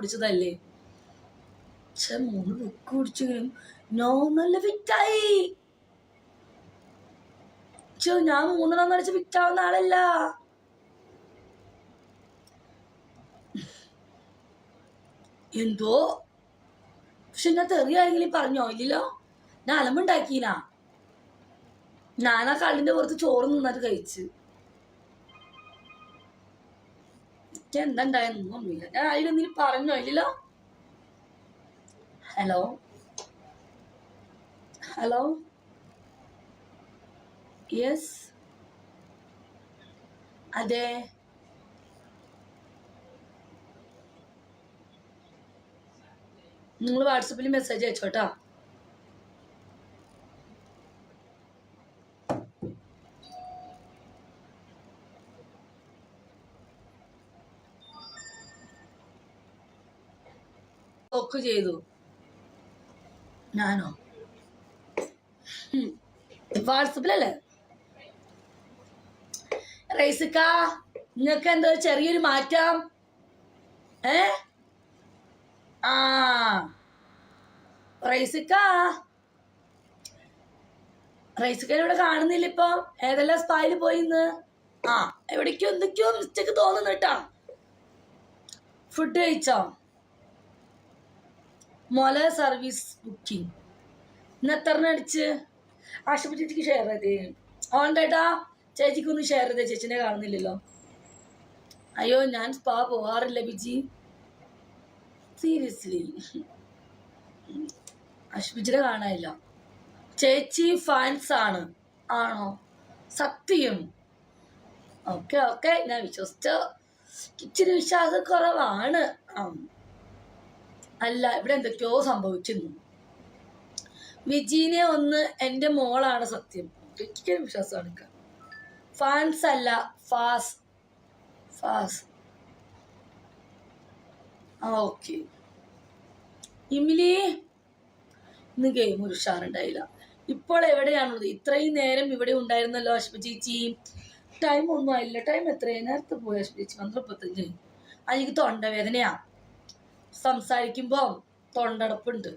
കുടിച്ചതല്ലേ. പക്ഷെ 3 book കുടിച്ചെങ്കിലും normal ഫിറ്റായി. ഞാൻ 3 അടിച്ച് ഫിറ്റാവുന്ന ആളല്ല. എന്തോ പക്ഷെ ഞാൻ തെറിയായെങ്കിലും പറഞ്ഞോ ഇല്ലല്ലോ. ഞാൻ അലമ്പുണ്ടാക്കീനാ. ഞാനാ കള്ളിന്റെ പുറത്ത് ചോറ് നിന്നിട്ട് കഴിച്ച്. എന്താ ഉണ്ടായെന്നൊന്നുമില്ല. ഞാൻ അതിലൊന്നും പറഞ്ഞോ ഇല്ലല്ലോ. ഹലോ ഹലോ യെസ് അതെ. നിങ്ങൾ വാട്സപ്പിൽ മെസ്സേജ് അയച്ചോട്ടാ. ബ്ലോക്ക് ചെയ്തു. ഞാനോ? വാട്സപ്പിലല്ലേ? റൈസിക്ക നിങ്ങൾക്ക് എന്തോ ചെറിയൊരു മാറ്റം. ആ റൈസിക്കനെ ഇവിടെ കാണുന്നില്ല ഇപ്പൊ. ഏതെല്ലാം സ്പായില് പോയിന്ന്. എവിടേക്കോ എന്തൊക്കെയോ മിസ്റ്റേക്ക് തോന്നുന്നു കേട്ടാ. ഫുഡ് കഴിച്ചോ? മൊല സർവീസ് ബുക്കിംഗ് ഇന്ന് എത്ര അടിച്ച്? ആശുപത്രി ചേച്ചിക്ക് ഷെയർ ചെയ്തേ. ഓണ്ടേട്ടാ ചേച്ചിക്കൊന്ന് ഷെയർ ചെയ്തേ. ചേച്ചിനെ കാണുന്നില്ലല്ലോ. അയ്യോ ഞാൻ സ്പാ പോവാറില്ല ബിജി. സീരിയസ്ലി ആശുപത്രിയെ കാണാനില്ല. ചേച്ചി ഫാൻസ് ആണ്. ആണോ? സത്യം? ഓക്കെ ഓക്കെ ഞാൻ വിശ്വസിച്ച. ഇച്ചിരി വിശ്വാസം കുറവാണ്. അല്ല ഇവിടെ എന്തൊക്കെയോ സംഭവിച്ചിരുന്നു. വിജീനെ ഒന്ന് എൻ്റെ മോളാണ് സത്യം. ഒരിക്കലും വിശ്വാസമാണ്. ഫാൻസ് അല്ല ഫാസ്. ഓക്കെ. ഇമിലി ഇന്ന് ഗെയിം ഒരു ഉഷാറുണ്ടായില്ല. ഇപ്പോൾ എവിടെയാണുള്ളത്? ഇത്രയും നേരം ഇവിടെ ഉണ്ടായിരുന്നല്ലോ അശ്വ ചേച്ചി. ടൈം ഒന്നും ആയില്ല. ടൈം എത്രയാണ്? നേരത്തെ പോയി അശ്വ ചേച്ചി. 12:35. എനിക്ക് തൊണ്ടവേദനയാ. സംസാരിക്കുമ്പോ തൊണ്ടടപ്പുണ്ട്.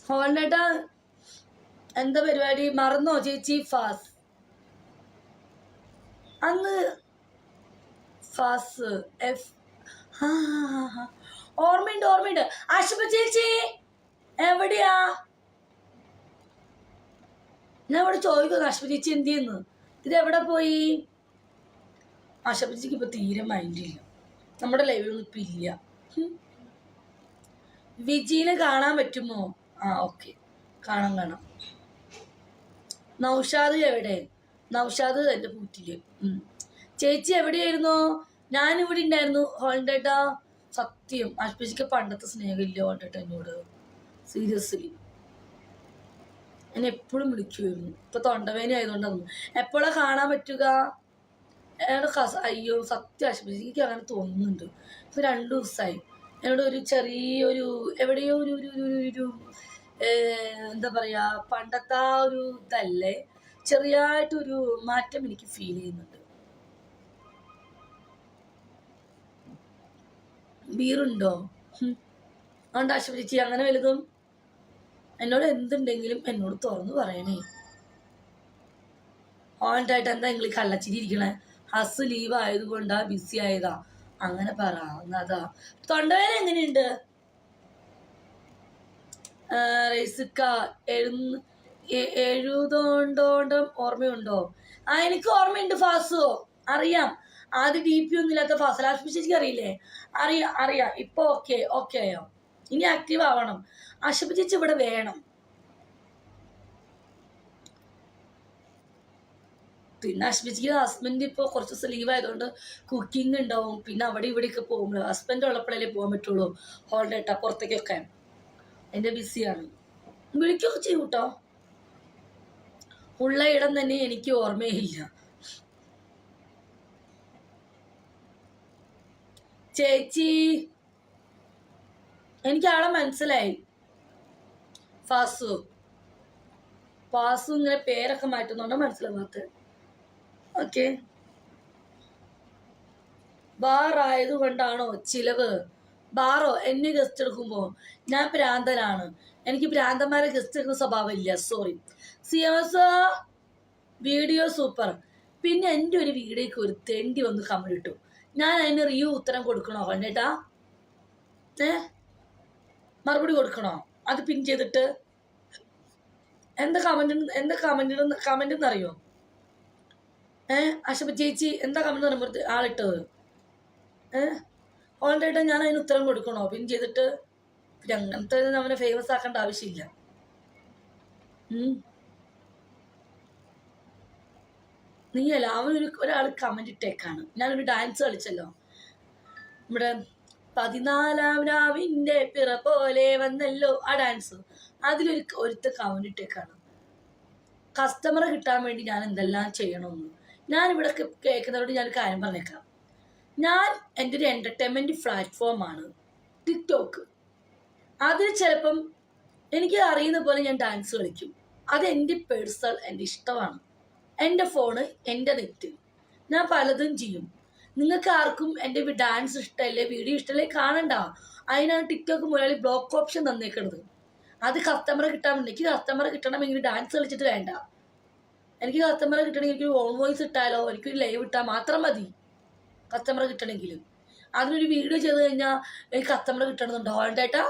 ഹോൾഡേട്ടാ എന്താ പരിപാടി? മറന്നോ ചേച്ചി? ഫാസ് അന്ന് ഫാസ് എഫ് ഓർമ്മയുണ്ട്. ആശുപ ചേച്ചി എവിടെയാ? ഞാൻ ഇവിടെ ചോദിക്കുന്നു ആശുപ ചേച്ചി എന്ത് ചെയ്യുന്നു? ഇതെവിടെ പോയി? ആശുപ ചേച്ചിക്ക് ഇപ്പൊ തീരെ മൈൻഡില്ല. നമ്മുടെ ലൈവിലൊന്നും ഇപ്പൊ ഇല്ല. വിജീനെ കാണാൻ പറ്റുമോ? ഓക്കെ കാണാം. നൗഷാദ് എവിടെ? നൗഷാദ് എൻ്റെ പൂറ്റില്. ചേച്ചി എവിടെയായിരുന്നു? ഞാനിവിടെ ഉണ്ടായിരുന്നു. ഹോൾഡേട്ടാ സത്യം ആശുപത്രിക്ക് പണ്ടത്തെ സ്നേഹമില്ല ഹോൾഡേട്ട എന്നോട്. സീരിയസ്ലി എന്നെ എപ്പോഴും വിളിക്കുമായിരുന്നു. ഇപ്പൊ തൊണ്ടവേന ആയതുകൊണ്ടായിരുന്നു. എപ്പോഴാ കാണാൻ പറ്റുക? അയ്യോ സത്യം ആശുപത്രിക്ക് അങ്ങനെ തോന്നുന്നുണ്ട്. ഇപ്പൊ 2 ദിവസമായി എന്നോട് ഒരു ചെറിയൊരു എവിടെയോ ഒരു എന്താ പറയാ പണ്ടത്തെ ഒരു ഇതല്ലേ, ചെറിയായിട്ടൊരു മാറ്റം എനിക്ക് ഫീൽ ചെയ്യുന്നുണ്ട്. ബീറുണ്ടോ? അതുകൊണ്ട് ആശുപത്രി അങ്ങനെ വലുതും. എന്നോട് എന്തുണ്ടെങ്കിലും എന്നോട് തുറന്നു പറയണേ. ഓണ്ടായിട്ട് എന്താ നിങ്ങൾ കള്ളച്ചിരി ഇരിക്കണേ? ഹസ് ലീവ് ആയതുകൊണ്ടാ, ബിസി ആയതാ. അങ്ങനെ പറ. അതാ തൊണ്ടവേന എങ്ങനെയുണ്ട്? റൈസിക്ക എഴുതോണ്ടോണ്ടം ഓർമ്മയുണ്ടോ? എനിക്ക് ഓർമ്മയുണ്ട് ഫാസോ. അറിയാം. ആദ്യം DP ഒന്നും ഇല്ലാത്ത ഫാസൽ ആശുപത്രിക്ക് അറിയില്ലേ? അറിയാം. ഇപ്പൊ ഓക്കെ ആയോ? ഇനി ആക്റ്റീവ് ആവണം. ആശുപത്രി ഇവിടെ വേണം. പിന്നെ ആശുപത്രിക്ക് ഹസ്ബൻഡ് ഇപ്പോൾ കുറച്ച് ദിവസം ലീവ് ആയതുകൊണ്ട് കുക്കിംഗ് ഉണ്ടാവും. പിന്നെ അവിടെ ഇവിടെയൊക്കെ പോകുമ്പോൾ ഹസ്ബൻഡ് ഉള്ളപ്പോഴല്ലേ പോകാൻ പറ്റുള്ളൂ. ഹോളിഡേ ഇട്ടാ പുറത്തേക്കൊക്കെ എൻ്റെ ബിസിയാണ്. വിളിക്കുകയൊക്കെ ചെയ്യും കേട്ടോ. ഉള്ള ഇടം തന്നെ എനിക്ക് ഓർമ്മയില്ല. ചേച്ചി എനിക്ക് ആളെ മനസ്സിലായി. ഫാസു ഇങ്ങനെ പേരൊക്കെ മാറ്റുന്നുണ്ടോ മനസ്സിലാവാത്ത? ഓക്കെ. ബാറായതുകൊണ്ടാണോ ചിലവ്? ബാറോ? എന്നെ ഗസ്റ്റ് എടുക്കുമ്പോൾ ഞാൻ ഭ്രാന്തനാണ്. എനിക്ക് ഭ്രാന്തന്മാരെ ഗസ്റ്റ് എടുക്കുന്ന സ്വഭാവം ഇല്ല. സോറി. സിയാസ വീഡിയോ സൂപ്പർ. പിന്നെ എൻ്റെ ഒരു വീഡിയോക്ക് ഒരു തെണ്ടി വന്ന് കമന്റ് ഇട്ടു. ഞാൻ അതിന് റിവ്യൂ ഉത്തരം കൊടുക്കണോ കണ്ടേട്ടാ? മറുപടി കൊടുക്കണോ? അത് പിൻ ചെയ്തിട്ട് എന്താ കമന്റ് എന്നറിയോ? അശബ ചേച്ചി എന്താ കമന്റ് പറയുമ്പോൾ ആളിട്ടത്? ഓൾറെഡി ഞാൻ അതിന് ഉത്തരം കൊടുക്കണോ പിൻ ചെയ്തിട്ട്? പിന്നെ അങ്ങനത്തെ അവനെ ഫേമസ് ആക്കേണ്ട ആവശ്യമില്ല. നീയല്ല, ഒരാൾ കമന്റ് ഇട്ടേക്കാണ്. ഞാനൊരു ഡാൻസ് കളിച്ചല്ലോ, നമ്മുടെ 14-ാം രാവിന്റെ പിറ പോലെ വന്നല്ലോ ആ ഡാൻസ്. ഒരുത്ത കമന്റ് ഇട്ടേക്കാണ്, കസ്റ്റമറെ കിട്ടാൻ വേണ്ടി ഞാൻ എന്തെല്ലാം ചെയ്യണമെന്ന്. ഞാനിവിടെ കേൾക്കുന്നവരോട് ഞാനൊരു കാര്യം പറഞ്ഞേക്കാം. എൻ്റെ ഒരു എൻ്റർടൈൻമെൻറ്റ് പ്ലാറ്റ്ഫോമാണ് ടിക്ടോക്ക്. അതിൽ ചിലപ്പം എനിക്ക് അറിയുന്ന പോലെ ഞാൻ ഡാൻസ് കളിക്കും. അത് എൻ്റെ പേഴ്സണൽ, എൻ്റെ ഇഷ്ടമാണ്. എൻ്റെ ഫോണ്, എൻ്റെ നെറ്റ്, ഞാൻ പലതും ചെയ്യും. നിങ്ങൾക്ക് ആർക്കും എൻ്റെ ഡാൻസ് ഇഷ്ടമല്ലേ, വീഡിയോ ഇഷ്ടമല്ലേ, കാണണ്ട. അതിനാണ് ടിക്ടോക്ക് മുതലാളി ബ്ലോക്ക് ഓപ്ഷൻ തന്നേക്കുന്നത്. അത് കസ്റ്റമറെ കിട്ടാൻ വേണ്ടി. എനിക്ക് കസ്റ്റമറെ കിട്ടണമെങ്കിൽ ഡാൻസ് കളിച്ചിട്ട് വേണ്ട. എനിക്ക് കസ്റ്റമറെ കിട്ടണമെങ്കിൽ എനിക്കൊരു ഓൺ വോയിസ് ഇട്ടാലോ, എനിക്കൊരു ലൈവ് ഇട്ടാൽ മാത്രം മതി കസ്റ്റമറെ കിട്ടണമെങ്കിലും. അതിനൊരു വീഡിയോ ചെയ്ത് കഴിഞ്ഞാൽ എനിക്ക് കസ്റ്റമറെ കിട്ടണമെന്നുണ്ടോ? വേണ്ടേട്ടാ.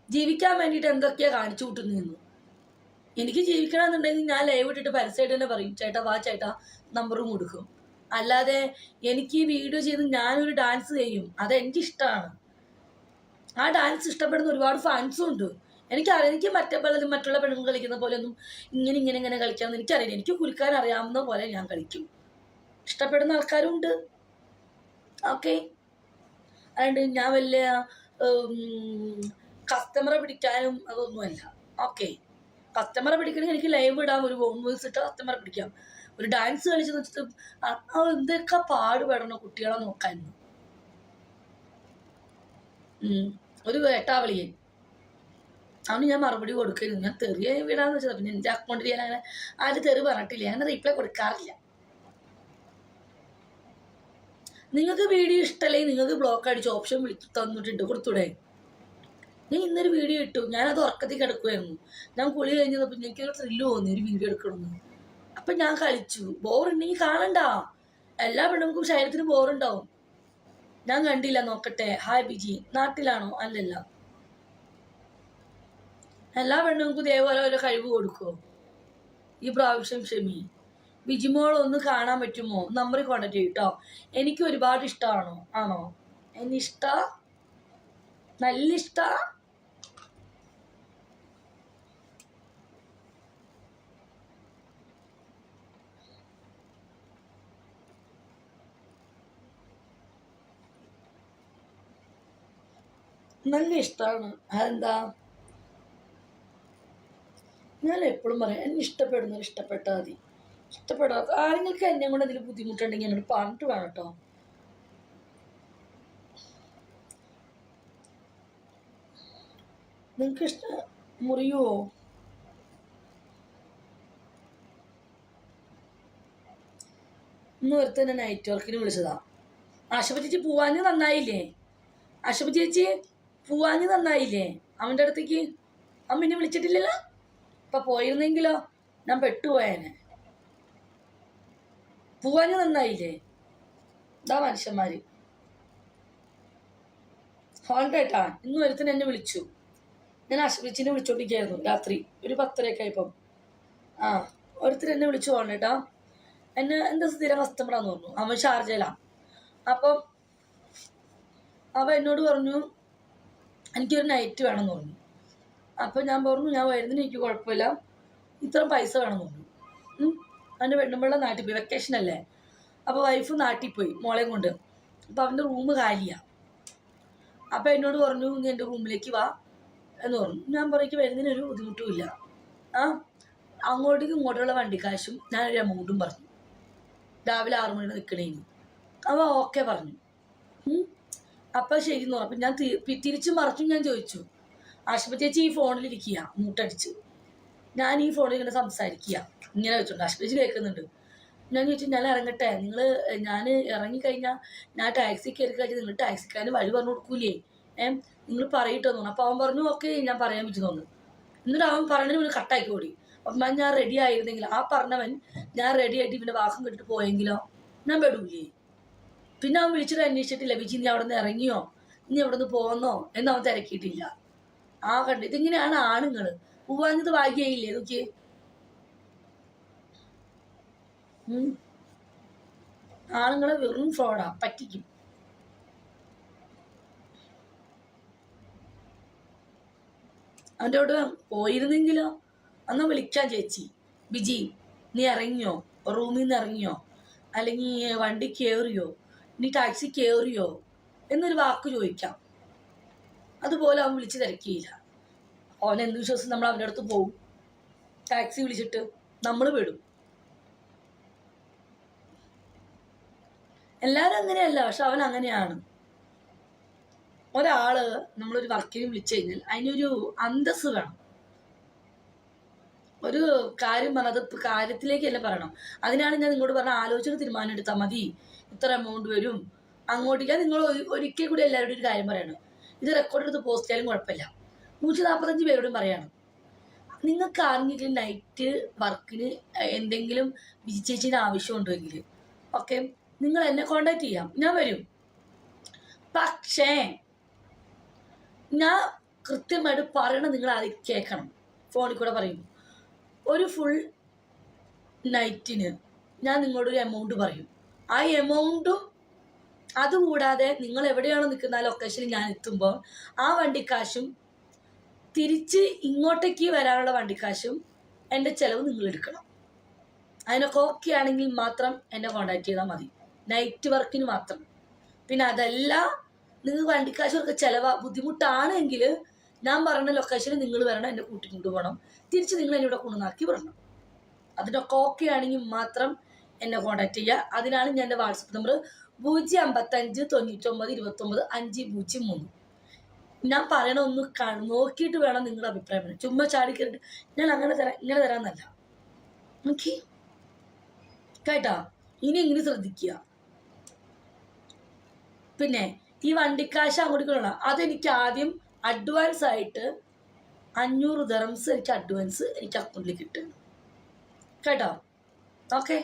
ജീവിക്കാൻ വേണ്ടിയിട്ട് എന്തൊക്കെയാണ് കാണിച്ചു കൂട്ടുന്നു. എനിക്ക് ജീവിക്കണമെന്നുണ്ടെങ്കിൽ ഞാൻ ലൈവ് ഇട്ടിട്ട് പരസ്യമായിട്ട് തന്നെ പറയും, ചേട്ടാ വാ ചേട്ടാ, നമ്പറും കൊടുക്കും. അല്ലാതെ എനിക്ക് ഈ വീഡിയോ ചെയ്ത് ഞാനൊരു ഡാൻസ് ചെയ്യും, അതെനിക്ക് ഇഷ്ടമാണ്. ആ ഡാൻസ് ഇഷ്ടപ്പെടുന്ന ഒരുപാട് ഫാൻസും ഉണ്ട്. എനിക്കറിയാം. എനിക്ക് മറ്റുള്ള പെണ്ണുങ്ങൾ കളിക്കുന്ന പോലെ ഒന്നും ഇങ്ങനെ കളിക്കാമെന്ന് എനിക്കറിയില്ല. എനിക്ക് കുലുക്കാൻ അറിയാവുന്ന പോലെ ഞാൻ കളിക്കും. ഇഷ്ടപ്പെടുന്ന ആൾക്കാരും ഉണ്ട്. ഓക്കെ. അതുകൊണ്ട് ഞാൻ വലിയ കസ്റ്റമറെ പിടിക്കാനും അതൊന്നുമല്ല. ഓക്കെ. കസ്റ്റമറെ പിടിക്കണമെങ്കിൽ എനിക്ക് ലൈവ് ഇടാം, ഒരു വോൺ വോയിസ് ഇട്ട് കസ്റ്റമറെ പിടിക്കാം. ഒരു ഡാൻസ് കളിച്ച് വെച്ചിട്ട് എന്തൊക്കെ പാടുപെടണം കുട്ടികളെ നോക്കാൻ. ഒരു വേട്ടാവളിയൻ അവന് ഞാൻ മറുപടി കൊടുക്കരുത്. ഞാൻ തെറിയ വിടാന്ന് വെച്ചത്. പിന്നെ എൻ്റെ അക്കൗണ്ടിൽ ഞാൻ അങ്ങനെ ആരും തെറി പറഞ്ഞിട്ടില്ല. ഞാൻ റീപ്ലൈ കൊടുക്കാറില്ല. നിങ്ങൾക്ക് വീഡിയോ ഇഷ്ടമല്ലെങ്കിൽ നിങ്ങൾക്ക് ബ്ലോക്ക് അടിച്ച് ഓപ്ഷൻ തന്നിട്ടുണ്ട്, കൊടുത്തൂടെ? ഞാൻ ഇന്നൊരു വീഡിയോ ഇട്ടു, ഞാനത് ഉറക്കത്തിൽ കിടക്കുമായിരുന്നു. ഞാൻ കുളി കഴിഞ്ഞപ്പോൾ എനിക്കൊരു ത്രില്ല് തോന്നി ഒരു വീഡിയോ എടുക്കണമെന്ന്. അപ്പം ഞാൻ കളിച്ചു. ബോറുണ്ടെങ്കിൽ കാണണ്ട. എല്ലാ പെണ്ണുങ്ങൾക്കും ശരീരത്തിന് ബോറുണ്ടാവും. ഞാൻ കണ്ടില്ല, നോക്കട്ടെ. ഹായ് ബിജി, നാട്ടിലാണോ? അല്ലല്ല. എല്ലാ പെണ്ണുങ്ങൾക്കും ഇതേപോലെ ഒരു കഴിവ് കൊടുക്കുമോ? ഈ പ്രാവശ്യം ക്ഷമി. ബിജിമോൾ ഒന്ന് കാണാൻ പറ്റുമോ? നമ്പറിൽ കോണ്ടാക്ട് ചെയ്യും കേട്ടോ. എനിക്ക് ഒരുപാട് ഇഷ്ടമാണോ? ആണോ? എന്നെ ഇഷ്ട, നല്ല ഇഷ്ട. നല്ല ഇഷ്ടമാണ്. അതെന്താ? ഞാൻ എപ്പോഴും പറയാം, എന്നെ ഇഷ്ടപ്പെടുന്നവർ ഇഷ്ടപ്പെട്ടാൽ മതി. ഇഷ്ടപ്പെടാത്ത ആരെങ്കിലും എന്നെ കൊണ്ട് എന്തെങ്കിലും ബുദ്ധിമുട്ടുണ്ടെങ്കിൽ എന്നോട് പറഞ്ഞിട്ട് വേണം കേട്ടോ. നിങ്ങൾക്ക് മുറിയുവോ? ഇന്ന് ഒരുത്തന്നെ നൈറ്റ് വർക്കിന് വിളിച്ചതാ. ആശുപ ചേച്ചി പോവാഞ്ഞ് നന്നായില്ലേ? ആശുപ ചേച്ചി പോവാഞ്ഞ് നന്നായില്ലേ? അവൻ്റെ അടുത്തേക്ക് അവൻ പിന്നെ വിളിച്ചിട്ടില്ലല്ലോ. ഇപ്പം പോയിരുന്നെങ്കിലോ ഞാൻ പെട്ടുപോയേനെ. പോവാഞ്ഞ് നന്നായില്ലേ? ഇതാ മനുഷ്യന്മാർ. ഹോൾഡേട്ടാ, ഇന്ന് ഒരുത്തന്നെ എന്നെ വിളിച്ചു. ഞാൻ ആശുപത്രിനെ വിളിച്ചോണ്ടിരിക്കുകയായിരുന്നു രാത്രി ഒരു 10:30 ആയപ്പം. ഒരുത്തർ എന്നെ വിളിച്ചു ഹോൾഡേട്ടാ. എന്നെ എൻ്റെ സ്ഥിരം കസ്റ്റമറാന്ന് പറഞ്ഞു. അവൻ ഷാർജയിലാണ്. അപ്പം അവൻ എന്നോട് പറഞ്ഞു എനിക്കൊരു നൈറ്റ് വേണമെന്ന് പറഞ്ഞു. അപ്പം ഞാൻ പറഞ്ഞു ഞാൻ വരുന്നതിന് എനിക്ക് കുഴപ്പമില്ല, ഇത്രയും പൈസ വേണമെന്ന് പറഞ്ഞു. അവൻ്റെ പെണ്ണുമ്പിള്ള നാട്ടിൽ പോയി, വെക്കേഷനല്ലേ. അപ്പോൾ വൈഫ് നാട്ടിൽ പോയി മോളെയും കൊണ്ട്. അപ്പോൾ അവൻ്റെ റൂം കാലിയാണ്. അപ്പോൾ എന്നോട് പറഞ്ഞു നീ എൻ്റെ റൂമിലേക്ക് വാ എന്ന് പറഞ്ഞു. ഞാൻ പറയ്ക്ക് വരുന്നതിനൊരു ബുദ്ധിമുട്ടുമില്ല. അങ്ങോട്ടേക്കും ഇങ്ങോട്ടുള്ള വണ്ടിക്കാശും ഞാനൊരു എമൗണ്ടും പറഞ്ഞു. രാവിലെ 6 മണിയുടെ നിൽക്കണേന്. അവ ഓക്കെ പറഞ്ഞു. അപ്പം ശരി എന്ന് പറഞ്ഞു. അപ്പം ഞാൻ തിരിച്ചു മറിച്ചും ഞാൻ ചോദിച്ചു. ആശുപത്രി ചേച്ചി ഈ ഫോണിലിരിക്കുക മൂട്ടടിച്ച്. ഞാൻ ഈ ഫോണിൽ ഇങ്ങനെ സംസാരിക്കുക, ഇങ്ങനെ വെച്ചോണ്ട് അശ്വജി കേൾക്കുന്നുണ്ട്. ഞാൻ ചോദിച്ചു ഞാൻ ഇറങ്ങട്ടെ, ഞാൻ ഇറങ്ങിക്കഴിഞ്ഞാൽ ഞാൻ ടാക്സി കയറി കഴിഞ്ഞാൽ നിങ്ങൾ ടാക്സിക്കാരന് വഴി പറഞ്ഞു കൊടുക്കൂലേ, നിങ്ങൾ പറയിട്ടോ തോന്നുന്നു. അപ്പോൾ അവൻ പറഞ്ഞു ഓക്കെ ഞാൻ പറയാൻ പറ്റും തോന്നുന്നു. എന്നിട്ട് അവൻ പറഞ്ഞതിന് പിന്നെ കട്ടാക്കി ഓടി. അപ്പം ഞാൻ റെഡി ആയിരുന്നെങ്കിൽ, ആ പറഞ്ഞവൻ ഞാൻ റെഡി ആയിട്ട് ഇവൻ്റെ വാക്കും കേട്ടിട്ട് പോയെങ്കിലോ ഞാൻ പെടൂലേ. പിന്നെ അവൻ വിളിച്ചിട്ട് അന്വേഷിച്ചിട്ടില്ല, വിജി നീ അവിടെ നിന്ന് ഇറങ്ങിയോ, നീ അവിടെ നിന്ന് പോന്നോ എന്ന് അവൻ തിരക്കിയിട്ടില്ല. ആ കണ്ട് ഇതിങ്ങനെയാണ് ആണുങ്ങൾ. പൂവാഞ്ഞത് ഭാഗ്യയില്ലേ നോക്കിയേ. ആണുങ്ങളെ വെറും ഫ്രോഡാ, പറ്റിക്കും. അവൻ്റെ അവിടെ പോയിരുന്നെങ്കിലോ അന്ന് വിളിക്കാൻ ചേച്ചി, ബിജി നീ ഇറങ്ങിയോ, റൂമിൽ നിന്ന് ഇറങ്ങിയോ, അല്ലെങ്കിൽ വണ്ടി കയറിയോ, നീ ടാക്സി കയറിയോ എന്നൊരു വാക്ക് ചോദിക്കാം. അതുപോലെ അവൻ വിളിച്ച് തിരക്കിയില്ല. അവൻ എന്ത് വിശ്വസിച്ച് നമ്മൾ അവൻ്റെ അടുത്ത് പോകും? ടാക്സി വിളിച്ചിട്ട് നമ്മൾ വിടും. എല്ലാവരും അങ്ങനെയല്ല, പക്ഷെ അവൻ അങ്ങനെയാണ്. ഒരാള് നമ്മളൊരു വർക്കിന് വിളിച്ചു കഴിഞ്ഞാൽ അതിനൊരു അന്തസ് വേണം. ഒരു കാര്യം പറഞ്ഞത് കാര്യത്തിലേക്കല്ല പറയണം. അതിനാണ് ഞാൻ നിങ്ങളോട് പറഞ്ഞ ആലോചന തീരുമാനം എടുത്താൽ മതി, ഇത്ര എമൗണ്ട് വരും അങ്ങോട്ടേക്ക്. നിങ്ങൾ ഒരിക്കൽ കൂടി എല്ലാവരോടും ഒരു കാര്യം പറയണം. ഇത് റെക്കോർഡ് എടുത്ത് പോസ്റ്റ് ചെയ്യാനും കുഴപ്പമില്ല. 145 പേരോടും പറയാണ്, നിങ്ങൾക്ക് ആരെങ്കിലും നൈറ്റ് വർക്കിന് എന്തെങ്കിലും വിജിച്ചേച്ചിന് ആവശ്യമുണ്ടെങ്കിൽ ഓക്കെ നിങ്ങൾ എന്നെ കോണ്ടാക്ട് ചെയ്യാം, ഞാൻ വരും. പക്ഷേ ഞാൻ കൃത്യമായിട്ട് പറയണം, നിങ്ങൾ അത് കേൾക്കണം. ഫോണിൽ കൂടെ പറയും. ഒരു ഫുൾ നൈറ്റിന് ഞാൻ നിങ്ങളോടൊരു എമൗണ്ട് പറയും. ആ എമൗണ്ടും അതുകൂടാതെ നിങ്ങൾ എവിടെയാണോ നിൽക്കുന്ന ആ ലൊക്കേഷനിൽ ഞാൻ എത്തുമ്പോൾ ആ വണ്ടിക്കാശും തിരിച്ച് ഇങ്ങോട്ടേക്ക് വരാനുള്ള വണ്ടിക്കാശും എൻ്റെ ചിലവ് നിങ്ങൾ എടുക്കണം. അതിനൊക്കെ ഓക്കെ ആണെങ്കിൽ മാത്രം എന്നെ കോണ്ടാക്ട് ചെയ്താൽ മതി, നൈറ്റ് വർക്കിന് മാത്രം. പിന്നെ അതല്ല നിങ്ങൾക്ക് വണ്ടിക്കാശൊക്കെ ബുദ്ധിമുട്ടാണെങ്കിൽ ഞാൻ പറയുന്ന ലൊക്കേഷനിൽ നിങ്ങൾ വരണം, എന്നെ കൂട്ടിക്കൊണ്ട് പോകണം, തിരിച്ച് നിങ്ങൾ എന്നെ ഇവിടെ കൊണ്ടുവന്നാക്കി വിടണം. അതിനൊക്കെ ഓക്കെ ആണെങ്കിൽ മാത്രം എന്നെ കോണ്ടാക്ട് ചെയ്യുക. അതിനാണ് ഞാൻ എൻ്റെ വാട്സപ്പ് നമ്പർ 055 99 29 503. ഞാൻ പറയണ ഒന്ന് നോക്കിയിട്ട് വേണം നിങ്ങളുടെ അഭിപ്രായം പറയാൻ. ചുമ്മാ ചാടി കയറിയിട്ട് ഞാൻ അങ്ങനെ തരാം ഇങ്ങനെ തരാമെന്നല്ല. ഓക്കെ കേട്ടോ, ഇനി ഇങ്ങനെ ശ്രദ്ധിക്കുക. പിന്നെ ഈ വണ്ടിക്കാശ് അങ്ങോട്ട് കൊള്ളണം, അതെനിക്ക് ആദ്യം അഡ്വാൻസ് ആയിട്ട് 500 ദിർഹംസ് എനിക്ക് അഡ്വാൻസ് എനിക്ക് അക്കൗണ്ടിലേക്ക് കിട്ടും കേട്ടോ. ഓക്കെ,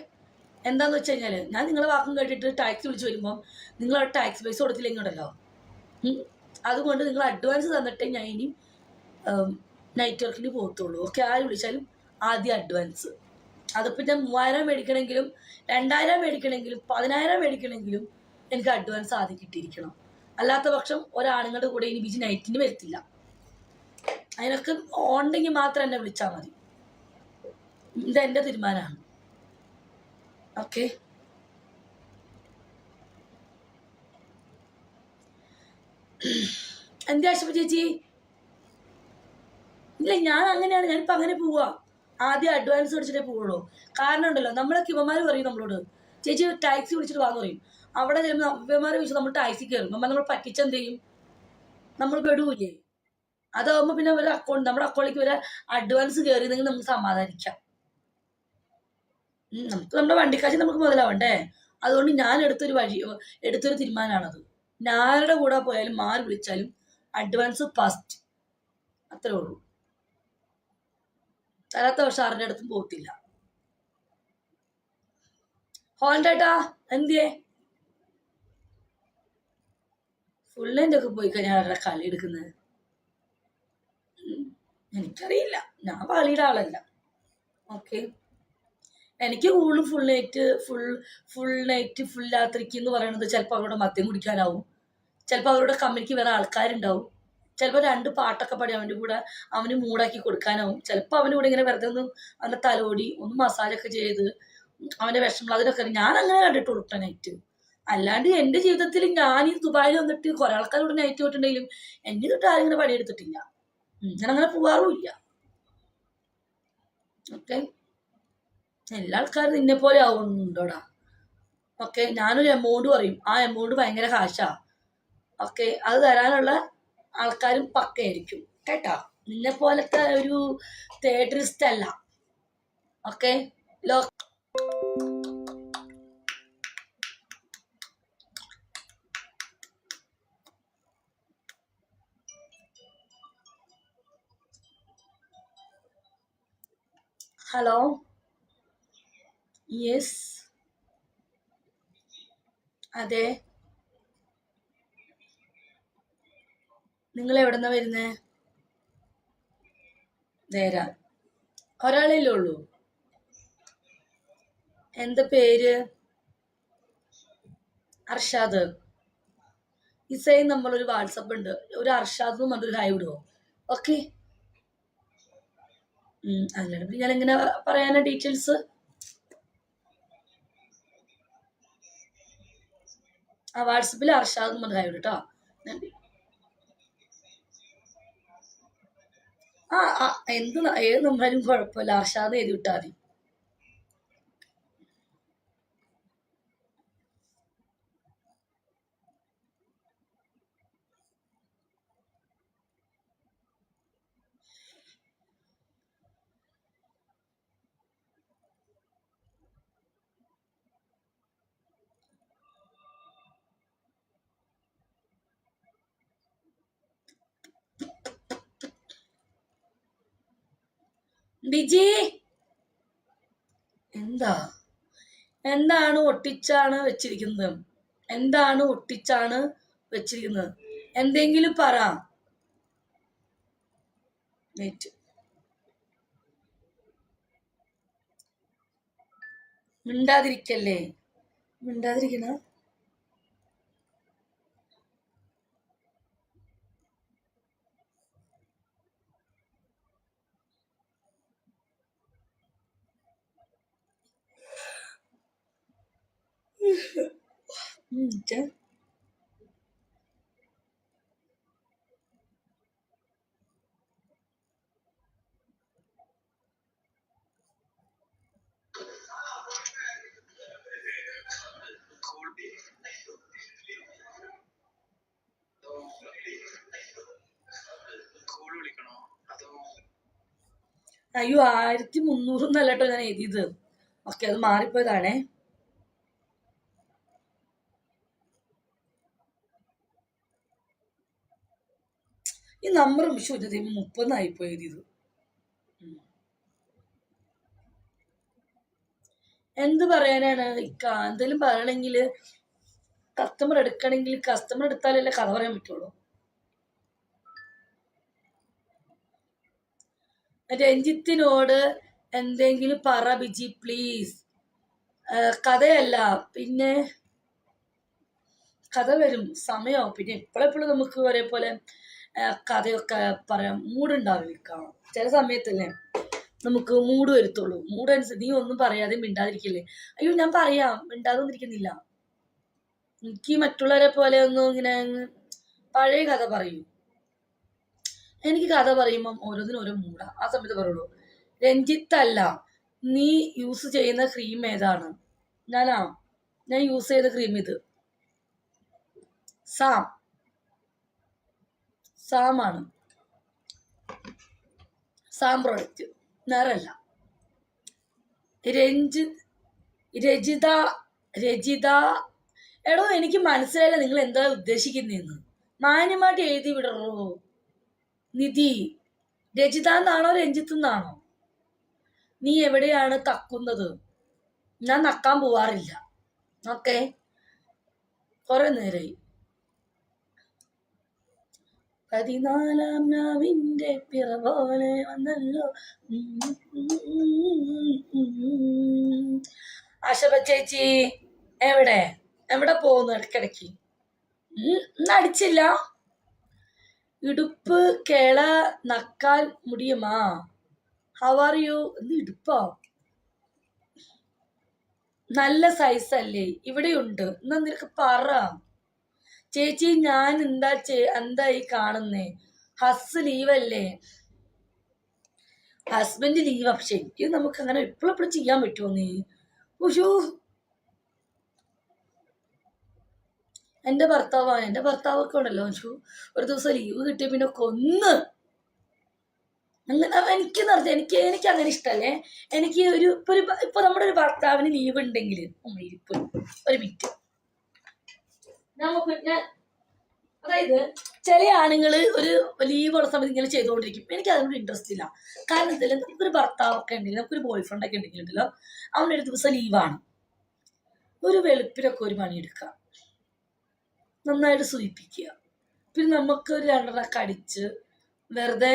എന്താണെന്ന് വെച്ച് കഴിഞ്ഞാൽ ഞാൻ നിങ്ങളെ വാക്കും കേട്ടിട്ട് ടാക്സി വിളിച്ച് വരുമ്പം നിങ്ങൾ ടാക്സി പൈസ കൊടുത്തില്ലെങ്കിൽ ഉണ്ടല്ലോ, അതുകൊണ്ട് നിങ്ങൾ അഡ്വാൻസ് തന്നിട്ടേ ഞാൻ ഇനി നൈറ്റ് വർക്കിന് പോകത്തുള്ളൂ. ഓക്കെ, ആര് വിളിച്ചാലും ആദ്യം അഡ്വാൻസ്. അതിപ്പോൾ ഞാൻ 3000 മേടിക്കണമെങ്കിലും 2000 മേടിക്കണമെങ്കിലും 10000 മേടിക്കണമെങ്കിലും എനിക്ക് അഡ്വാൻസ് ആദ്യം കിട്ടിയിരിക്കണം. അല്ലാത്ത പക്ഷം ഒരാണുങ്ങളുടെ കൂടെ ഇനി ബിജി നൈറ്റിന് വരത്തില്ല. അതിനൊക്കെ ഉണ്ടെങ്കിൽ മാത്രം എന്നെ വിളിച്ചാൽ മതി. ഇതെൻ്റെ തീരുമാനമാണ്. ഓക്കെ, എന്താ ആശുപ ചേച്ചി? ഇല്ല, ഞാൻ അങ്ങനെയാണ്, ഞാനിപ്പോൾ അങ്ങനെ പോവാ. ആദ്യം അഡ്വാൻസ് മേടിച്ചിട്ടേ പോവുള്ളൂ. കാരണം ഉണ്ടല്ലോ, നമ്മളെ ഇവന്മാർ പറയും നമ്മളോട്, ചേച്ചി ടാക്സി വിളിച്ചിട്ട് വാന്ന് പറയും. അവിടെ ചെല്ലുമ്പോൾ ഇവന്മാരെ വിളിച്ച് നമ്മൾ ടാക്സി കയറും. നമ്മൾ പറ്റിച്ചെന്ത് ചെയ്യും? നമ്മൾ പെടൂലേ? അതാവുമ്പോൾ പിന്നെ ഒരു നമ്മുടെ അക്കൗണ്ടിലേക്ക് വരെ അഡ്വാൻസ് കയറിയെങ്കിൽ നമുക്ക് സമാധാനിക്കാം. നമുക്ക് നമ്മുടെ വണ്ടിക്കാശ് നമുക്ക് മുതലാവണ്ടേ? അതുകൊണ്ട് ഞാൻ എടുത്തൊരു തീരുമാനമാണത്. ഞാരുടെ കൂടെ പോയാലും ആര് വിളിച്ചാലും അഡ്വാൻസ് ഫസ്റ്റ്, അത്രേ ഉള്ളൂ. തരാത്ത പക്ഷെ ആരുടെ അടുത്തും പോകത്തില്ല. ഹോണ്ടേട്ടാ എന്തിയേ? ഫുള്ളിൻ്റെ ഒക്കെ പോയി കഴിഞ്ഞാൽ ആരുടെ കളി എടുക്കുന്നത് എനിക്കറിയില്ല. ഞാൻ കളിയുടെ ആളല്ല. ഓക്കെ, എനിക്ക് കൂടുതലും ഫുൾ നൈറ്റ് ഫുൾ രാത്രിക്ക് എന്ന് പറയുന്നത് ചിലപ്പോൾ അവരുടെ മദ്യം കുടിക്കാനാവും, ചിലപ്പോൾ അവരുടെ കമ്പനിക്ക് വേറെ ആൾക്കാരുണ്ടാവും, ചിലപ്പോൾ 2 പാട്ടൊക്കെ പാടി അവൻ്റെ കൂടെ അവന് മൂടാക്കി കൊടുക്കാനാവും, ചിലപ്പോൾ അവൻ്റെ കൂടെ ഇങ്ങനെ വെറുതെ ഒന്ന് അവൻ്റെ തലോടി ഒന്ന് മസാജൊക്കെ ചെയ്ത് അവൻ്റെ വിഷമങ്ങൾ അതിനൊക്കെ ഞാൻ അങ്ങനെ കണ്ടിട്ടുള്ളൂ കേട്ടോ നൈറ്റ്. അല്ലാണ്ട് എൻ്റെ ജീവിതത്തിൽ ഞാൻ ഈ ദുബായിൽ വന്നിട്ട് കുറേ ആൾക്കാരോട് നൈറ്റ് പോയിട്ടുണ്ടെങ്കിലും എൻ്റെ തൊട്ട് ആരും ഇങ്ങനെ പണിയെടുത്തിട്ടില്ല. ഞാൻ അങ്ങനെ പോകാറുമില്ല. ഓക്കെ, എല്ലാ ആൾക്കാരും നിന്നെ പോലെ ആവുന്നുണ്ടോടാ. ഓക്കെ, ഞാനൊരു എമൗണ്ട് പറയും, ആ എമൗണ്ട് ഭയങ്കര കാശാ. ഓക്കെ, അത് തരാനുള്ള ആൾക്കാരും പക്കയായിരിക്കും കേട്ടോ. നിന്നെ പോലത്തെ ഒരു തേർഡറിസ്റ്റ് അല്ല. ഓക്കെ. ലോ ഹലോ. യെസ്. അതെ. നിങ്ങൾ എവിടെന്നാ വരുന്നേ? നേരാ. ഒരാളല്ലേ ഉള്ളൂ? എന്താ പേര്? അർഷാദ്. ഈ സെയിം നമ്മളൊരു വാട്സപ്പ് ഉണ്ട്, ഒരു അർഷാദ് എന്ന് പറഞ്ഞൊരു ഹായ് വിടുവോ? ഓക്കെ. അല്ലാണ്ട് ഞാൻ എങ്ങനെ പറയാനാ ഡീറ്റെയിൽസ്? ആ വാട്സപ്പിൽ അർഷാദ് എന്ന് പറഞ്ഞ ഹായ് വിടും കേട്ടോ. ആ ഏത് നമ്പരും കുഴപ്പമില്ല, അർഷാദ് എഴുതി വിട്ടാൽ മതി. ഡിജി എന്താണ് ഒട്ടിച്ചാണ് വെച്ചിരിക്കുന്നത്? എന്താണ് ഒട്ടിച്ചാണ് വെച്ചിരിക്കുന്നത്? എന്തെങ്കിലും പറ. മിണ്ടാതിരിക്കല്ലേ. മിണ്ടാതിരിക്കണ. അയ്യോ, 1300 എന്നല്ല കേട്ടോ ഞാൻ എഴുതിയത്. ഓക്കെ, അത് മാറിപ്പോയതാണേ. ഈ നമ്പർ വിശ്വസിച്ചത് 30 എഴുതിയത്. എന്ത് പറയാനാണ് ഇക്ക? എന്തെങ്കിലും പറയണമെങ്കിൽ കസ്റ്റമർ എടുക്കണമെങ്കിൽ കസ്റ്റമർ എടുത്താലല്ലേ കഥ പറയാൻ പറ്റുള്ളൂ. രഞ്ജിത്തിനോട് എന്തെങ്കിലും പറ ബിജി പ്ലീസ്. കഥയല്ല, പിന്നെ കഥ വരും, സമയമാവും. പിന്നെ എപ്പോഴെപ്പോഴും നമുക്ക് ഒരേപോലെ കഥയൊക്കെ പറയാം മൂടുണ്ടാവില്ല. ചില സമയത്തല്ലേ നമുക്ക് മൂഡ് വരുത്തുള്ളൂ. മൂഡ് അനുസരിച്ച് നീ ഒന്നും പറയാതെ മിണ്ടാതിരിക്കില്ലേ? അയ്യോ, ഞാൻ പറയാം, മിണ്ടാതൊന്നിരിക്കുന്നില്ല. എനിക്ക് മറ്റുള്ളവരെ പോലെ ഒന്നും ഇങ്ങനെ പഴയ കഥ പറയൂ. എനിക്ക് കഥ പറയുമ്പം ഓരോന്നിനും ഓരോ മൂടാ, ആ സമയത്ത് പറയുള്ളൂ. രഞ്ജിത്തല്ല, നീ യൂസ് ചെയ്യുന്ന ക്രീം ഏതാണ്? ഞാൻ യൂസ് ചെയ്ത ക്രീം ഇത് സാമാണ്. സാം പ്രോഡക്റ്റ്, നേരല്ല. രജിത രജിത എടോ, എനിക്ക് മനസ്സിലായില്ല നിങ്ങൾ എന്താ ഉദ്ദേശിക്കുന്നതെന്ന്. മാന്യമായിട്ട് എഴുതി വിടറോ. നിധി, രജിത എന്നാണോ രഞ്ജിത്ത് എന്നാണോ? നീ എവിടെയാണ് തക്കുന്നത്? ഞാൻ നക്കാൻ പോവാറില്ല. ഓക്കെ, കുറെ നേരായി. 14 നാവിന്റെ പിറ പോലെ വന്നല്ലോ. ആശപ ചേച്ചി എവിടെ എവിടെ പോകുന്നു ഇടയ്ക്കിടയ്ക്ക്? അടിച്ചില്ല. ഇടുപ്പ് കേള നക്കാൽ മുടിയുമാ? How are you? ഇടുപ്പോ? നല്ല സൈസ് അല്ലേ? ഇവിടെയുണ്ട്. എന്നാ നിനക്ക് പറ ചേച്ചി. ഞാൻ എന്താ ഈ കാണുന്നേ? ഹസ് ലീവല്ലേ? ഹസ്ബൻഡ് ലീവാ. പക്ഷെ എനിക്ക് നമുക്ക് അങ്ങനെ എപ്പോഴും ചെയ്യാൻ പറ്റുമോ? നീ ഉഷു എന്റെ ഭർത്താവാണ്. എന്റെ ഭർത്താവൊക്കെ ഉണ്ടല്ലോ ഒരു ദിവസം ലീവ് കിട്ടിയ പിന്നെ കൊന്ന് എനിക്കെന്ന് പറഞ്ഞാൽ എനിക്ക് അങ്ങനെ ഇഷ്ടമല്ലേ. എനിക്ക് ഇപ്പൊ നമ്മുടെ ഒരു ഭർത്താവിന് ലീവ് ഉണ്ടെങ്കിൽ ഇരിപ്പ് ഒരു മിനിറ്റ് ഞാൻ അതായത് ചില ആണുങ്ങള് ഒരു ലീവ് ഉള്ള സമയത്ത് ഇങ്ങനെ ചെയ്തുകൊണ്ടിരിക്കും. എനിക്ക് അതിനോട് ഇൻട്രസ്റ്റ് ഇല്ല. കാരണം എന്തായാലും നമുക്കൊരു ഭർത്താവൊക്കെ ഉണ്ടെങ്കിൽ നമുക്കൊരു ബോയ് ഫ്രണ്ട് ഒക്കെ ഉണ്ടെങ്കിലുണ്ടല്ലോ, അവനൊരു ദിവസം ലീവാണ്, ഒരു വെളുപ്പിനൊക്കെ ഒരു പണിയെടുക്കുക, നന്നായിട്ട് സൂചിപ്പിക്കുക. പിന്നെ നമുക്ക് ഒരു രണ്ടെണ്ണൊക്കെ അടിച്ച് വെറുതെ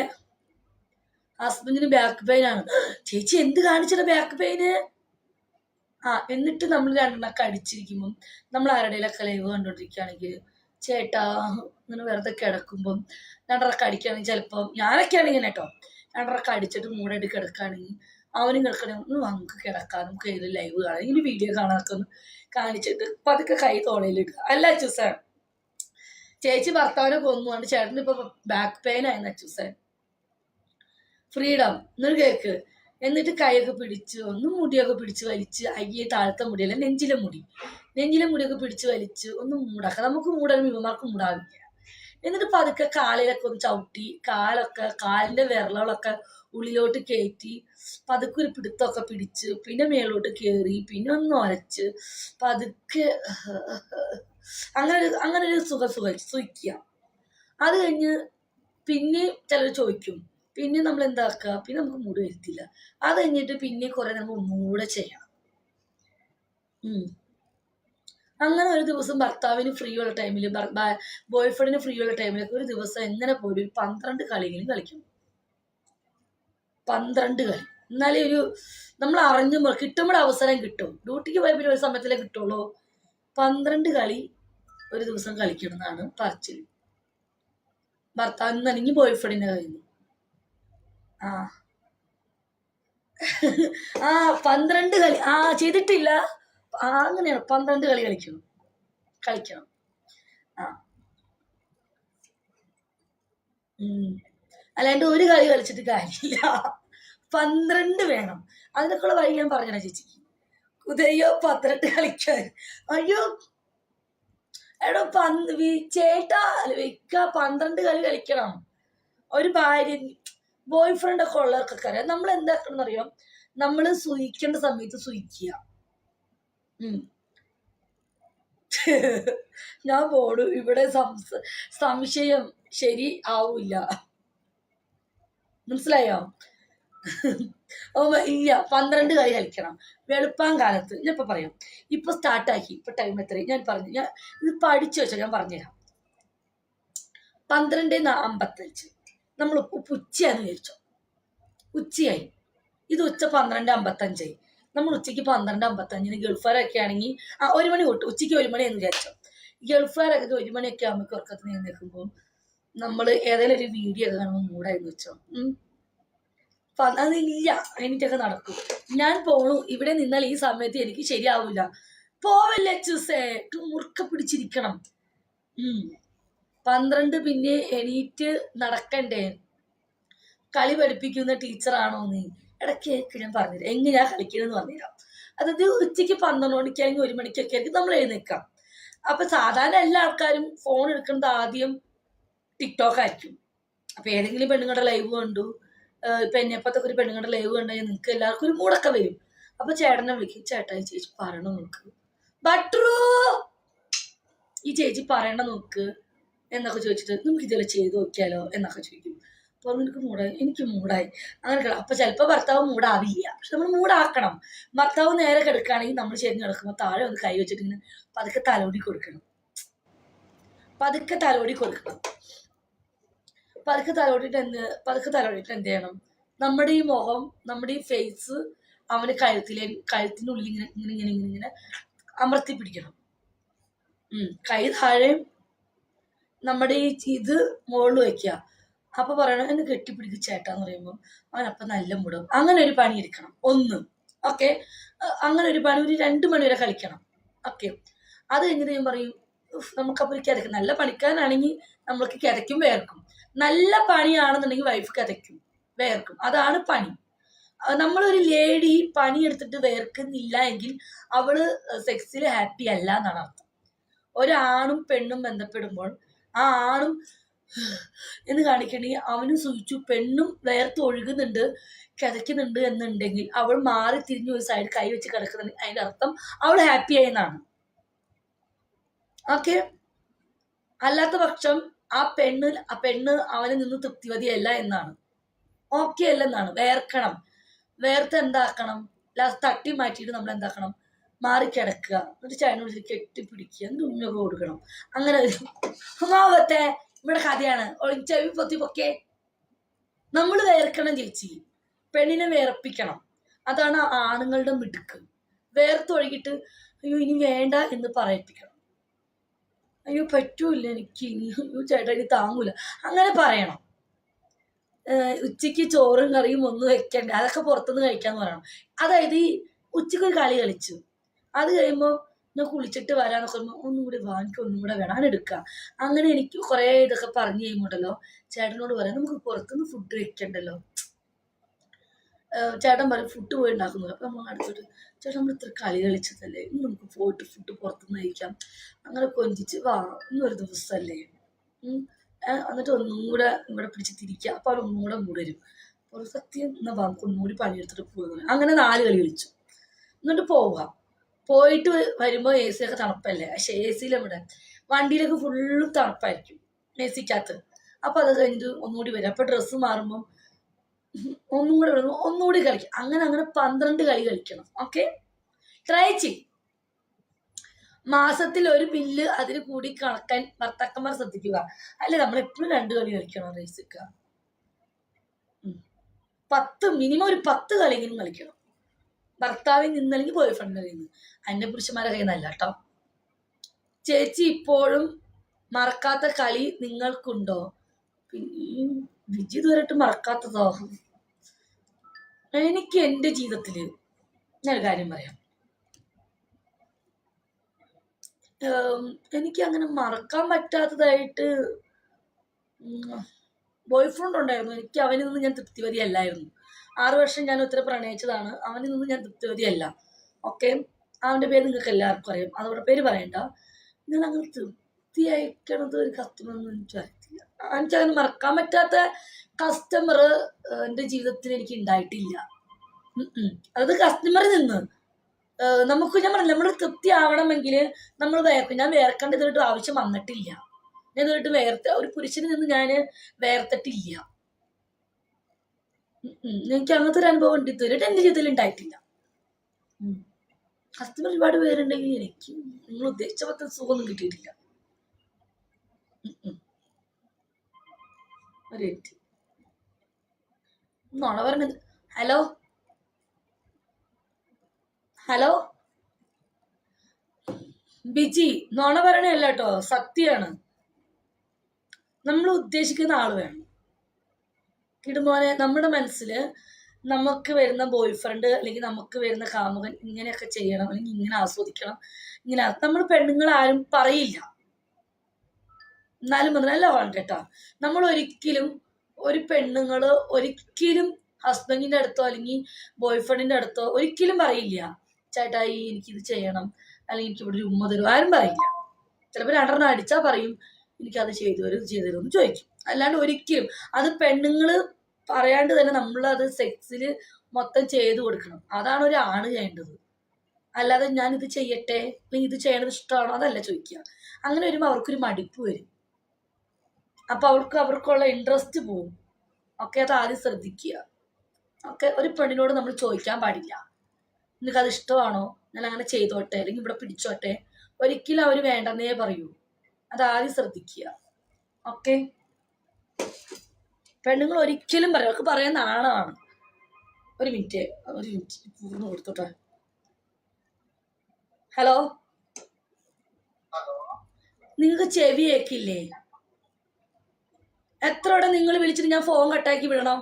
ഹസ്ബൻഡിന് ബാക്ക് പെയിൻ ആണ്, ചേച്ചി എന്ത് കാണിച്ചിട്ട് ബാക്ക് പെയിന്, എന്നിട്ട് നമ്മൾ രണ്ടെണ്ണൊക്കെ അടിച്ചിരിക്കുമ്പം നമ്മൾ ആരുടെയിലൊക്കെ ലൈവ് കണ്ടോണ്ടിരിക്കുകയാണെങ്കിൽ ചേട്ടാ ഇങ്ങനെ വെറുതെ കിടക്കുമ്പം രണ്ടരക്ക് അടിക്കുകയാണെങ്കിൽ ചിലപ്പം ഞാനൊക്കെ ആണെങ്കിൽ കേട്ടോ രണ്ടരക്ക് അടിച്ചിട്ട് മൂടായിട്ട് കിടക്കുകയാണെങ്കിൽ അവനും കിടക്കണമെങ്കിൽ നമുക്ക് കിടക്കാം, നമുക്ക് ഏത് ലൈവ് കാണാം, ഇങ്ങനെ വീഡിയോ കാണാനൊക്കെ ഒന്ന് കാണിച്ചിട്ട് പതുക്കെ കൈ തോളയിലിടുക. അല്ല അച്ചൂസേ, ചേച്ചി ഭർത്താവിനെ കൊന്നുകൊണ്ട് ചേട്ടന് ഇപ്പൊ ബാക്ക് പെയിൻ ആയിരുന്നു അച്ചൂസേ. ഫ്രീഡം എന്നൊരു കേക്ക്. എന്നിട്ട് കൈയൊക്കെ പിടിച്ച് ഒന്ന് മുടിയൊക്കെ പിടിച്ച് വലിച്ച്, അയ്യേ താഴത്തെ മുടിയല്ല നെഞ്ചിലെ മുടിയൊക്കെ പിടിച്ച് വലിച്ച് ഒന്ന് മൂടാക്കാം. നമുക്ക് മൂടാൻ ഇവന്മാർക്ക് മൂടാവില്ല. എന്നിട്ട് പതുക്കെ കാലിലൊക്കെ ഒന്ന് ചവിട്ടി, കാലിന്റെ വിരലുകളൊക്കെ ഉള്ളിലോട്ട് കയറ്റി പതുക്കെ ഒരു പിടുത്തമൊക്കെ പിടിച്ച്, പിന്നെ മേലോട്ട് കയറി, പിന്നെ ഒന്ന് ഒരച്ച് പതുക്കെ അങ്ങനെ ഒരു സുഖിക്കുക. അത് കഴിഞ്ഞ് പിന്നെ ചിലർ ചോദിക്കും, പിന്നെ നമ്മൾ എന്താക്കുക, പിന്നെ നമുക്ക് മൂഡ് വരുത്തില്ല. അത് കഴിഞ്ഞിട്ട് പിന്നെ കുറെ നമ്മൾ ഒന്നുകൂടെ ചെയ്യണം. അങ്ങനെ ഒരു ദിവസം ഭർത്താവിന് ഫ്രീ ഉള്ള ടൈമിൽ, ബോയ് ഫ്രണ്ടിന് ഫ്രീ ഉള്ള ടൈമിലൊക്കെ ഒരു ദിവസം എങ്ങനെ പോലും 12 കളികളും കളിക്കണം. 12 കളി. എന്നാലേ നമ്മൾ കിട്ടുമ്പോൾ അവസരം കിട്ടും. ഡ്യൂട്ടിക്ക് പോയ പിന്നെ ഒരു സമയത്തിലേ കിട്ടുള്ളൂ. 12 കളി ഒരു ദിവസം കളിക്കണം എന്നാണ് പറച്ചിൽ. ഭർത്താവിന് അല്ലെങ്കിൽ ബോയ് ഫ്രണ്ടിന്റെ കയ്യിൽ നിന്ന്. 12 കളി ചെയ്തിട്ടില്ല. അങ്ങനെയാണ് 12 കളി കളിക്കണം. അല്ലാണ്ട് ഒരു കളി കളിച്ചിട്ട് കാര്യമില്ല, 12 വേണം. അതിനൊക്കെയുള്ള വഴി ഞാൻ പറഞ്ഞ ചേച്ചിക്ക്. ഉദയോ 12 കളിക്കാൻ. അയ്യോ എടോ ചേട്ടാ വെക്ക 12 കളി കളിക്കണം. ഒരു ഭാര്യ ബോയ് ഫ്രണ്ട് ഒക്കെ ഉള്ളവർക്കൊക്കെ അറിയാം. നമ്മൾ എന്താക്കണം അറിയാം, നമ്മള് സൂയിക്കേണ്ട സമയത്ത് സൂയിക്കുക. ഞാൻ പോണു, ഇവിടെ സംശയം ശരി ആവൂല, മനസ്സിലായോ? ഇല്ല, 12 കളി കളിക്കണം വെളുപ്പാൻ കാലത്ത്. ഞാൻ ഇപ്പൊ പറയാം, ഇപ്പൊ സ്റ്റാർട്ടാക്കി, ഇപ്പൊ ടൈം എത്രയും ഞാൻ പറഞ്ഞു, ഞാൻ ഇത് പഠിച്ചു വെച്ചോ, ഞാൻ പറഞ്ഞുതരാം. 12:55 നമ്മൾ ഉച്ചയാന്ന് വിചാരിച്ചോ, ഉച്ചയായി. ഇത് ഉച്ച 12:55. നമ്മൾ ഉച്ചയ്ക്ക് 12:55 ഗൾഫുകാരൊക്കെ ആണെങ്കിൽ 1 മണി തൊട്ട് ഉച്ചയ്ക്ക് 1 മണി എന്ന് വിചാരിച്ചോ. ഗൾഫുകാരൊക്കെ 1 മണിയൊക്കെ ആകുമ്പോൾ ഉറക്കത്തിന് നിൽക്കുമ്പോൾ നമ്മൾ ഏതെങ്കിലും ഒരു വീഡിയോ ഒക്കെ കാണുമ്പോൾ മൂടായിരുന്നു വെച്ചോ. അതില്ല, എനിക്കൊക്കെ നടക്കും. ഞാൻ പോണു, ഇവിടെ നിന്നാൽ ഈ സമയത്ത് എനിക്ക് ശരിയാവില്ല. പോവല്ലേ ചൂസേ, മുറുക്ക പിടിച്ചിരിക്കണം. 12 പിന്നെ എണീറ്റ് നടക്കണ്ടേ. കളി പഠിപ്പിക്കുന്ന ടീച്ചറാണോ നീ? ഇടയ്ക്ക് ഞാൻ പറഞ്ഞുതരാം എങ്ങനെയാ കളിക്കണമെന്ന് പറഞ്ഞുതരാം. അതായത് ഉച്ചയ്ക്ക് 12 മണിക്ക് അല്ലെങ്കിൽ 1 മണിക്കൊക്കെ ആയിരിക്കും നമ്മൾ എഴുന്നേക്കാം. അപ്പൊ സാധാരണ എല്ലാ ആൾക്കാരും ഫോൺ എടുക്കുന്നത് ആദ്യം ടിക്ടോക്ക് ആയിരിക്കും. അപ്പൊ ഏതെങ്കിലും പെണ്ണുങ്ങളുടെ ലൈവ് കണ്ടു, ഇപ്പൊ എന്നെപ്പത്തൊക്കെ ഒരു പെണ്ണുങ്ങളുടെ ലൈവ് കണ്ടുകഴിഞ്ഞാൽ നിങ്ങൾക്ക് എല്ലാവർക്കും ഒരു മൂടൊക്കെ വരും. അപ്പൊ ചേട്ടനെ വിളിക്കും, ചേട്ടായി ചേച്ചി പറയണ നോക്ക്, ബട്രൂ ഈ ചേച്ചി പറയണ നോക്ക് എന്നൊക്കെ ചോദിച്ചിട്ട് നമുക്ക് ഇതെല്ലാം ചെയ്ത് നോക്കിയാലോ എന്നൊക്കെ ചോദിക്കും. അപ്പോൾ നിനക്ക് മൂടായി, എനിക്ക് മൂടായി, അങ്ങനെ. അപ്പൊ ചിലപ്പോൾ ഭർത്താവ് മൂടാവില്ല, പക്ഷെ നമ്മൾ മൂടാക്കണം. ഭർത്താവ് നേരെ കിടക്കുകയാണെങ്കിൽ നമ്മൾ ചെരിഞ്ഞ് കിടക്കുമ്പോൾ താഴെ ഒന്ന് കൈ വെച്ചിട്ട് ഇങ്ങനെ പതുക്കെ തലോടി കൊടുക്കണം. പതുക്കെ തലോടിയിട്ട് എന്ത് ചെയ്യണം, നമ്മുടെ ഈ മുഖം, നമ്മുടെ ഈ ഫേസ് അവന് കഴുത്തിനുള്ളിൽ ഇങ്ങനെ അമർത്തി പിടിക്കണം. കൈ താഴെ നമ്മുടെ ഈ ഇത് മുകളിൽ വയ്ക്കുക. അപ്പൊ പറയണം എന്നെ കെട്ടിപ്പിടിക്കുക ചേട്ടാന്ന് പറയുമ്പോൾ അവനപ്പം നല്ല മൂടും. അങ്ങനെ ഒരു പണി എടുക്കണം. ഓക്കെ, അങ്ങനെ ഒരു പണി ഒരു 2 മണി വരെ കളിക്കണം. ഓക്കെ, അത് കഴിഞ്ഞിട്ട് ഞാൻ പറയും നമുക്കപ്പോൾ ഒരു കിതക്കും. നല്ല പണിക്കാരനാണെങ്കിൽ നമ്മൾക്ക് കിതയ്ക്കും വേർക്കും. നല്ല പണിയാണെന്നുണ്ടെങ്കിൽ വൈഫ് കിതയ്ക്കും വേർക്കും. അതാണ് പണി. നമ്മളൊരു ലേഡി പണിയെടുത്തിട്ട് വേർക്കുന്നില്ല എങ്കിൽ അവള് സെക്സിൽ ഹാപ്പി അല്ല എന്നാണ് അർത്ഥം. ഒരാണും പെണ്ണും ബന്ധപ്പെടുമ്പോൾ ആ ആണും എന്ന് കാണിക്കണമെങ്കിൽ അവനും സൂചിച്ചു പെണ്ണും വേർത്ത് ഒഴുകുന്നുണ്ട്, കിതയ്ക്കുന്നുണ്ട് എന്നുണ്ടെങ്കിൽ അവൾ മാറി തിരിഞ്ഞു ഒരു സൈഡ് കൈ വെച്ച് കിടക്കുന്നുണ്ടെങ്കിൽ അതിന്റെ അർത്ഥം അവൾ ഹാപ്പി ആയെന്നാണ്. ഓക്കെ. അല്ലാത്ത പക്ഷം ആ പെണ്ണ് അവന് നിന്ന് തൃപ്തിവതിയല്ല എന്നാണ്, ഓക്കെ അല്ലെന്നാണ്. വേർക്കണം, വേർത്ത് എന്താക്കണം, തട്ടി മാറ്റിയിട്ട് നമ്മൾ എന്താക്കണം, മാറിക്കിടക്കുക, എന്നിട്ട് ചേട്ടനെ വിളിച്ചിട്ട് കെട്ടിപ്പിടിക്കുക, എന്നിട്ട് ഉമ്മയൊക്കെ കൊടുക്കണം. അങ്ങനെ മാവത്തെ ഇവിടെ കഥയാണ്. ചെവി പൊത്തി പൊക്കെ നമ്മൾ വേർക്കണം ചേച്ചി, പെണ്ണിനെ വേർപ്പിക്കണം. അതാണ് ആണുങ്ങളുടെ മിടുക്ക്. വേർത്തൊഴുകിട്ട് അയ്യോ ഇനി വേണ്ട എന്ന് പറയിപ്പിക്കണം. അയ്യോ പറ്റൂല എനിക്ക് ഇനി, അയ്യോ ചേട്ടാ ഇനി താങ്ങൂല, അങ്ങനെ പറയണം. ഉച്ചയ്ക്ക് ചോറും കറിയും ഒന്നും വെക്കണ്ട, അതൊക്കെ പുറത്തുനിന്ന് കഴിക്കാന്ന് പറയണം. അതായത് ഈ ഉച്ചയ്ക്ക് ഒരു കളി കളിച്ചു, അത് കഴിയുമ്പോൾ ഞാൻ കുളിച്ചിട്ട് വരാന്നൊക്കെ പറയുമ്പോൾ ഒന്നും കൂടി വാങ്ങിക്കും, ഒന്നും കൂടെ വേണം എടുക്കുക. അങ്ങനെ എനിക്ക് കുറേ ഇതൊക്കെ പറഞ്ഞു കഴിയുമ്പോണ്ടല്ലോ ചേട്ടനോട് പറയാം നമുക്ക് പുറത്തുനിന്ന് ഫുഡ് വെക്കണ്ടല്ലോ. ചേട്ടൻ പറയും ഫുഡ് പോയി ഉണ്ടാക്കുന്നില്ല. അപ്പം നമ്മൾ അടുത്തോട്ട് ചേട്ടൻ നമ്മൾ ഇത്ര കളി കളിച്ചതല്ലേ, ഇന്ന് നമുക്ക് പോയിട്ട് ഫുഡ് പുറത്തുനിന്ന് കഴിക്കാം. അങ്ങനെ കൊഞ്ചിച്ച് വാ, ഇന്നൊരു ദിവസമല്ലേ, എന്നിട്ട് ഒന്നും കൂടെ ഇവിടെ പിടിച്ച് തിരിക്കുക. അപ്പോൾ അവൾ ഒന്നും കൂടെ മൂടരും. ഒരു സത്യം എന്നാ നമുക്ക് ഒന്നുകൂടി പണിയെടുത്തിട്ട് പോകുന്നു. അങ്ങനെ 4 കളി കളിച്ചു. എന്നിട്ട് പോവുക. പോയിട്ട് വരുമ്പോൾ എ സി ഒക്കെ തണുപ്പല്ലേ, പക്ഷേ എ സിയിൽ ഇവിടെ വണ്ടിയിലൊക്കെ ഫുള്ളും തണുപ്പായിരിക്കും എ സിക്കകത്ത്. അപ്പോൾ അത് കഴിഞ്ഞിട്ട് ഒന്നുകൂടി വരും. അപ്പോൾ ഡ്രസ്സ് മാറുമ്പം ഒന്നുകൂടി കളിക്കും. അങ്ങനെ 12 കളി കളിക്കണം. ഓക്കെ, ട്രൈ ചെയ്യും. മാസത്തിൽ ഒരു ബില്ല് അതിന് കൂടി കണക്കാൻ ഭർത്താക്കന്മാർ ശ്രദ്ധിക്കുക. അല്ലെ നമ്മൾ എപ്പോഴും 2 കളി കളിക്കണം. റേസിക്ക 10 മിനിമം ഒരു 10 കളിയെങ്കിലും കളിക്കണം. ഭർത്താവിൽ നിന്നല്ലെങ്കിൽ ബോയ് ഫ്രണ്ടിൽ നിന്ന്, അന്യ പുരുഷന്മാരെ കയ്യിൽ നിന്നല്ല കേട്ടോ. ചേച്ചി ഇപ്പോഴും മറക്കാത്ത കളി നിങ്ങൾക്കുണ്ടോ? പിന്നെ വിജി ഇതുവരെയായിട്ട് മറക്കാത്തതോ? എനിക്ക് എൻ്റെ ജീവിതത്തില് ഞാനൊരു കാര്യം പറയാം. എനിക്ക് അങ്ങനെ മറക്കാൻ പറ്റാത്തതായിട്ട് ബോയ് ഫ്രണ്ട് ഉണ്ടായിരുന്നു. എനിക്ക് അവനിൽ നിന്ന് ഞാൻ തൃപ്തിവതിയല്ലായിരുന്നു. 6 വർഷം ഞാൻ ഒത്തിരി പ്രണയിച്ചതാണ്. അവനിൽ നിന്ന് ഞാൻ തൃപ്തിവതിയല്ല. ഓക്കെ, അവൻ്റെ പേര് നിങ്ങൾക്ക് എല്ലാവർക്കും അറിയാം, അതോടെ പേര് പറയണ്ട. നിങ്ങൾ അങ്ങനെ തൃപ്തി അയക്കണത് ഒരു കസ്റ്റമറൊന്നും എനിക്കറിയത്തില്ല. എനിക്കങ്ങനെ മറക്കാൻ പറ്റാത്ത കസ്റ്റമർ എൻ്റെ ജീവിതത്തിൽ എനിക്ക് ഉണ്ടായിട്ടില്ല. അത് കസ്റ്റമറിൽ നിന്ന് നമുക്ക്, ഞാൻ പറഞ്ഞില്ല, നമ്മൾ തൃപ്തി ആവണമെങ്കിൽ നമ്മൾ വേർക്കും. ഞാൻ വേർക്കേണ്ട ഇതുമായിട്ട് ആവശ്യം വന്നിട്ടില്ല. ഞാൻ ഇതുമായിട്ട് ഒരു പുരുഷനിൽ നിന്ന് ഞാൻ വേർത്തിട്ടില്ല. എനിക്ക് അങ്ങനത്തെ ഒരു അനുഭവം ഉണ്ട് ഇതുവരെയായിട്ട് എൻ്റെ ജീവിതത്തിൽ ഉണ്ടായിട്ടില്ല. കസ്റ്റമർ ഒരുപാട് പേരുണ്ടെങ്കിൽ എനിക്ക് നിങ്ങൾ ഉദ്ദേശിച്ച പത്ര സുഖമൊന്നും കിട്ടിയിട്ടില്ല. ഒരു മിനിറ്റ്, നോണ പറഞ്ഞത്. ഹലോ ഹലോ ബിജി, നോണ പറയണല്ല കേട്ടോ, സത്യമാണ്. നമ്മൾ ഉദ്ദേശിക്കുന്ന ആള് വേണം. ഇടുമോനെ, നമ്മുടെ മനസ്സിൽ നമുക്ക് വരുന്ന ബോയ് ഫ്രണ്ട് അല്ലെങ്കിൽ നമുക്ക് വരുന്ന കാമുകൻ ഇങ്ങനെയൊക്കെ ചെയ്യണം, അല്ലെങ്കിൽ ഇങ്ങനെ ആസ്വദിക്കണം, ഇങ്ങനെ നമ്മൾ പെണ്ണുങ്ങൾ ആരും പറയില്ല. എന്നാലും നല്ല വേണ്ട കേട്ടോ. നമ്മൾ ഒരിക്കലും ഒരു പെണ്ണുങ്ങൾ ഒരിക്കലും ഹസ്ബൻഡിന്റെ അടുത്തോ അല്ലെങ്കിൽ ബോയ് ഫ്രണ്ടിന്റെ അടുത്തോ ഒരിക്കലും പറയില്ല ചേട്ടായി എനിക്കിത് ചെയ്യണം, അല്ലെങ്കിൽ എനിക്ക് ഇവിടെ ഒരു ഉമ്മ തരും, ആരും പറയില്ല. ചിലപ്പോൾ 2 അടിച്ചാൽ പറയും എനിക്കത് ചെയ്തു തരും, ഇത് ചെയ്തു തരും എന്ന് ചോദിക്കും. അല്ലാണ്ട് ഒരിക്കലും അത് പെണ്ണുങ്ങൾ പറയാണ്ട് തന്നെ നമ്മളത് സെക്സിൽ മൊത്തം ചെയ്തു കൊടുക്കണം. അതാണ് ഒരു ആണ് ചെയ്യേണ്ടത്. അല്ലാതെ ഞാൻ ഇത് ചെയ്യട്ടെ അല്ലെങ്കിൽ ഇത് ചെയ്യണത് ഇഷ്ടമാണോ അതല്ല ചോദിക്കുക. അങ്ങനെ വരുമ്പോൾ അവർക്കൊരു മടിപ്പ് വരും. അപ്പൊ അവർക്കുള്ള ഇൻട്രസ്റ്റ് പോവും. ഓക്കെ, അത് ആദ്യം ശ്രദ്ധിക്കുക. ഓക്കെ, ഒരു പെണ്ണിനോട് നമ്മൾ ചോദിക്കാൻ പാടില്ല നിനക്കത് ഇഷ്ടമാണോ, ഞാൻ അങ്ങനെ ചെയ്തോട്ടെ അല്ലെങ്കിൽ ഇവിടെ പിടിച്ചോട്ടെ. ഒരിക്കലും അവർ വേണ്ടെന്നേ പറയൂ. അത് ആദ്യം ശ്രദ്ധിക്കുക. ഓക്കെ, പെണ്ണുങ്ങൾ ഒരിക്കലും പറയും, അവർക്ക് പറയാൻ നാണമാണ്. ഒരു മിനിറ്റ് പൂർണ്ണ കൊടുത്തോട്ടെ. ഹലോ, നിങ്ങൾക്ക് ചെവി കേക്കില്ലേ? എത്ര വട്ടം നിങ്ങൾ വിളിച്ചിട്ട് ഞാൻ ഫോൺ കട്ടാക്കി വിടണം?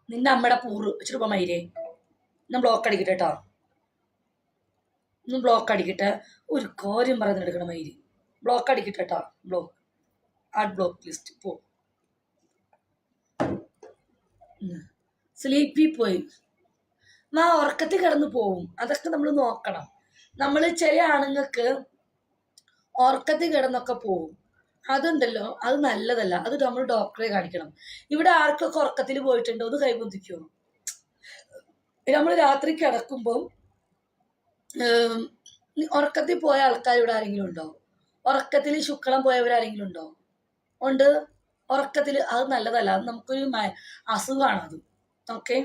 നിന്റെ അമ്മയുടെ പൂറ് വെച്ചിട്ട് പോകാൻ മയിരേ. ഞാൻ ബ്ലോക്ക് അടിക്കട്ടെ കേട്ടോ, ഒന്ന് ബ്ലോക്ക് അടിക്കട്ടെ. ഒരു കാര്യം പറയുന്നത് എടുക്കണം മയില്. ബ്ലോക്ക് അടിക്കട്ടെ കേട്ടോ, ബ്ലോക്ക് ആഡ് ബ്ലോക്ക് ലിസ്റ്റ് പോ. സ്ലീപ്പി പോയി ഉറക്കത്തിൽ കിടന്നു പോവും. അതൊക്കെ നമ്മൾ നോക്കണം. നമ്മൾ ചില ആണുങ്ങൾക്ക് ഉറക്കത്തിൽ കിടന്നൊക്കെ പോവും. അതുണ്ടല്ലോ, അത് നല്ലതല്ല. അത് നമ്മൾ ഡോക്ടറെ കാണിക്കണം. ഇവിടെ ആർക്കൊക്കെ ഉറക്കത്തിൽ പോയിട്ടുണ്ടോ? അത് കൈബന്ധിക്കുമോ? നമ്മൾ രാത്രി കിടക്കുമ്പോൾ ഉറക്കത്തിൽ പോയ ആൾക്കാർ ഇവിടെ ആരെങ്കിലും ഉണ്ടോ? ഉറക്കത്തിൽ ശുക്ലം പോയവരാരെങ്കിലും ഉണ്ടോ? ഉണ്ട്. ഉറക്കത്തിൽ അത് നല്ലതല്ല. അത് നമുക്കൊരു അസുഖമാണ് അത്. ഓക്കെ.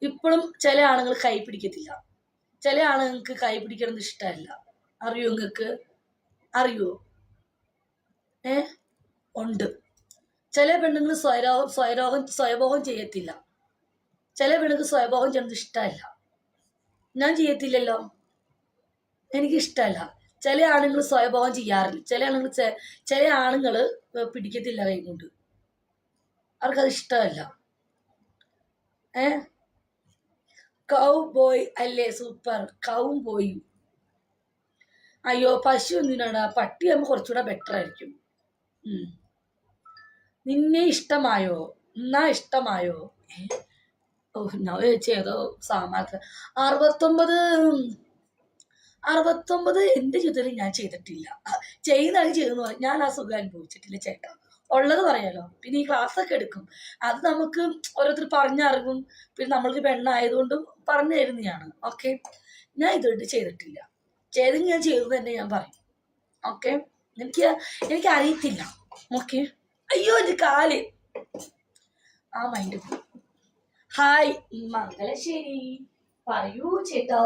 ഇപ്പോഴും ചില ആണുങ്ങൾ കൈ പിടിക്കത്തില്ല. ചില ആണുങ്ങൾക്ക് കൈ പിടിക്കണമെന്ന് ഇഷ്ടമല്ല. അറിയോ നിങ്ങൾക്ക്? അറിയോ? ഉണ്ട്. ചില പെണ്ണുങ്ങൾ സ്വയഭോഗം ചെയ്യത്തില്ല. ചില പെണ്ണുങ്ങൾക്ക് സ്വയഭോഗം ചെയ്യുന്നത് ഇഷ്ടമല്ല. ഞാൻ ചെയ്യത്തില്ലല്ലോ, എനിക്കിഷ്ടമല്ല. ചില ആണുങ്ങൾ സ്വയഭോഗം ചെയ്യാറില്ല. ചില ആണുങ്ങൾ പിടിക്കത്തില്ല കൈ കൊണ്ട്. അവർക്കത് ഇഷ്ടമല്ല. കൗ ബോയ് അല്ലേ? സൂപ്പർ. കൗം ബോയ്. അയ്യോ, പശു എന്തിനാണ്? പട്ടിയാകുമ്പോൾ കുറച്ചുകൂടെ ബെറ്റർ ആയിരിക്കും. നിന്നെ ഇഷ്ടമായോ? എന്നാ ഇഷ്ടമായോ? ഞാൻ ചോദിച്ചു ഏതോ സാമാത്ര 69 എന്റെ ജീവിതത്തിൽ ഞാൻ ചെയ്തിട്ടില്ല. ചെയ്യുന്നതാണ് ചെയ്തെന്ന് പറയും. ഞാൻ ആ സുഖം അനുഭവിച്ചിട്ടില്ല ചേട്ടാ. ഉള്ളത് പറയാലോ. പിന്നെ ഈ ക്ലാസ്സൊക്കെ എടുക്കും. അത് നമുക്ക് ഓരോരുത്തർ പറഞ്ഞറിവും. പിന്നെ നമ്മളൊരു പെണ്ണായതുകൊണ്ടും പറഞ്ഞു തരുന്നതാണ്. ഓക്കെ. ഞാൻ ഇതുകൊണ്ട് ചെയ്തിട്ടില്ല. ചെയ്തെങ്കിൽ ഞാൻ ചെയ്തു തന്നെ ഞാൻ പറയും. ഓക്കെ. എനിക്ക് അറിയത്തില്ല. ഓക്കെ. അയ്യോ, എന്റെ കാല് ആ മൈൻഡ്. ഹായ് മംഗലശ്ശേരി, പറയൂ ചേട്ടോ.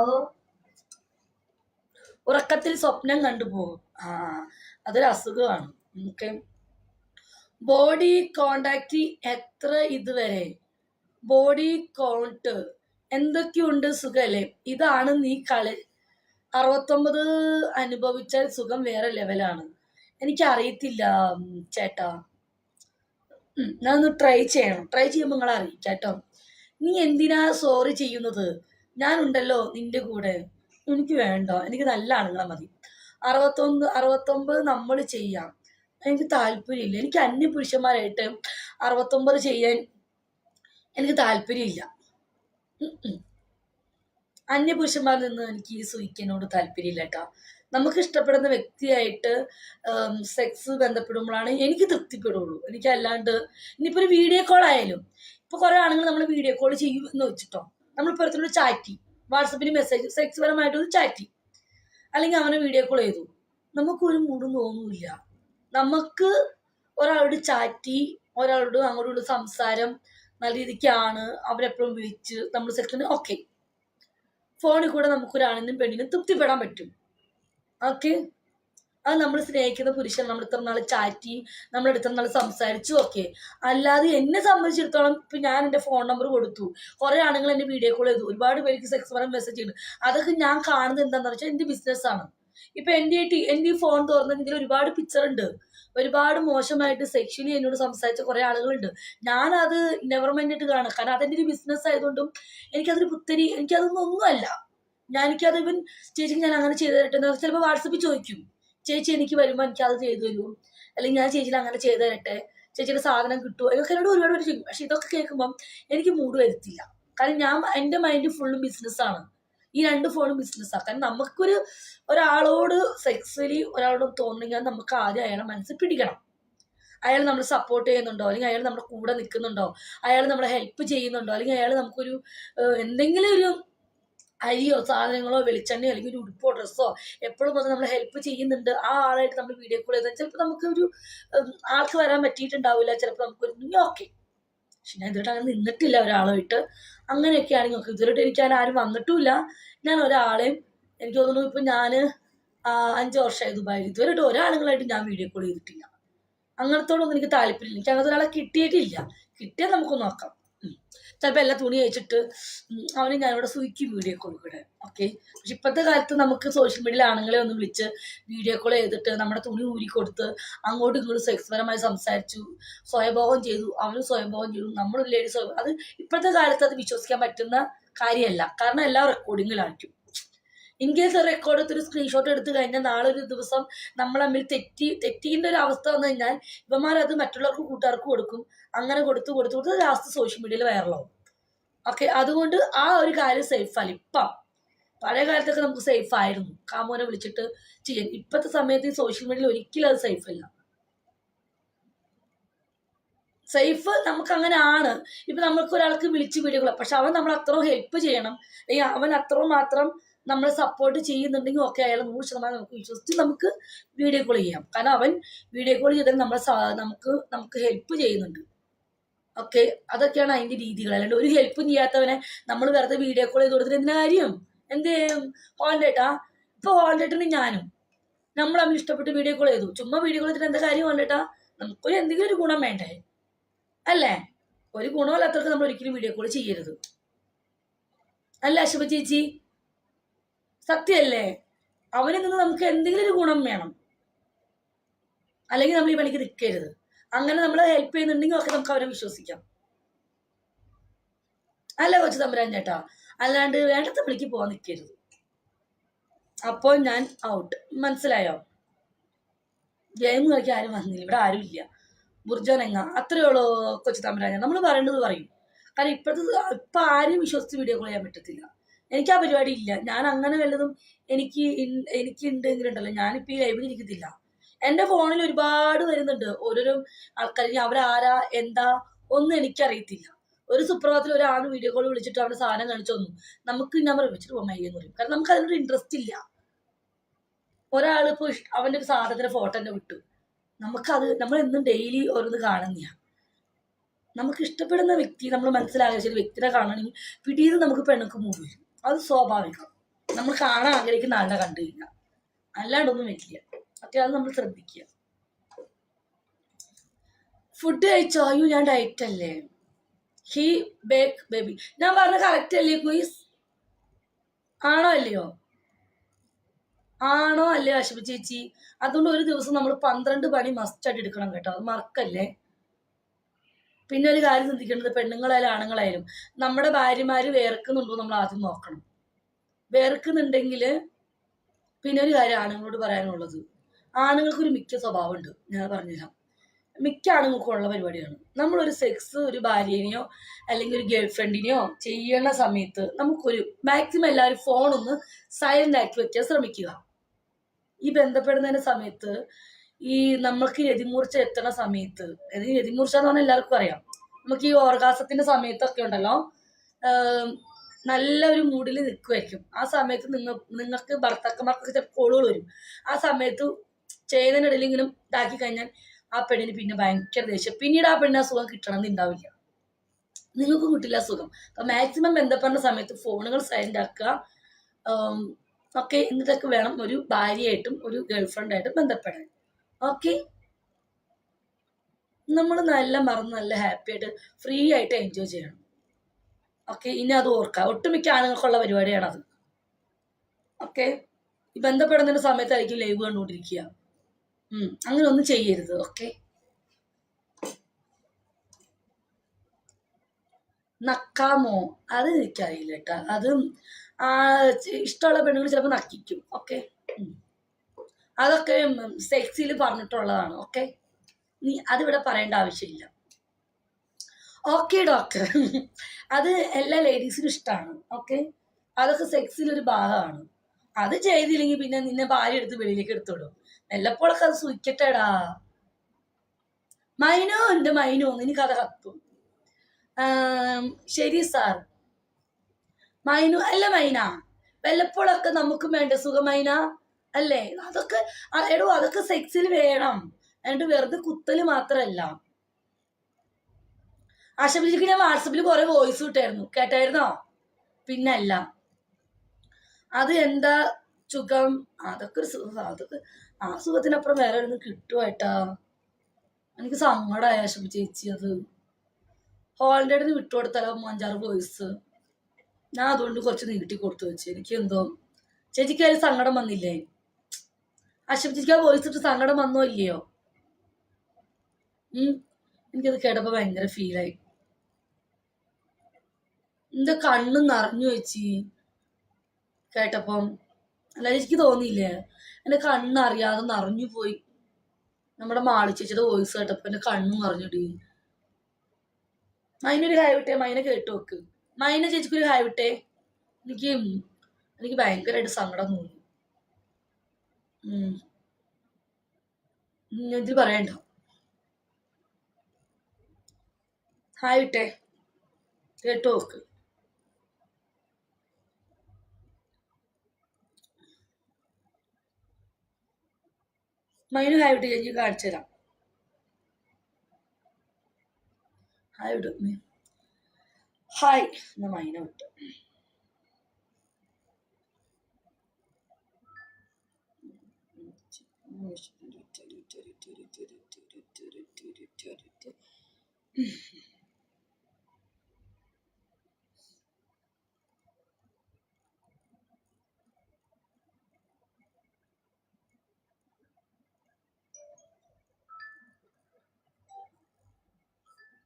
ഉറക്കത്തിൽ സ്വപ്നം കണ്ടുപോകും. അതൊരു അസുഖമാണ്. ഓക്കെ. ബോഡി കോണ്ടാക്ട് എത്ര ഇതുവരെ? ബോഡി കൗണ്ട് എന്തൊക്കെയുണ്ട്? സുഖല്ലേ? ഇതാണ് നീ 69 അനുഭവിച്ചാൽ സുഖം വേറെ ലെവലാണ്. എനിക്കറിയത്തില്ല ചേട്ടാ. ഞാനൊന്ന് ട്രൈ ചെയ്യണം. ട്രൈ ചെയ്യുമ്പോൾ നിങ്ങളെ അറിയിക്കാം കേട്ടോ. നീ എന്തിനാ സോറി ചെയ്യുന്നത്? ഞാനുണ്ടല്ലോ നിന്റെ കൂടെ. എനിക്ക് വേണ്ട. എനിക്ക് നല്ല ആണുങ്ങളെ മതി. 69 നമ്മൾ ചെയ്യാം. എനിക്ക് താല്പര്യമില്ല. എനിക്ക് അന്യപുരുഷന്മാരായിട്ട് 69 ചെയ്യാൻ എനിക്ക് താല്പര്യമില്ല. അന്യപുരുഷന്മാരിൽ നിന്ന് എനിക്ക് ഈ സുഖിക്കാനോട് താല്പര്യമില്ല കേട്ടോ. നമുക്ക് ഇഷ്ടപ്പെടുന്ന വ്യക്തിയായിട്ട് സെക്സ് ബന്ധപ്പെടുമ്പോഴാണ് എനിക്ക് തൃപ്തിപ്പെടുള്ളൂ. എനിക്കല്ലാണ്ട് ഇനിയിപ്പോൾ ഒരു വീഡിയോ കോൾ ആയാലും, ഇപ്പോൾ കുറേ ആളുകൾ നമ്മൾ വീഡിയോ കോൾ ചെയ്യും എന്ന് വെച്ചിട്ടോ, നമ്മളിപ്പോൾ ഒരുത്തരോട് ചാറ്റി, വാട്സപ്പിൽ മെസ്സേജ് സെക്സ് പരമായിട്ടൊരു ചാറ്റി, അല്ലെങ്കിൽ അവനെ വീഡിയോ കോൾ ചെയ്തു, നമുക്കൊരു മൂടും തോന്നില്ല. നമുക്ക് ഒരാളോട് ചാറ്റി, ഒരാളോട് അങ്ങോട്ടുള്ള സംസാരം നല്ല രീതിക്കാണ്, അവരെപ്പോഴും വിളിച്ച് നമ്മൾ സെക്സിന് ഓക്കെ, ഫോണിൽ കൂടെ നമുക്കൊരാണിനും പെണ്ണിനും തൃപ്തിപ്പെടാൻ പറ്റും. ഓക്കെ. അത് നമ്മൾ സ്നേഹിക്കുന്ന പുരുഷൻ നമ്മൾ ഇത്ര നാൾ ചാറ്റി, നമ്മൾ ഇത്ര നാൾ സംസാരിച്ചു. ഓക്കെ. അല്ലാതെ എന്നെ സംബന്ധിച്ചിടത്തോളം ഇപ്പൊ ഞാൻ എൻ്റെ ഫോൺ നമ്പർ കൊടുത്തു, കുറെ ആണുങ്ങൾ എന്നെ വീഡിയോ കോൾ ചെയ്തു, ഒരുപാട് പേർക്ക് സെക്സ് പരം മെസ്സേജ് ചെയ്യുന്നു. അതൊക്കെ ഞാൻ കാണുന്നത് എന്താണെന്ന് വെച്ചാൽ എന്റെ ബിസിനസ്സാണ്. ഇപ്പൊ എൻ്റെ ഈ ഫോൺ തുറന്നെങ്കിൽ ഒരുപാട് പിക്ചർ ഉണ്ട്, ഒരുപാട് മോശമായിട്ട് സെക്ഷലി എന്നോട് സംസാരിച്ച കുറെ ആളുകളുണ്ട്. ഞാനത് നെവർ മൈൻഡ് കാണാം. കാരണം അതെന്റെ ഒരു ബിസിനസ് ആയതുകൊണ്ടും എനിക്കതൊരു പുത്തരി, എനിക്കതൊന്നും ഒന്നുമല്ല. എനിക്കത് ഇവൻ ചേച്ചിക്ക് ഞാൻ അങ്ങനെ ചെയ്തു തരട്ടെ. ചിലപ്പോൾ വാട്സപ്പിൽ ചോദിക്കും, ചേച്ചി എനിക്ക് വരുമ്പോൾ എനിക്ക് അത് ചെയ്തു തരുമോ, അല്ലെങ്കിൽ ഞാൻ ചേച്ചിയിൽ അങ്ങനെ ചെയ്തു തരട്ടെ, ചേച്ചിയുടെ സാധനം കിട്ടുമോ, ഇതൊക്കെ എന്നോട് ഒരുപാട് പേര് ചോദിക്കും. പക്ഷെ ഇതൊക്കെ കേൾക്കുമ്പം എനിക്ക് മൂഡ് വരുത്തില്ല. കാരണം എൻ്റെ മൈൻഡ് ഫുള്ളും ബിസിനസ്സാണ്. ഈ 2 ഫോണും ബിസിനസ്സാണ്. കാരണം നമുക്കൊരു ഒരാളോട് സെക്സ്വലി ഒരാളോട് തോന്നുന്നെങ്കിൽ നമുക്ക് ആദ്യം അയാളെ മനസ്സിൽ പിടിക്കണം. അയാൾ നമ്മൾ സപ്പോർട്ട് ചെയ്യുന്നുണ്ടോ, അല്ലെങ്കിൽ അയാൾ നമ്മുടെ കൂടെ നിൽക്കുന്നുണ്ടോ, അയാൾ നമ്മളെ ഹെൽപ്പ് ചെയ്യുന്നുണ്ടോ, അല്ലെങ്കിൽ അയാൾ നമുക്കൊരു എന്തെങ്കിലും ഒരു അരിയോ സാധനങ്ങളോ വെളിച്ചെണ്ണയോ അല്ലെങ്കിൽ ഒരു ഉടുപ്പോ ഡ്രസ്സോ എപ്പോഴും വന്ന് നമ്മൾ ഹെൽപ്പ് ചെയ്യുന്നുണ്ട്. ആ ആളായിട്ട് നമ്മൾ വീഡിയോ കോൾ ചെയ്താൽ ചിലപ്പോൾ നമുക്കൊരു ആൾക്ക് വരാൻ പറ്റിയിട്ടുണ്ടാവില്ല. ചിലപ്പോൾ നമുക്കൊരു ഓക്കെ. പക്ഷെ ഞാൻ ഇതുവരെ അങ്ങനെ നിന്നിട്ടില്ല ഒരാളായിട്ട്. അങ്ങനെയൊക്കെ ആണെങ്കിൽ നോക്കാം. ഇതുവരെ എനിക്ക് ഞാൻ ആരും വന്നിട്ടുമില്ല. ഞാൻ ഒരാളെയും, എനിക്ക് തോന്നുന്നു ഇപ്പം ഞാൻ 5 വർഷമായി ദുബായിൽ, ഇതുവരെ ഒരാളുകളായിട്ട് ഞാൻ വീഡിയോ കോൾ ചെയ്തിട്ടില്ല. അങ്ങനത്തോടൊന്നും എനിക്ക് താല്പര്യമില്ല. എനിക്ക് അങ്ങനത്തെ ഒരാളെ കിട്ടിയിട്ടില്ല. കിട്ടിയാൽ നമുക്ക് നോക്കാം. ചിലപ്പോൾ എല്ലാ തുണി അയച്ചിട്ട് അവന് ഞാനിവിടെ സൂയിക്കും വീഡിയോ കോൾ കൂടെ. ഓക്കെ. പക്ഷെ ഇപ്പോഴത്തെ കാലത്ത് നമുക്ക് സോഷ്യൽ മീഡിയയിൽ ആണുങ്ങളെ ഒന്ന് വിളിച്ച് വീഡിയോ കോൾ ചെയ്തിട്ട് നമ്മുടെ തുണി ഊരി കൊടുത്ത് അങ്ങോട്ടും ഇങ്ങോട്ടും സെക്സ്പരമായി സംസാരിച്ചു, സ്വയംഭോഗം ചെയ്തു, അവന് സ്വയംഭോഗം ചെയ്തു, നമ്മൾ ലേഡി സ്വയം, അത് ഇപ്പോഴത്തെ കാലത്ത് അത് വിശ്വസിക്കാൻ പറ്റുന്ന കാര്യമല്ല. കാരണം എല്ലാം റെക്കോർഡിങ്ങിലായിരിക്കും. ഇൻ കേസ് റെക്കോർഡ് എടുത്തൊരു സ്ക്രീൻഷോട്ട് എടുത്തു കഴിഞ്ഞാൽ നാളെ ഒരു ദിവസം നമ്മൾ തമ്മിൽ തെറ്റിൻ്റെ ഒരു അവസ്ഥ വന്നു കഴിഞ്ഞാൽ ഇവന്മാരത് മറ്റുള്ളവർക്ക് കൂട്ടുകാർക്ക് കൊടുക്കും. അങ്ങനെ കൊടുത്ത് ലാസ്റ്റ് സോഷ്യൽ മീഡിയയിൽ വൈറലാവും. ഓക്കെ, അതുകൊണ്ട് ആ ഒരു കാര്യം സേഫല്ല. ഇപ്പം പഴയ കാലത്തൊക്കെ നമുക്ക് സേഫ് ആയിരുന്നു, കാമോനെ വിളിച്ചിട്ട് ചെയ്യാൻ. ഇപ്പോഴത്തെ സമയത്ത് ഈ സോഷ്യൽ മീഡിയയിൽ ഒരിക്കലും അത് സേഫ് അല്ല. സേഫ് നമുക്ക് അങ്ങനെ ആണ്. ഇപ്പൊ നമുക്ക് ഒരാൾക്ക് വിളിച്ച് വീഡിയോ കോൾ, പക്ഷെ അവൻ നമ്മൾ അത്രയും ഹെൽപ്പ് ചെയ്യണം, അല്ലെങ്കിൽ അവൻ അത്രയും മാത്രം നമ്മളെ സപ്പോർട്ട് ചെയ്യുന്നുണ്ടെങ്കിൽ ഓക്കെ, അയാൾ 100% നമുക്ക് വിശ്വസിച്ച് നമുക്ക് വീഡിയോ കോൾ ചെയ്യാം. കാരണം അവൻ വീഡിയോ കോൾ ചെയ്താൽ നമ്മളെ നമുക്ക് ഹെൽപ്പ് ചെയ്യുന്നുണ്ട്. ഓക്കെ, അതൊക്കെയാണ് അതിന്റെ രീതികൾ. അല്ലാണ്ട് ഒരു ഹെൽപ്പും ചെയ്യാത്തവനെ നമ്മൾ വെറുതെ വീഡിയോ കോൾ ചെയ്ത് കൊടുത്തിട്ട് എന്തിനാ കാര്യം? എന്ത് ഹോൾഡേട്ടാ? ഇപ്പൊ ഹോൾഡേട്ടിന് ഞാനും നമ്മൾ തമ്മിൽ ഇഷ്ടപ്പെട്ട് വീഡിയോ കോൾ ചെയ്തു, ചുമ്മാ വീഡിയോ കോൾ ചെയ്തിട്ട് എന്താ കാര്യം ഹോൾഡേട്ടാ? നമുക്കൊരു എന്തെങ്കിലും ഒരു ഗുണം വേണ്ടേ? അല്ലേ? ഒരു ഗുണമല്ലാത്തവർക്ക് നമ്മൾ ഒരിക്കലും വീഡിയോ കോൾ ചെയ്യരുത്. അല്ല അശുഭ ചേച്ചി, സത്യമല്ലേ? അവനിൽ നിന്ന് നമുക്ക് എന്തെങ്കിലും ഒരു ഗുണം വേണം, അല്ലെങ്കിൽ നമ്മൾ ഈ പണിക്ക് നിൽക്കരുത്. അങ്ങനെ നമ്മളെ ഹെൽപ്പ് ചെയ്യുന്നുണ്ടെങ്കിൽ ഒക്കെ നമുക്ക് അവരെ വിശ്വസിക്കാം. അല്ല കൊച്ചു തമ്പുരാൻ ചേട്ടാ, അല്ലാണ്ട് വേണ്ടത്ത പണിക്ക് പോകാൻ നിൽക്കരുത്. അപ്പോൾ ഞാൻ ഔട്ട്, മനസ്സിലായോ? ഗെയിം കളിക്കാൻ ആരും വന്നില്ല, ഇവിടെ ആരും ഇല്ല. ബുർജോനെങ്ങ അത്രയേ ഉള്ളൂ കൊച്ചു തമ്പുരാൻ. നമ്മൾ പറയേണ്ടത് പറയും. കാരണം ഇപ്പൊ ആരും വിശ്വസിച്ച് വീഡിയോ കോൾ ചെയ്യാൻ പറ്റത്തില്ല. എനിക്ക് ആ പരിപാടി ഇല്ല. ഞാൻ അങ്ങനെ വല്ലതും എനിക്ക് ഉണ്ടെങ്കിലുണ്ടല്ലോ, ഞാനിപ്പോ ഈ ലൈവിൽ ഇരിക്കത്തില്ല. എന്റെ ഫോണിൽ ഒരുപാട് വരുന്നുണ്ട് ഓരോരോ ആൾക്കാർ. അവരാരാ എന്താ ഒന്നും എനിക്കറിയത്തില്ല. ഒരു സുപ്രഭാതത്തിൽ ഒരാൾ വീഡിയോ കോൾ വിളിച്ചിട്ട് അവരുടെ സാധനം കാണിച്ചു തന്നു, നമുക്ക് നമ്പർ വെച്ചിട്ട് പോകാൻ എന്ന് പറയും. കാരണം നമുക്ക് അതിനൊരു ഇൻട്രസ്റ്റ് ഇല്ല. ഒരാൾ ഇപ്പൊ അവന്റെ ഒരു സാധനത്തിന്റെ ഫോട്ടോ തന്നെ വിട്ടു, നമ്മൾ എന്നും ഡെയിലി ഓരോന്ന് കാണുന്ന, നമുക്ക് ഇഷ്ടപ്പെടുന്ന വ്യക്തി നമ്മൾ മനസ്സിലാകിയ വ്യക്തിനെ കാണണമെങ്കിൽ പിടിയത് നമുക്ക് പെണ്ണുക്ക് മൂടി വരും. അത് സ്വാഭാവികം. നമ്മൾ കാണാൻ ആഗ്രഹിക്കുന്ന ആളുടെ കണ്ടു കഴിഞ്ഞാൽ, അല്ലാണ്ടൊന്നും വരില്ല. ഒക്കെ അത് നമ്മൾ ശ്രദ്ധിക്കുക. ഫുഡ് കഴിച്ചോ? അയ്യോ ഞാൻ ഡയറ്റ് അല്ലേ. ഹി ബേക്ക് ബേബി, ഞാൻ പറഞ്ഞ കറക്റ്റ് അല്ലേ ക്വീസ്? ആണോ അല്ലയോ? ആണോ അല്ലേ അശുഭ ചേച്ചി? അതുകൊണ്ട് ഒരു ദിവസം നമ്മൾ 12 പണി മസ്റ്റായിട്ട് എടുക്കണം കേട്ടോ, അത് മറക്കല്ലേ. പിന്നെ ഒരു കാര്യം ശ്രദ്ധിക്കേണ്ടത്, പെണ്ണുങ്ങളായാലും ആണുങ്ങളായാലും നമ്മുടെ ഭാര്യമാര് വേർക്കുന്നുണ്ടോ നമ്മൾ ആദ്യം നോക്കണം. വേർക്കുന്നുണ്ടെങ്കിൽ പിന്നെ ഒരു കാര്യം ആണുങ്ങളോട് പറയാനുള്ളത്, ആണുങ്ങൾക്കൊരു മിക്ക സ്വഭാവമുണ്ട്, ഞാൻ പറഞ്ഞുതരാം. മിക്ക ആണുങ്ങൾക്കും ഉള്ള പരിപാടിയാണ്, നമ്മളൊരു സെക്സ് ഒരു ഭാര്യനെയോ അല്ലെങ്കിൽ ഒരു ഗേൾ ഫ്രണ്ടിനെയോ ചെയ്യണ സമയത്ത് നമുക്കൊരു മാക്സിമം എല്ലാവരും ഫോണൊന്ന് സൈലന്റ് ആക്കി വെക്കാൻ ശ്രമിക്കുക. ഈ ബന്ധപ്പെടുന്നതിന്റെ സമയത്ത് ഈ നമുക്ക് രതിമൂർച്ച എത്തണ സമയത്ത്, രതിമൂർച്ച എന്ന് പറഞ്ഞാൽ എല്ലാവർക്കും അറിയാം, നമുക്ക് ഈ ഓർഗാസത്തിന്റെ സമയത്തൊക്കെ ഉണ്ടല്ലോ, നല്ല ഒരു മൂഡിൽ നിൽക്കുമായിരിക്കും. ആ സമയത്ത് നിങ്ങൾക്ക് ഭർത്താക്കന്മാർക്കൊക്കെ ചില കോളുകൾ വരും. ആ സമയത്ത് ചെയ്യുന്നതിനിടയിൽ ഇങ്ങനെ ഇതാക്കി കഴിഞ്ഞാൽ ആ പെണ്ണിന് പിന്നെ ഭയങ്കര ദേഷ്യം. പിന്നീട് ആ പെണ്ണിന് ആ സുഖം കിട്ടണമെന്ന് ഉണ്ടാവില്ല, നിങ്ങൾക്കും കിട്ടില്ല സുഖം. അപ്പൊ മാക്സിമം ബന്ധപ്പെടുന്ന സമയത്ത് ഫോണുകൾ സൈലന്റ് ആക്കുക. ഓക്കെ, എന്നിട്ടൊക്കെ വേണം ഒരു ഭാര്യയായിട്ടും ഒരു ഗേൾ ഫ്രണ്ടായിട്ടും ബന്ധപ്പെടാൻ. ഓക്കെ, നമ്മൾ നല്ല മറന്ന് നല്ല ഹാപ്പി ആയിട്ട് ഫ്രീ ആയിട്ട് എൻജോയ് ചെയ്യണം. ഓക്കെ, ഇനി അത് ഓർക്കുക, ഒട്ടുമിക്ക ആണുങ്ങൾക്കുള്ള പരിപാടിയാണത്. ഓക്കെ, ഈ ബന്ധപ്പെടുന്നതിന്റെ സമയത്തായിരിക്കും ലൈവ് കണ്ടുകൊണ്ടിരിക്കുക. അങ്ങനെ ഒന്നും ചെയ്യരുത്. ഓക്കെ, നക്കാമോ? അത് എനിക്കറിയില്ല കേട്ടാ. അത് ഇഷ്ടമുള്ള പെണ്ണുങ്ങൾ ചിലപ്പോൾ നക്കിക്കും. ഓക്കെ, അതൊക്കെ സെക്സിൽ പറഞ്ഞിട്ടുള്ളതാണ്. ഓക്കെ, നീ അതിവിടെ പറയേണ്ട ആവശ്യമില്ല. ഓക്കെ ഡോക്ടർ, അത് എല്ലാ ലേഡീസിനും ഇഷ്ടമാണ്. ഓക്കെ, അതൊക്കെ സെക്സിലൊരു ഭാഗമാണ്. അത് ചെയ്തില്ലെങ്കിൽ പിന്നെ നിന്നെ ഭാര്യ എടുത്ത് വെളിയിലേക്ക് എടുത്തോടും. വല്ലപ്പോഴൊക്കെ അത് സൂയിക്കട്ടെടാ. മൈനോ, എന്റെ മൈനോ, നിനക്ക് കഥ കത്തും. ശരി സാർ. മൈനു അല്ല മൈന, വല്ലപ്പോഴൊക്കെ നമുക്കും വേണ്ട സുഖം മൈന അല്ലേ? അതൊക്കെ എടോ, അതൊക്കെ സെക്സിൽ വേണം, എന്നിട്ട് വെറുതെ കുത്തല് മാത്രല്ല. ആശാബിജിക്ക് ഞാൻ വാട്സപ്പിൽ കുറെ വോയിസ് വിട്ടായിരുന്നു, കേട്ടായിരുന്നോ? പിന്നല്ല, അത് എന്താ സുഖം, അതൊക്കെ ഒരു സുഖം. അതൊക്കെ ആ സുഖത്തിനപ്പുറം വേറെ ഒന്നും കിട്ടുവായിട്ടാ. എനിക്ക് സങ്കടമായ ആശുപ ചേച്ചി. അത് ഹോളിൻ്റെ അടുത്ത് വിട്ടുകൊടുത്താലോ 5-6 വോയിസ്. ഞാൻ അതുകൊണ്ട് കുറച്ച് നീട്ടി കൊടുത്തു വെച്ചു. എനിക്ക് എന്തോ ചേച്ചിക്ക് അതിൽ സങ്കടം വന്നില്ലേ? അശ്വതി ചേച്ചിക്ക് ആ വോയിസ് ഇട്ട് സങ്കടം വന്നോ ഇല്ലയോ? എനിക്കത് കേട്ടപ്പോ ഭയങ്കര ഫീലായി. എന്റെ കണ്ണ് നിറഞ്ഞു വെച്ചി കേട്ടപ്പം. അല്ല, എനിക്ക് തോന്നിയില്ലേ, എന്റെ കണ്ണ് അറിയാതെ നിറഞ്ഞു പോയി. നമ്മുടെ മാളി ചേച്ചിയുടെ വോയിസ് കേട്ടപ്പോ എന്റെ കണ്ണ് നിറഞ്ഞിടി. മൈനൊരു കാര്യം വിട്ടേ, മൈന കേട്ടു നോക്ക്. മൈന ചേച്ചിക്കൊരു ഹായ് വിട്ടേ. എനിക്ക് എനിക്ക് ഭയങ്കരമായിട്ട് സങ്കടം തോന്നി. ഇതിൽ പറയണ്ട. ഹായ് വിട്ടേ, കേട്ടോ നോക്ക്. മൈനു ഹായ് വിട്ട് ചേച്ചി കാണിച്ചു തരാം. ഹായ് വിട്ടു. ഹായ് എന്നാ മൈന വിട്ടു.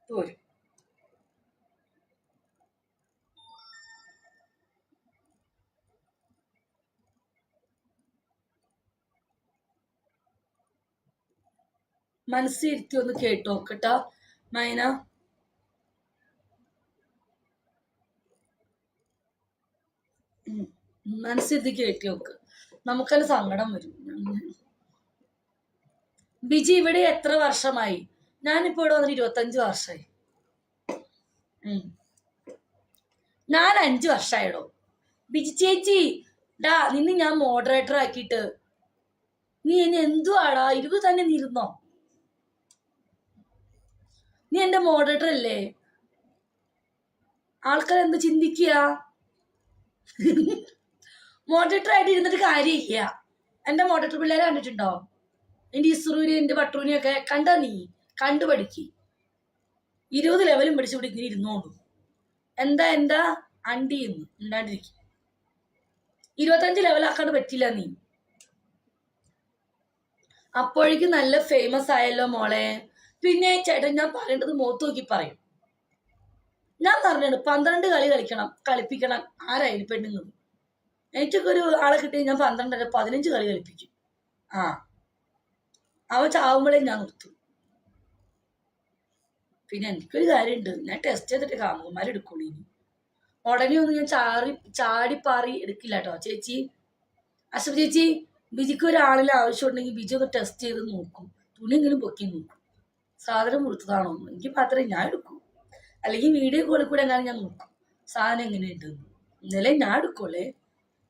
പോരും. മനസ്സിരുത്തി ഒന്ന് കേട്ടോ നോക്കട്ടാ മൈന. മനസ്സിരുത്തി കേട്ടി നോക്ക്, നമുക്കല്ല സങ്കടം വരും. ബിജി ഇവിടെ എത്ര വർഷമായി? ഞാനിപ്പോ ഇവിടെ വന്നിട്ട് 25 വർഷമായി. ഞാൻ 5 വർഷമായിടോ. ബിജി ചേച്ചി ഡാ, നിന്നെ ഞാൻ മോഡറേറ്റർ ആക്കിയിട്ട് നീ എന്നെ എന്തുവാടാ 20 തന്നെ നിരുന്നോ? നീ എന്റെ മോഡറേറ്റർ അല്ലേ? ആൾക്കാർ എന്ത് ചിന്തിക്കുക? മോഡറേറ്റർ ആയിട്ട് ഇരുന്നിട്ട് കാര്യമില്ല. എന്റെ മോഡറേറ്റർ പിള്ളേരെ കണ്ടിട്ടുണ്ടോ? എന്റെ ഇസ്രൂരി എന്റെ പട്ടൂരിയൊക്കെ കണ്ടാ? നീ കണ്ടുപഠിക്ക്. 20 ലെവലും പഠിച്ചു ഇവിടെ ഇങ്ങനെ ഇരുന്നോളൂ. എന്താ അണ്ടിന്ന് ഉണ്ടാണ്ടിരിക്കും. 25 ലെവലാക്കാണ്ട് പറ്റില്ല നീ. അപ്പോഴേക്കും നല്ല ഫേമസ് ആയല്ലോ മോളെ. പിന്നെ ചേട്ടൻ ഞാൻ പറയേണ്ടത് മുഖത്ത് നോക്കി പറയും. ഞാൻ പറഞ്ഞാണ് 12 കളി കളിപ്പിക്കണം ആരായാലും പെണ്ണുങ്ങൾ. എനിക്കൊക്കെ ഒരു ആളെ കിട്ടി ഞാൻ 12 15 കളി കളിപ്പിക്കും. അവ ചാവുമ്പോഴേ ഞാൻ നിർത്തും. പിന്നെ എനിക്കൊരു കാര്യമുണ്ട്, ഞാൻ ടെസ്റ്റ് ചെയ്തിട്ട് കാമുകന്മാരെടുക്കുള്ളൂ. ഇനി ഉടനെ ഒന്നും ഞാൻ ചാടിപ്പാറി എടുക്കില്ല കേട്ടോ ചേച്ചി. അശ്വ ചേച്ചി, ബിജിക്ക് ഒരാളിൽ ആവശ്യമുണ്ടെങ്കിൽ ബിജി ഒന്ന് ടെസ്റ്റ് ചെയ്ത് നോക്കും. തുണിയെങ്കിലും പൊക്കി നോക്കും, സാധനം കൊടുത്തതാണോ എനിക്ക് മാത്രമേ ഞാൻ എടുക്കൂ. അല്ലെങ്കിൽ വീഡിയോ കോളിൽ കൂടെ എങ്ങാനും ഞാൻ നോക്കും സാധനം എങ്ങനെയുണ്ട്. ഇന്നലെ ഞാൻ എടുക്കുള്ളേ.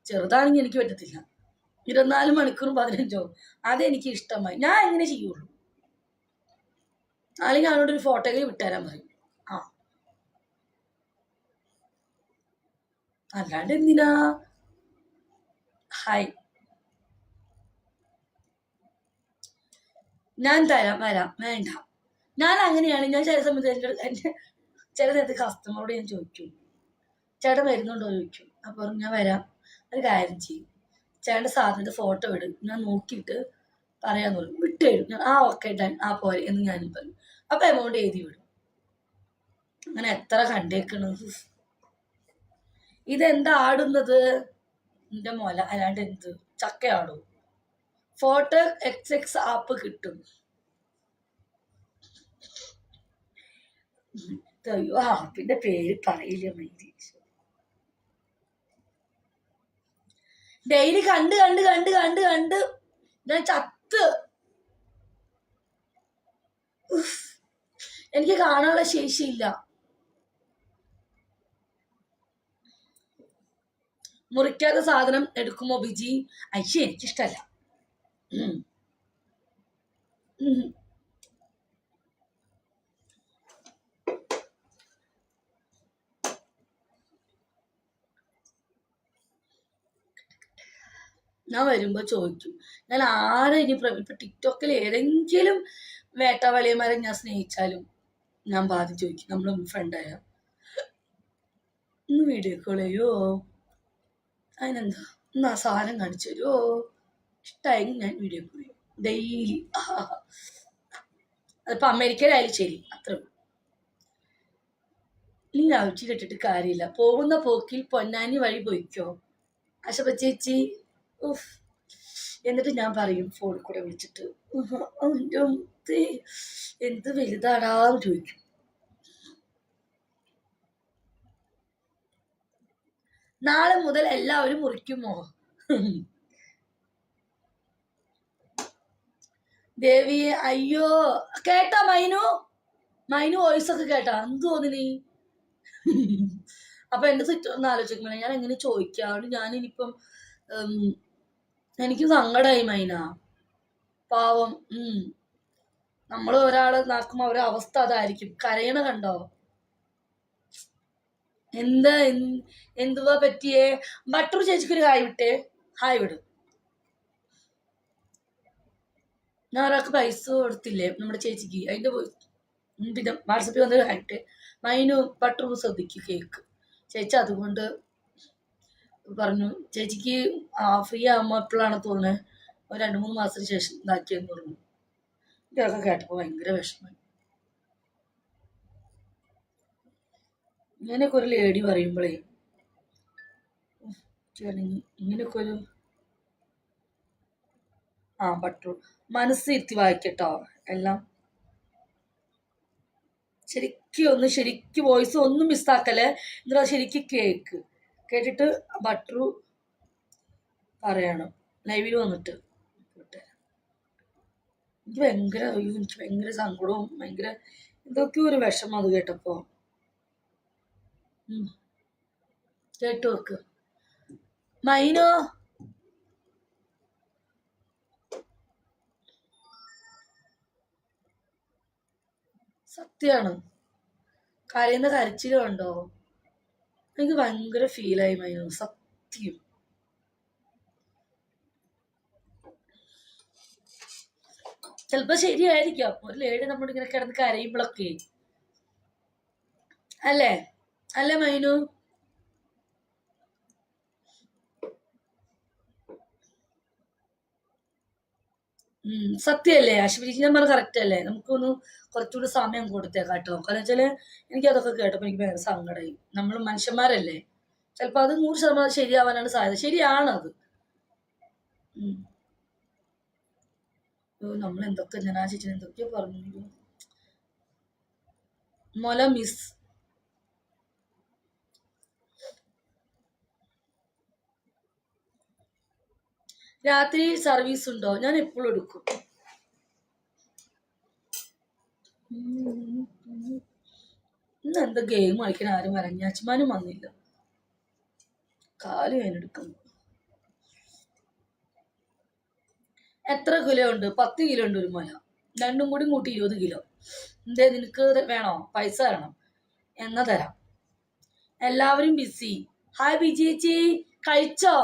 ചെറുതാണെങ്കിൽ എനിക്ക് പറ്റത്തില്ല. 24 മണിക്കൂറും 15 അതെനിക്ക് ഇഷ്ടമായി. ഞാൻ എങ്ങനെ ചെയ്യുള്ളൂ. അല്ലെങ്കിൽ അവനോടൊരു ഫോട്ടോയിൽ വിട്ടുതരാൻ പറയും. അല്ലാണ്ട് എന്തിനാ? ഹായ്, ഞാൻ വരാം. വേണ്ട, ഞാൻ അങ്ങനെയാണ്. ഞാൻ ചില സമയത്ത് എൻ്റെ ചില നേരത്തെ കസ്റ്റമറോട് ഞാൻ ചോദിക്കും, ചേട്ടൻ വരുന്നുണ്ടോ ചോദിക്കും. അപ്പൊ ഞാൻ വരാം, ഒരു കാര്യം ചെയ്യും, ചേട്ടൻ്റെ സാധനത്തെ ഫോട്ടോ ഇടും, ഞാൻ നോക്കിയിട്ട് പറയാന്ന് പറയും. വിട്ടുതരും ഞാൻ. ഓക്കെ ഡൺ, പോരെ എന്ന് ഞാനും പറയും. അപ്പൊ എമൗണ്ട് എഴുതി വിടും. അങ്ങനെ എത്ര കണ്ടേക്കണത്. ഇതെന്താ ആടുന്നത്? എന്റെ മോല, അല്ലാണ്ട് എന്ത് ചക്ക ആടും. ഫോട്ടോ XX ആപ്പ് കിട്ടും. അയ്യോ, ആപ്പിന്റെ പേര് പറയില്ല മൈദി. ഡെയിലി കണ്ട് ഞാൻ ചത്ത്. എനിക്ക് കാണാനുള്ള ശേഷിയില്ല. മുറിക്കാത്ത സാധനം എടുക്കുമോ ബിജി? അയ്യോ, എനിക്കിഷ്ടല്ല. ഞാൻ വരുമ്പോ ചോദിക്കും, ഞാൻ ആരെ ഇനി ഇപ്പൊ ടിക്ടോക്കിൽ ഏതെങ്കിലും വേട്ടാവളിയന്മാരെ ഞാൻ സ്നേഹിച്ചാലും ഞാൻ ആദ്യം ചോദിക്കും, നമ്മൾ ഫ്രണ്ടായ ഒന്ന് വീഡിയോ കോൾ ചെയ്യോ, അതിനെന്താ ഒന്ന് ആ സാധനം കാണിച്ചു തരുമോ, ഇഷ്ടമായെങ്കിൽ ഞാൻ വീഡിയോ കോൾ ചെയ്യും ഡെയിലി. അതിപ്പോ അമേരിക്കയിലായാലും ശരി, അത്ര. ഇനി ലവ് കെട്ടിട്ട് കാര്യമില്ല. പോകുന്ന പോക്കിൽ പൊന്നാനി വഴി പോയിക്കോ അശോക ചേച്ചി. എന്നിട്ട് ഞാൻ പറയും ഫോണിൽ കൂടെ വിളിച്ചിട്ട്, എന്ത് വലുതാടാന്ന് ചോദിക്കും. നാളെ മുതൽ എല്ലാവരും മുറിക്കുമോ? ദേവിയെ അയ്യോ കേട്ടാ മൈനു വോയിസ് ഒക്കെ കേട്ടാ? എന്ത് തോന്നി? അപ്പൊ എന്റെ സിറ്റൊന്ന് ആലോചിക്കുമ്പോൾ ഞാൻ എങ്ങനെ ചോദിക്കാണ്ട് ഞാനിനിപ്പം എനിക്ക് സങ്കടമായി മൈന, പാവം. നമ്മൾ ഒരാള് നാക്കുമ്പോ അവരുടെ അവസ്ഥ അതായിരിക്കും. കരയണ കണ്ടോ? എന്തുവാ പറ്റിയേ? ബട്ടർ ചേച്ചിക്ക് ഒരു ഹായ് വിട്ടേ. ഹായ് വിടും. ഞാൻ ഒരാൾക്ക് പൈസ കൊടുത്തില്ലേ നമ്മുടെ ചേച്ചിക്ക്, അതിന്റെ പിന്നെ വാട്സപ്പിൽ വന്നൊരു ഹായിട്ട് മൈനു ബട്ടർ ശ്രദ്ധിക്കും കേക്ക് ചേച്ചി. അതുകൊണ്ട് പറഞ്ഞു ചേച്ചിക്ക് ഫ്രീ ആകുമ്പോൾ എപ്പോഴാണ് തോന്നുന്നത്, ഒരു 2-3 മാസത്തിന് ശേഷം ഇതാക്കിയെന്ന് പറഞ്ഞു. ഇതൊക്കെ കേട്ടപ്പോൾ ഭയങ്കര വിഷമമായി. ഇങ്ങനെയൊക്കെ ഒരു ലേഡി പറയുമ്പോഴേ ഇങ്ങനെയൊക്കെ ഒരു ബട്ടർ മനസ്സിരുത്തി വായിക്കട്ടോ എല്ലാം. ശരിക്കും വോയിസ് ഒന്നും മിസ്സാക്കല്ലേ. എന്നിട്ട് ശരിക്കും കേട്ടിട്ട് ബട്ടറു പറയണം ലൈവിൽ വന്നിട്ട്. എനിക്ക് ഭയങ്കര സങ്കടവും ഭയങ്കര എന്തൊക്കെയോ ഒരു വിഷമം അത് കേട്ടപ്പോ. കേട്ടു വെക്ക് മൈനോ. സത്യാണ്, കരയുന്ന കരച്ചില് കണ്ടോ? എനിക്ക് ഭയങ്കര ഫീലായി മൈനു, സത്യം. ചിലപ്പോ ശരിയായിരിക്കാം ഒരു ലേഡി നമ്മുടെ ഇങ്ങനെ കിടന്ന് കരയുമ്പോഴൊക്കെ, അല്ലേ മൈനു? സത്യല്ലേ അശ്വതിക്ക് ഞാൻ പറഞ്ഞ കറക്റ്റ് അല്ലേ? നമുക്കൊന്ന് കുറച്ചുകൂടി സമയം കൊടുത്തേക്കാം കേട്ടോ. കാരണം വെച്ചാല് എനിക്ക് അതൊക്കെ കേട്ടപ്പോ എനിക്ക് ഭയങ്കര സങ്കടമായി. നമ്മൾ മനുഷ്യന്മാരല്ലേ, ചിലപ്പോ അത് 100% ശരിയാവാനാണ് സാധ്യത. ശരിയാണത്. നമ്മൾ എന്തൊക്കെ ഞാൻ ആ ചേച്ചി എന്തൊക്കെയോ പറഞ്ഞു. മൊല മിസ് രാത്രി സർവീസ് ഉണ്ടോ? ഞാൻ എപ്പോഴും എടുക്കും. ഇന്ന് എന്താ ഗെയിം കളിക്കാൻ ആരും വരാൻ? അച്ഛമാനും വന്നില്ല. കാല് വേനെടുക്കുന്നു. എത്ര കിലോ ഉണ്ട്? 10 കിലോ ഉണ്ട് ഒരു മുല. രണ്ടും കൂടി കൂട്ടി 20 കിലോ. എന്തേ നിനക്ക് വേണോ? പൈസ തരണം എന്നാ തരാം. എല്ലാവരും ബിസി. ഹായ് ബിജി കഴിച്ചോ?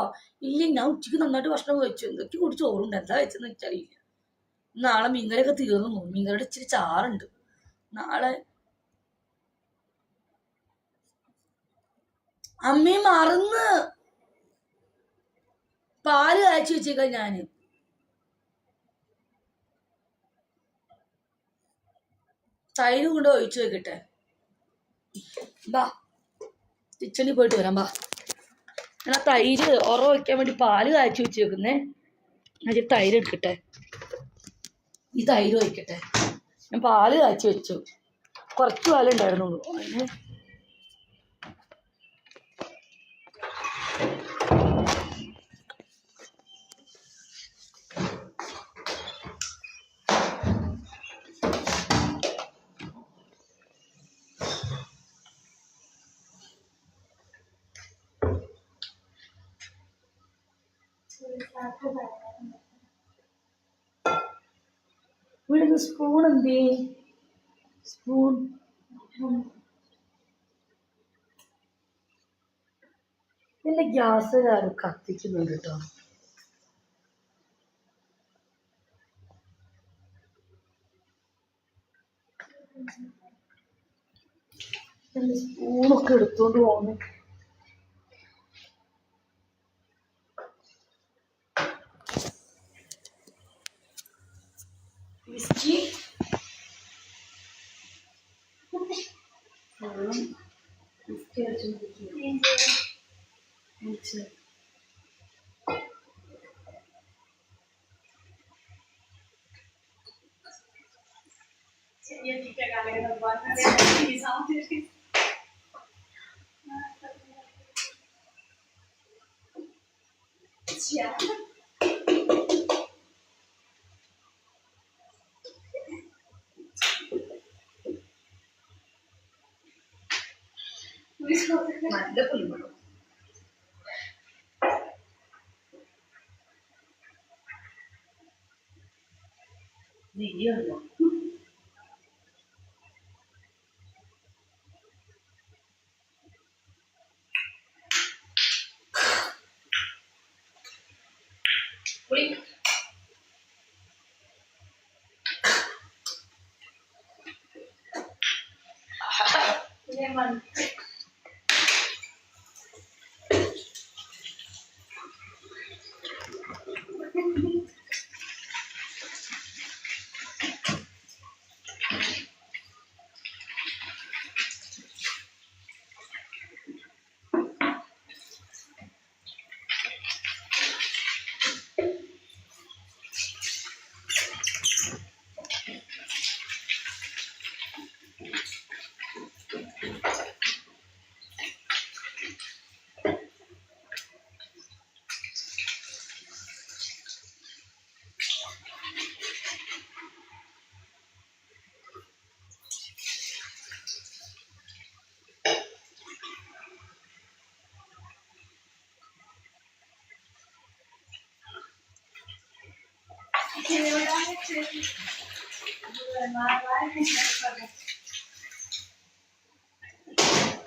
ഇല്ല, ഞാൻ ഉച്ചക്ക് നന്നായിട്ട് ഭക്ഷണം കഴിച്ചു. എന്തൊക്കെ കൂടി ചോറുണ്ട്. എന്താ കഴിച്ചെന്ന് എനിക്കറിയില്ല. നാളെ മീൻകറിയൊക്കെ തീർന്നു. മീൻകറിയുടെ ഇച്ചിരി ചാറുണ്ട്. നാളെ അമ്മയെ മറന്ന് പാല് കാഴ്ച വെച്ചേക്ക. ഞാന് തൈര് കൊണ്ട് ഒഴിച്ചു വെക്കട്ടെ. ബാ കിച്ചണിൽ പോയിട്ട് വരാം. ബാ ഞാൻ ആ തൈര് വയ്ക്കാൻ വേണ്ടി പാല് കാഴ്ച വെച്ച് വെക്കുന്നേ. ഞാൻ തൈര് എടുക്കട്ടെ. ഈ തൈര് ഒഴിക്കട്ടെ. ഞാൻ പാല് കാഴ്ച വെച്ചു. കുറച്ച് പാലുണ്ടായിരുന്നുള്ളൂ. അതിന് ഇവിടെ സ്പൂൺ എന്തേ? സ്പൂൺ എന്റെ ഗ്യാസ് ആരും കത്തിക്കുന്നുണ്ട് കേട്ടോ. എന്റെ സ്പൂണൊക്കെ എടുത്തോണ്ട് പോകുന്നു. വിസ്കി നല്ല പുളിമുളക് നെയ്യുണ്ടോ പുളി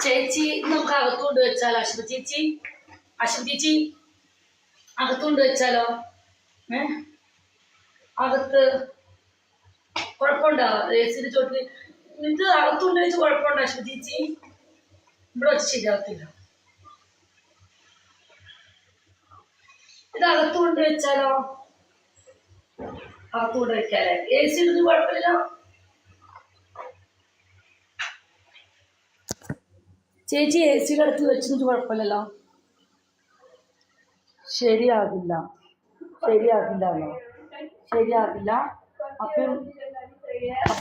ചേച്ചി നമുക്ക് അകത്തുകൊണ്ട് വെച്ചാലോ അശ്വതി ചേച്ചി അകത്തുകൊണ്ട് വെച്ചാലോ അകത്ത് കുഴപ്പമുണ്ടോ ചേച്ചിയുടെ ചോട്ടിൽ ഇത് അകത്തുകൊണ്ട് വെച്ച് കുഴപ്പമുണ്ടോ അശ്വതി ചേച്ചി ഇവിടെ വെച്ച് ശരിയാകത്തില്ല ഇത് അകത്തുകൊണ്ട് വെച്ചാലോ അകത്തുകൊണ്ട് വെക്കാല്ലേ AC ഇടുന്നത് കുഴപ്പമില്ല ചേച്ചി AC അടുത്ത് വെച്ചിട്ട് കുഴപ്പമില്ലല്ലോ ശരിയാകില്ല അപ്പം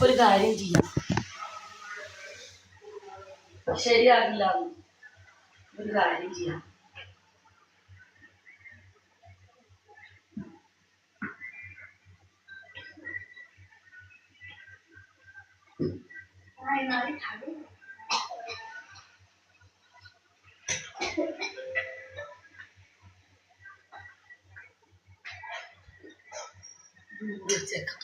ഒരു കാര്യം ചെയ്യാം ശരിയാകില്ല ഒരു കാര്യം ചെയ്യാം വെച്ചേക്കാം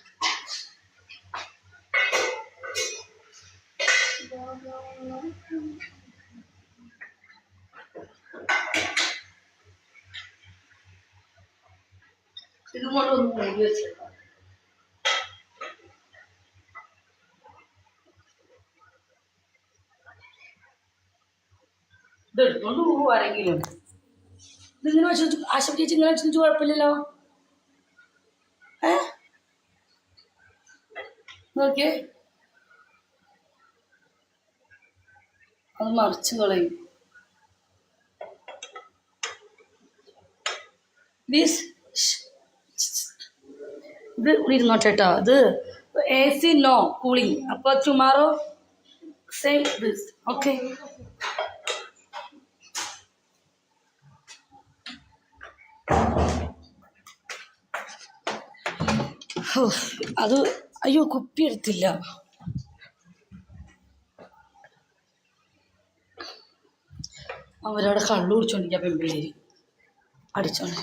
ഇതുകൊണ്ടൊന്ന് മൂടി വെച്ചേക്കാം ഇതെടുത്തോണ്ട് പോകും ആരെങ്കിലും ഇതിങ്ങനെ വെച്ച് ആശുപത്രി ചേച്ചി ഇങ്ങനെ വെച്ചിട്ട് കുഴപ്പമില്ലല്ലോ നോക്കിയേ അത് മറിച്ച് കളയും പ്ലീസ് ഇത് ഇരുന്നോട്ടേട്ടോ ഇത് AC നോ കൂളിംഗ് അപ്പോൾ ടുമാറോ സെയിം ദിസ് ഓക്കെ അത് അയ്യോ കുപ്പി എടുത്തില്ല അവരവിടെ കള്ളു കുടിച്ചോണ്ടിരിക്കുക പെൺപിള്ളേര് അടിച്ചോണ്ട്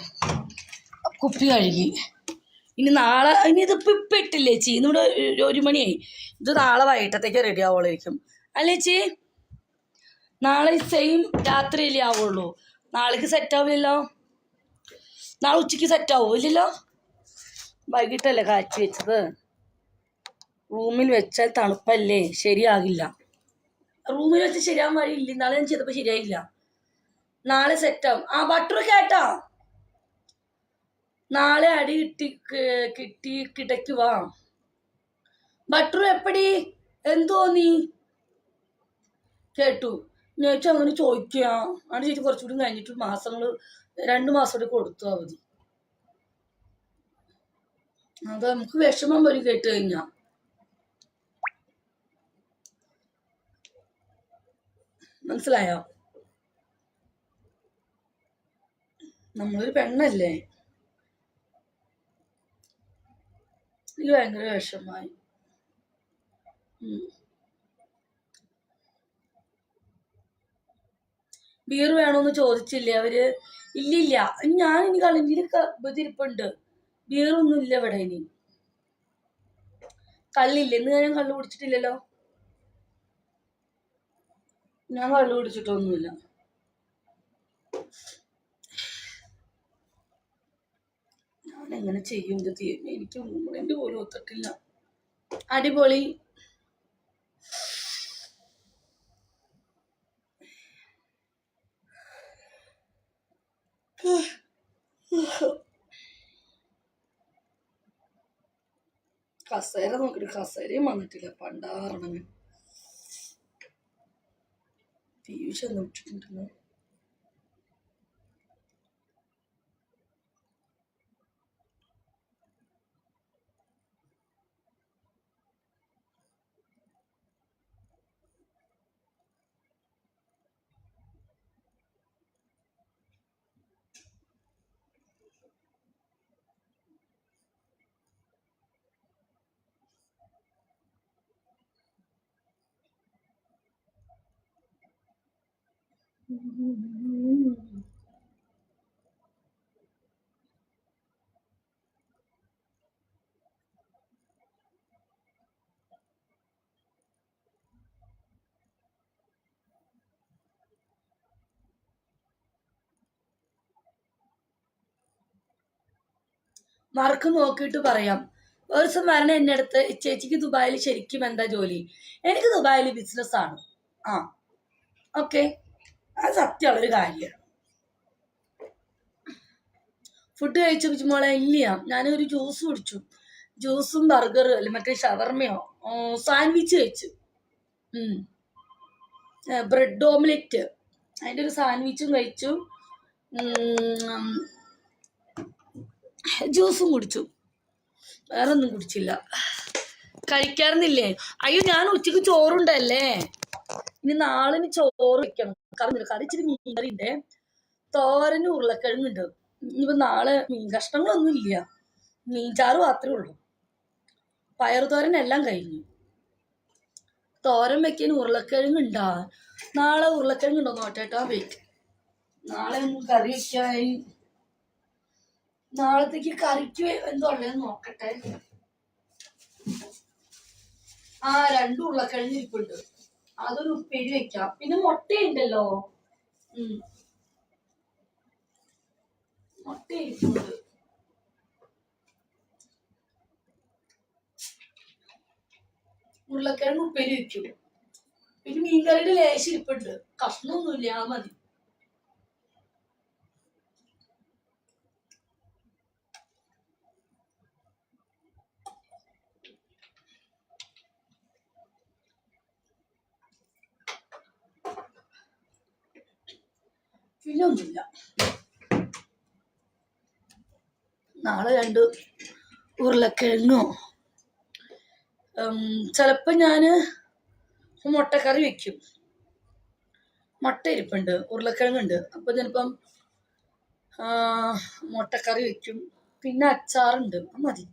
കുപ്പി കഴുകി ഇനി നാളെ ഇനി ഇതിപ്പോൾ ഇപ്പം ഇട്ടില്ലേ ചേച്ചി ഇന്നിവിടെ 1 മണിയായി ഇത് നാളെ വൈകിട്ടത്തേക്ക് റെഡി ആവുള്ളായിരിക്കും അല്ലേ ചേച്ചി നാളെ സെയിം രാത്രിയല്ലേ ആവുള്ളൂ നാളേക്ക് സെറ്റ് ആവില്ലല്ലോ നാളെ ഉച്ചയ്ക്ക് സെറ്റ് ആവില്ലല്ലോ വൈകിട്ടല്ലേ കാച്ചി വെച്ചത് റൂമിൽ വെച്ചാൽ തണുപ്പല്ലേ ശരിയാകില്ല റൂമിൽ വെച്ച് ശരിയാകാൻ വഴിയില്ല നാളെ ഞാൻ ചെയ്തപ്പോൾ ശരിയായില്ല നാളെ സെറ്റാവും ബട്ടർ കേട്ടാ നാളെ അടി കിടക്കുവാ ബട്ടർ എപ്പടി എന്തോ നീ കേട്ടു ചേച്ചി അങ്ങനെ ചോദിക്കുക ആണ് ചേച്ചി കുറച്ചുകൂടി കഴിഞ്ഞിട്ട് 2 മാസം കൂടി കൊടുത്തു അവധി അത് നമുക്ക് വിഷമം വരും കേട്ട് കഴിഞ്ഞാ മനസ്സിലായോ നമ്മളൊരു പെണ്ണല്ലേ. എനിക്ക് ഭയങ്കര വിഷമായി. ബീർ വേണോന്ന് ചോദിച്ചില്ലേ അവര്? ഇല്ലില്ല, ഞാൻ ഇനി കളിഞ്ചിരി ഇതിരിപ്പുണ്ട്. ബീറൊന്നും ഇല്ല ഇവിടെ ഇനി. കള്ളില്ല, ഇന്ന് ഞാൻ കള്ളു കുടിച്ചിട്ടില്ലല്ലോ. ഞാൻ കള്ളു കുടിച്ചിട്ടൊന്നുമില്ല. ഞാൻ എങ്ങനെ ചെയ്യും ഇത് തീരുമാനം? എനിക്ക് മൂമെന്റ് പോലും ഒത്തിട്ടില്ല. അടിപൊളി. കസേര നോക്കിട്ട് കസേരയും വന്നിട്ടില്ല. പണ്ടാറണങ്ങ് ട്യൂഷൻ ഇട്ടിട്ടുണ്ടെന്ന്. മാർക്ക് നോക്കിയിട്ട് പറയാം. ഒരു ദിവസം വരണ എന്നെ അടുത്ത്, ചേച്ചിക്ക് ദുബായിൽ ശരിക്കും എന്താ ജോലി? എനിക്ക് ദുബായിൽ ബിസിനസ്സാണ്. ആ ഓക്കെ, അത് സത്യമുള്ളൊരു കാര്യമാണ്. ഫുഡ് കഴിച്ചു മോളെ? ഇല്ല, ഞാനൊരു ജ്യൂസ് കുടിച്ചു. ജ്യൂസും ബർഗർ അല്ല മറ്റേ ഷവർമയോ സാൻഡ്വിച്ച് കഴിച്ചു. ബ്രെഡ് ഓംലെറ്റ്, അതിൻ്റെ ഒരു സാൻഡ്വിച്ചും കഴിച്ചു. ജ്യൂസും കുടിച്ചു. വേറെ ഒന്നും കുടിച്ചില്ല. കഴിക്കാറുന്നില്ലേ? അയ്യോ, ഞാൻ ഉച്ചക്ക് ചോറുണ്ടല്ലേ. ഇനി നാളിന് ചോറ് വെക്കണം. കറി ഇച്ചിരി മീൻകറിന്റെ, തോരനും ഉരുളക്കിഴങ്ങുണ്ട്. ഇനിയിപ്പോ നാളെ മീൻ കഷ്ണങ്ങളൊന്നും ഇല്ല, മീൻചാറ് മാത്രമേ ഉള്ളൂ. പയറുതോരൻ എല്ലാം കഴിഞ്ഞു. തോരൻ വെക്കാൻ ഉരുളക്കിഴങ്ങുണ്ടാ? നാളെ ഉരുളക്കിഴങ്ങുണ്ടോ നോട്ടേട്ടാ? വെയിറ്റ്, നാളെ ഒന്നും കറി വെക്കായി. നാളത്തേക്ക് കറിക്ക് എന്തോ ഉള്ളതെന്ന് നോക്കട്ടെ. 2 ഉരുളക്കിഴങ്ങ് ഇരിപ്പുണ്ട്, അതൊരു ഉപ്പേരി വെക്കാം. പിന്നെ മുട്ടയുണ്ടല്ലോ, മുട്ട ഇരിപ്പുണ്ട്. ഉരുളക്കിഴങ്ങ് ഉപ്പേരി വെക്കും. പിന്നെ മീൻകറിയുടെ ലേശം ഇരിപ്പുണ്ട്, കഷ്ണമൊന്നുമില്ല, ആ മതി. പിന്നെ ഒന്നുമില്ല. നാളെ 2 ഉരുളക്കിഴങ്ങോ ചിലപ്പോ ഞാന് മുട്ടക്കറി വെക്കും. മുട്ട ഇരിപ്പുണ്ട്, ഉരുളക്കിഴങ്ങുണ്ട്, അപ്പൊ ചിലപ്പം മുട്ടക്കറി വെക്കും. പിന്നെ അച്ചാറുണ്ട്, മതി.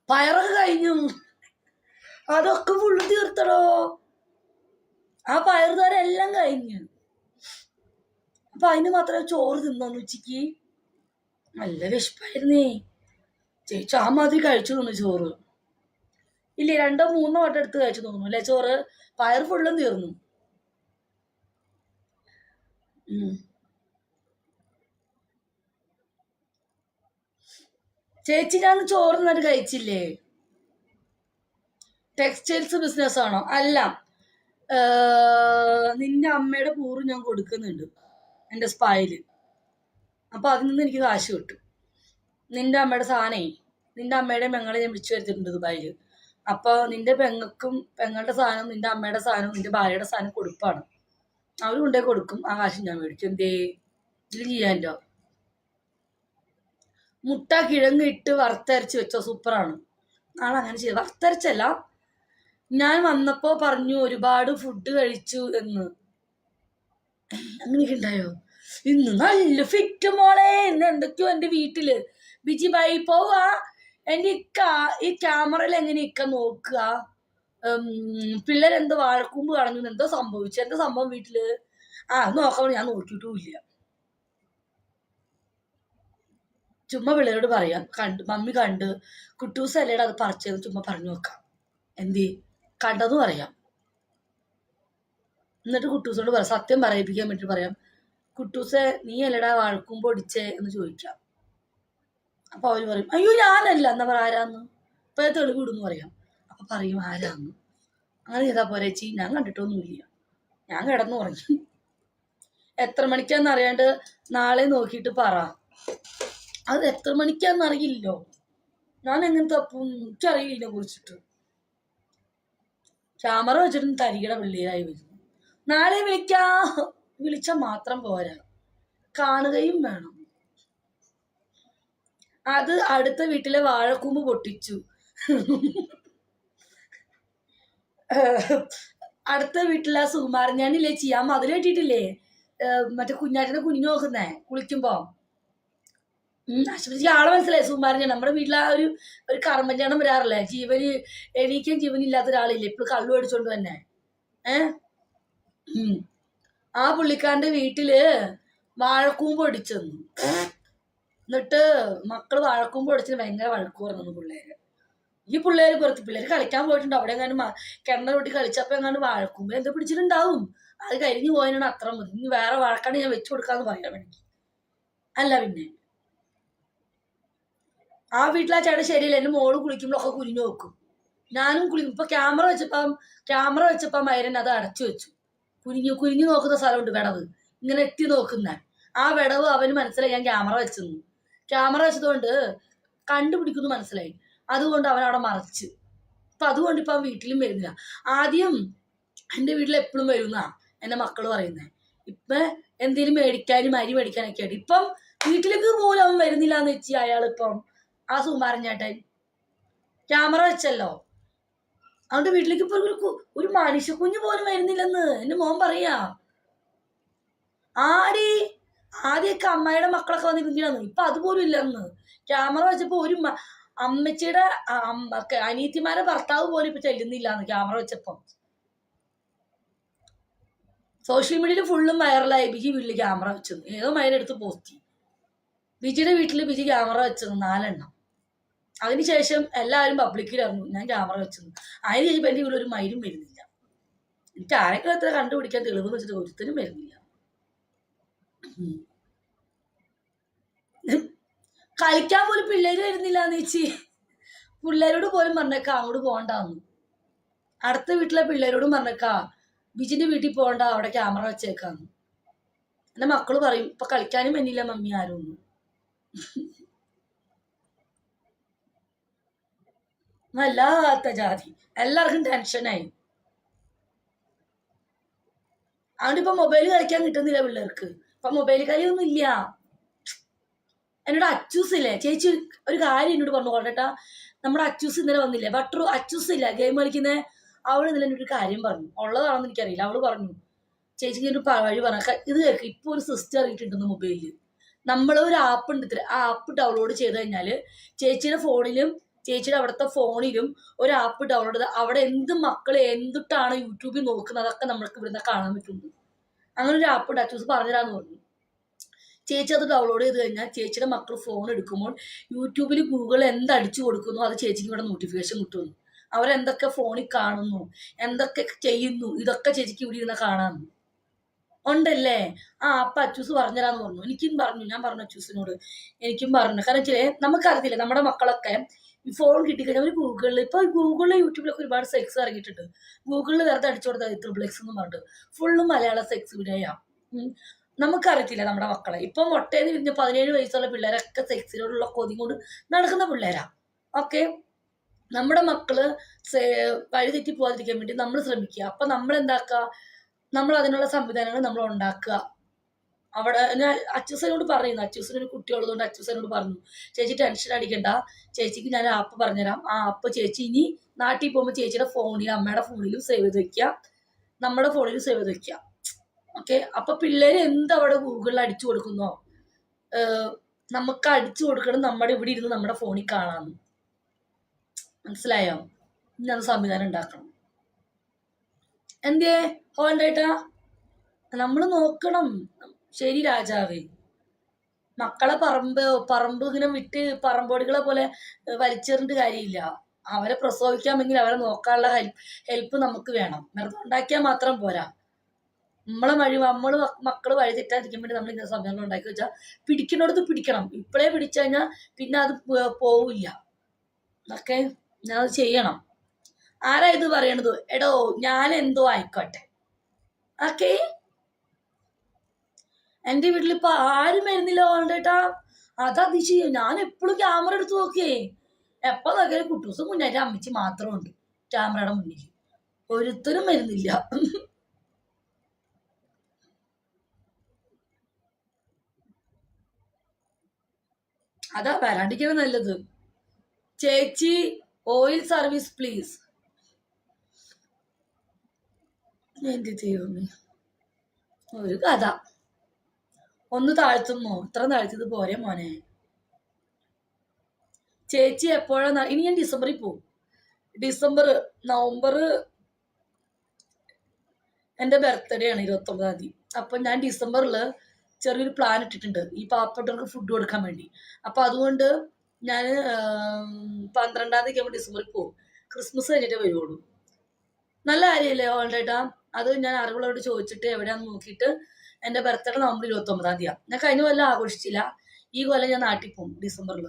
പയറൊക്കെ കഴിഞ്ഞു, അതൊക്കെ ഫുള്ള് തീർത്തടോ. ആ പയറുതോര എല്ലാം കഴിഞ്ഞു. അപ്പൊ അതിന് മാത്രമേ ചോറ് തിന്നോന്ന് ഉച്ചക്ക്? നല്ല വിശപ്പായിരുന്നേ ചേച്ചി. ആ മാതിരി കഴിച്ചു തോന്നു ചോറ്. ഇല്ലേ, 2 3 വട്ടം എടുത്ത് കഴിച്ചു തോന്നുന്നു അല്ലെ ചോറ്. പയർ ഫുള്ളും തീർന്നു. ചേച്ചി, ഞാൻ ചോറ് നന്നായിട്ട് കഴിച്ചില്ലേ? ടെക്സ്റ്റൈൽസ് ബിസിനസ് ആണോ? അല്ല, നിന്റെ അമ്മയുടെ പൂറ് ഞാൻ കൊടുക്കുന്നുണ്ട് എൻ്റെ സ്പായില്. അപ്പൊ അതിൽ നിന്ന് എനിക്ക് കാശ് കിട്ടും. നിന്റെ അമ്മയുടെ സാധനേ, നിന്റെ അമ്മയുടെ പെങ്ങളെ ഞാൻ വിളിച്ചു വരുത്തിയിട്ടുണ്ട് ദുബായില്. അപ്പൊ നിന്റെ പെങ്ങളുടെ സാധനവും നിന്റെ അമ്മയുടെ സാധനവും നിന്റെ ഭാര്യയുടെ സാധനം കൊടുപ്പാണ്. അവർ കൊണ്ടേ കൊടുക്കും, ആ കാശ് ഞാൻ മേടിക്കും. എന്തേ ഇതിൽ ചെയ്യാൻ്റെ? മുട്ട കിഴങ്ങ് ഇട്ട് വറുത്തരച്ച് വെച്ചോ, സൂപ്പറാണ്. നാളെ അങ്ങനെ ചെയ്ത്, വറുത്തരച്ചല്ല, ഞാൻ വന്നപ്പോ പറഞ്ഞു ഒരുപാട് ഫുഡ് കഴിച്ചു എന്ന്. അങ്ങനെയൊക്കെ ഉണ്ടായോ? ഇന്ന് നല്ല ഫിറ്റ് മോളെ. ഇന്ന് എന്തൊക്കെയോ എന്റെ വീട്ടില് ബിജി ബൈ പോവാ. എന്റെ ഈ ക്യാമറയിൽ എങ്ങനെ ഇക്ക നോക്കുക? പിള്ളേരെന്തോ വാഴക്കൂമ്പ് കളഞ്ഞു, എന്തോ സംഭവിച്ചു, എന്താ സംഭവം വീട്ടില്? നോക്കാൻ ഞാൻ നോക്കിയിട്ടും ഇല്ല. ചുമ്മാ പിള്ളേരോട് പറയാം, മമ്മി കണ്ട് കുട്ടൂസ് അല്ലേടെ അത് പറിച്ചത് ചുമ്മാ പറഞ്ഞു നോക്കാം. എന്തി കണ്ടത് പറയാം. എന്നിട്ട് കുട്ടൂസോട് പറയാം, സത്യം പറയിപ്പിക്കാൻ വേണ്ടി പറയാം, കുട്ടൂസെ നീ അല്ലടാ വാഴക്കൂമ്പ് ഒടിച്ചേ എന്ന് ചോദിക്കാം. അപ്പൊ അവര് പറയും അയ്യോ ഞാനല്ല. എന്നാ പറ ആരാന്ന്? ഇപ്പൊ തെളിവ് ഇടുന്നു പറയാം. അപ്പൊ പറയും ആരാന്ന്. അങ്ങനെ ചെയ്താ പോരേച്ചി, ഞാൻ കണ്ടിട്ടൊന്നുമില്ല, ഞാൻ കിടന്നു പറഞ്ഞു. എത്ര മണിക്കാന്ന് അറിയാണ്ട് നാളെ നോക്കിയിട്ട് പറ. അത് എത്ര മണിക്കാന്ന് അറിയില്ലോ, ഞാൻ എങ്ങനെ തപ്പും, എനിക്കറിയില്ല ഇതിനെ കുറിച്ചിട്ട്. ക്യാമറ വെച്ചിട്ടും തരികട പിള്ളേരായി വരുന്നു. നാളെ വിളിച്ച മാത്രം പോരാ, കാണുകയും വേണം. അത് അടുത്ത വീട്ടിലെ വാഴക്കൂമ്പ് പൊട്ടിച്ചു. അടുത്ത വീട്ടിലെ സുകുമാരൻ ഞാനില്ലേ ചെയ്യാൻ മതിൽ കെട്ടിയിട്ടില്ലേ, മറ്റേ കുഞ്ഞാറ്റിനെ കുഞ്ഞു നോക്കുന്നേ കുളിക്കുമ്പോ. ആശുപത്രിക്ക് ആളെ മനസ്സിലായി, സുകുമാരൻ. നമ്മുടെ വീട്ടിലെ ആ ഒരു കർമ്മജനം വരാറില്ലേ, ജീവന് എണീക്കാൻ ജീവനില്ലാത്ത ഒരാളില്ലേ ഇപ്പൊ കള്ളു അടിച്ചോണ്ട് തന്നെ. ആ പുള്ളിക്കാരന്റെ വീട്ടില് വാഴക്കൂമ്പ് ഒടിച്ചെന്നു. എന്നിട്ട് മക്കള് വാഴക്കൂമ്പ് ഒടിച്ചിട്ട് ഭയങ്കര വഴക്ക് പറഞ്ഞു പിള്ളേര്. ഈ പിള്ളേര് പുറത്ത് പിള്ളേര് കളിക്കാൻ പോയിട്ടുണ്ട്, അവിടെ എങ്ങാനും കിണർ പൊട്ടി കളിച്ചപ്പോ എങ്ങാണ്ട് വാഴക്കൂമ്പ് എന്താ പിടിച്ചിട്ടുണ്ടാവും. അത് കരിഞ്ഞു പോയതിനാണ് അത്ര മതി. ഇനി വേറെ വഴക്കാണ് ഞാൻ വെച്ചു കൊടുക്കാന്ന് പറയാൻ വേണ്ടി. അല്ല പിന്നെ ആ വീട്ടിലെ ചേട്ടൻ ശരിയല്ല, എന്റെ മോള് കുളിക്കുമ്പോഴൊക്കെ കുനിഞ്ഞു നോക്കും, ഞാനും കുളിക്കും. ഇപ്പൊ ക്യാമറ വെച്ചപ്പോ മൈരൻ അത് അടച്ചു വെച്ചു. കുനിഞ്ഞു നോക്കുന്ന സ്ഥലമുണ്ട്, വിടവ് ഇങ്ങനെ എത്തി നോക്കുന്ന ആ വിടവ് അവന് മനസ്സിലായി ഞാൻ ക്യാമറ വെച്ചെന്നു. ക്യാമറ വെച്ചതുകൊണ്ട് കണ്ടുപിടിക്കുന്നു മനസ്സിലായി, അതുകൊണ്ട് അവൻ അവിടെ മറച്ച്. അപ്പൊ അതുകൊണ്ട് ഇപ്പൊ അവൻ വീട്ടിലും വരുന്നില്ല. ആദ്യം എന്റെ വീട്ടിൽ എപ്പോഴും വരുന്ന എന്റെ മക്കള് പറയുന്നേ. ഇപ്പൊ എന്തേലും മേടിക്കാനും അരി മേടിക്കാനൊക്കെ ആയിട്ട് ഇപ്പം വീട്ടിലേക്ക് പോലും അവൻ വരുന്നില്ല എന്ന് വെച്ച് അയാളിപ്പം ആ സുകുമാരൻ ചേട്ടൻ ക്യാമറ വെച്ചല്ലോ, അതുകൊണ്ട് വീട്ടിലേക്ക് ഇപ്പൊ ഒരു മനുഷ്യക്കുഞ്ഞ് പോലും വരുന്നില്ലെന്ന് എന്റെ മോൻ പറയാ. ആദ്യമൊക്കെ അമ്മയുടെ മക്കളൊക്കെ വന്നിരുന്നാന്ന്, ഇപ്പൊ അതുപോലും ഇല്ലെന്ന്. ക്യാമറ വെച്ചപ്പോ ഒരു അമ്മച്ചിയുടെ അനിയത്തിമാരെ ഭർത്താവ് പോലും ഇപ്പൊ ചെല്ലുന്നില്ലാന്ന് ക്യാമറ വെച്ചപ്പോ. സോഷ്യൽ മീഡിയയിൽ ഫുള്ളും വൈറലായി ബിജി വീട്ടില് ക്യാമറ വെച്ചെന്ന്. ഏതോ മൈരെടുത്ത് പോസ്റ്റ്. ബിജിയുടെ വീട്ടില് ബിജി ക്യാമറ വെച്ചെന്ന് 4 എണ്ണം. അതിനുശേഷം എല്ലാവരും പബ്ലിക്കിൽ അറിഞ്ഞു ഞാൻ ക്യാമറ വെച്ചെന്ന്. അതിന് കഴിഞ്ഞപ്പോ എന്റെ വീട്ടിൽ ഒരു മൈരും വരുന്നില്ല. എനിക്ക് ആരെങ്കിലും എത്ര കണ്ടുപിടിക്കാൻ തെളിവെന്ന് വെച്ചിട്ട് ഒരുത്തരും വരുന്നില്ല. കളിക്കാൻ പോലും പിള്ളേര് വരുന്നില്ലാന്ന് ചേച്ചി. പിള്ളേരോട് പോലും പറഞ്ഞേക്കാ അങ്ങോട്ട് പോകണ്ടാന്ന്. അടുത്ത വീട്ടിലെ പിള്ളേരോടും പറഞ്ഞേക്കാ ബിജിന്റെ വീട്ടിൽ പോകണ്ട, അവിടെ ക്യാമറ വെച്ചേക്കാന്ന്. എന്റെ മക്കള് പറയും ഇപ്പൊ കളിക്കാനും എന്നില്ല മമ്മി ആരും. വല്ലാത്ത ജാതി, എല്ലാവർക്കും ടെൻഷനായി. അതുകൊണ്ട് ഇപ്പൊ മൊബൈൽ കളിക്കാൻ കിട്ടുന്നില്ല പിള്ളേർക്ക്. ഇപ്പൊ മൊബൈൽ കളിയൊന്നും ഇല്ല. എന്നോട് അച്ചൂസ് ഇല്ലേ ചേച്ചി ഒരു കാര്യം എന്നോട് പറഞ്ഞു കൊള്ളട്ടാ. നമ്മുടെ അച്ചൂസ് ഇന്നലെ വന്നില്ലേ, ബട്ടറു അച്ചൂസ് ഇല്ല ഗെയിം കളിക്കുന്നേ. അവള് ഇന്നലെ എന്നോട് ഒരു കാര്യം പറഞ്ഞു, ഉള്ളതാണെന്ന് എനിക്കറിയില്ല. അവള് പറഞ്ഞു ചേച്ചിക്ക് ഒരു വഴി പറഞ്ഞ ഇത് കേൾക്ക്. ഇപ്പൊ ഒരു സിസ്റ്റം ഇറങ്ങിയിട്ടുണ്ടെന്ന് മൊബൈലിൽ. നമ്മൾ ഒരു ആപ്പ് ഉണ്ട്, ആ ആപ്പ് ഡൗൺലോഡ് ചെയ്ത് കഴിഞ്ഞാല് ചേച്ചിയുടെ ഫോണിലും ചേച്ചിയുടെ അവിടുത്തെ ഫോണിലും ഒരു ആപ്പ് ഡൗൺലോഡ് ചെയ്ത് അവിടെ എന്ത് മക്കൾ എന്തിട്ടാണ് യൂട്യൂബിൽ നോക്കുന്നത് അതൊക്കെ നമ്മൾക്ക് ഇവിടുന്ന് കാണാൻ പറ്റുന്നു. അങ്ങനെ ഒരു ആപ്പ് ഉണ്ട്, അച്ചൂസ് പറഞ്ഞുതരാന്ന് പറഞ്ഞു. ചേച്ചി അത് ഡൗൺലോഡ് ചെയ്ത് കഴിഞ്ഞാൽ ചേച്ചിയുടെ മക്കൾ ഫോൺ എടുക്കുമ്പോൾ യൂട്യൂബിൽ ഗൂഗിൾ എന്തടിച്ചു കൊടുക്കുന്നു അത് ചേച്ചിക്ക് ഇവിടെ നോട്ടിഫിക്കേഷൻ കിട്ടുന്നു. അവരെന്തൊക്കെ ഫോണിൽ കാണുന്നു, എന്തൊക്കെ ചെയ്യുന്നു, ഇതൊക്കെ ചേച്ചിക്ക് ഇവിടെ ഇരുന്ന് കാണാമെന്ന് ഉണ്ടല്ലേ. അപ്പൊ അച്ചൂസ് പറഞ്ഞുതരാന്ന് പറഞ്ഞു. എനിക്കും പറഞ്ഞു, ഞാൻ പറഞ്ഞു അച്ചൂസിനോട്, എനിക്കും പറഞ്ഞു. കാരണം വെച്ചാൽ നമുക്കറിയത്തില്ല നമ്മുടെ മക്കളൊക്കെ ഈ ഫോൺ കിട്ടിക്കഴിഞ്ഞാൽ ഒരു ഗൂഗിളിൽ ഇപ്പൊ ഗൂഗിളിൽ യൂട്യൂബിലൊക്കെ ഒരുപാട് സെക്സ് ഇറങ്ങിയിട്ടുണ്ട്. ഗൂഗിളിൽ വെറുതെ അടിച്ചു കൊടുത്താൽ ത്രിബിൾഎക്സ് എന്ന് പറഞ്ഞിട്ട് ഫുള്ളും മലയാള സെക്സ് വീഡിയോയാ. നമുക്കറിയത്തില്ല നമ്മുടെ മക്കളെ. ഇപ്പൊ മൊട്ടേന്ന് വിരിഞ്ഞ 17 വയസ്സുള്ള പിള്ളേരൊക്കെ സെക്സിനോടുള്ള കൊതി കൊണ്ട് നടക്കുന്ന പിള്ളേരാ. ഓക്കെ, നമ്മുടെ മക്കള് വഴി തെറ്റി പോകാതിരിക്കാൻ വേണ്ടി നമ്മൾ ശ്രമിക്കുക. അപ്പൊ നമ്മൾ എന്താക്കുക, നമ്മൾ അതിനുള്ള സംവിധാനങ്ങൾ നമ്മൾ ഉണ്ടാക്കുക. അവിടെ ഞാൻ അച്ചൂസനോട് പറയുന്നു, അച്ചൂസിനൊരു കുട്ടിയുള്ളതുകൊണ്ട് അച്ചൂസനോട് പറഞ്ഞു ചേച്ചി ടെൻഷൻ അടിക്കണ്ട, ചേച്ചിക്ക് ഞാൻ ആപ്പ് പറഞ്ഞുതരാം. ആ ആപ്പ് ചേച്ചി ഇനി നാട്ടിൽ പോകുമ്പോൾ ചേച്ചിയുടെ ഫോണിൽ അമ്മയുടെ ഫോണിലും സേവ് ചെയ്ത് വെക്കുക, നമ്മുടെ ഫോണിലും സേവ് ചെയ്ത് വെക്കുക. ഓക്കെ. അപ്പൊ പിള്ളേര് എന്തവിടെ ഗൂഗിളിൽ അടിച്ചു കൊടുക്കുന്നോ നമുക്ക് അടിച്ചു കൊടുക്കണം നമ്മുടെ ഇവിടെ ഇരുന്ന് നമ്മുടെ ഫോണിൽ കാണാന്ന്. മനസ്സിലായോ? ഇനി അത് സംവിധാനം ഉണ്ടാക്കണം. എന്തേ ഹോൾഡേട്ടാ? നമ്മൾ നോക്കണം. ശരി രാജാവേ. മക്കളെ പറമ്പ് ഇങ്ങനെ വിട്ട് പറമ്പോടികളെ പോലെ വലിച്ചെറിഞ്ഞിട്ട് കാര്യമില്ല. അവരെ പ്രസവിക്കാമെങ്കിൽ അവരെ നോക്കാനുള്ള ഹെൽപ്പ് നമുക്ക് വേണം. വെറുതെ ഉണ്ടാക്കിയാൽ മാത്രം പോരാ. നമ്മള് മക്കള് വഴി തെറ്റാതിരിക്കാൻ വേണ്ടി നമ്മൾ ഇങ്ങനെ സമയങ്ങൾ ഉണ്ടാക്കി വെച്ചാൽ പിടിക്കുന്നിടത്ത് പിടിക്കണം. ഇപ്പോഴേ പിടിച്ചു കഴിഞ്ഞാൽ പിന്നെ അത് പോവില്ല. ഓക്കെ, ഞാൻ അത് ചെയ്യണം. ആരാ ഇത് പറയണത്? എടോ ഞാൻ എന്തോ ആയിക്കോട്ടെ. ഓക്കെ, എന്റെ വീട്ടിൽ ഇപ്പൊ ആരും വരുന്നില്ല വേണ്ടേട്ടാ. അതതിശയം. ഞാൻ എപ്പോഴും ക്യാമറ എടുത്ത് നോക്കിയേ. എപ്പോ നോക്കിയാലും കുട്ടൂസും കുഞ്ഞാറ്റ അമ്മച്ചി മാത്രമുണ്ട് ക്യാമറയുടെ മുന്നിൽ. ഒരുത്തരും വരുന്നില്ല. അതാ വരാണ്ടിരിക്കണ നല്ലത്. ചേച്ചി ഓയിൽ സർവീസ് പ്ലീസ്. എന്റെ ദൈവമേ, ഒരു കഥ. ഒന്ന് താഴ്ത്തുമോ? ഇത്ര താഴ്ത്തിയത് പോരെ മോനെ. ചേച്ചി എപ്പോഴാ? ഇനി ഞാൻ ഡിസംബറിൽ പോകും. നവംബർ എൻ്റെ ബർത്ത്ഡേ ആണ് 29-ാം തീയതി. അപ്പൊ ഞാൻ ഡിസംബറിൽ ചെറിയൊരു പ്ലാൻ ഇട്ടിട്ടുണ്ട് ഈ പാവപ്പെട്ടവർക്ക് ഫുഡ് കൊടുക്കാൻ വേണ്ടി. അപ്പൊ അതുകൊണ്ട് ഞാൻ 12-ാം തീയതി ആകുമ്പോൾ ഡിസംബറിൽ പോകും. ക്രിസ്മസ് കഴിഞ്ഞിട്ടേ വരുവുള്ളൂ. നല്ല കാര്യമല്ലേ ഓൾറെഡി? അത് ഞാൻ അറിവുള്ളവരോട് ചോദിച്ചിട്ട് എവിടെയാന്ന് നോക്കിയിട്ട് എൻ്റെ ബർത്ത്ഡേ നവംബർ 29-ാം തീയതി. ഞാൻ കഴിഞ്ഞ കൊല്ലം ആഘോഷിച്ചില്ല. ഈ കൊല്ലം ഞാൻ നാട്ടിൽ പോകും ഡിസംബറിൽ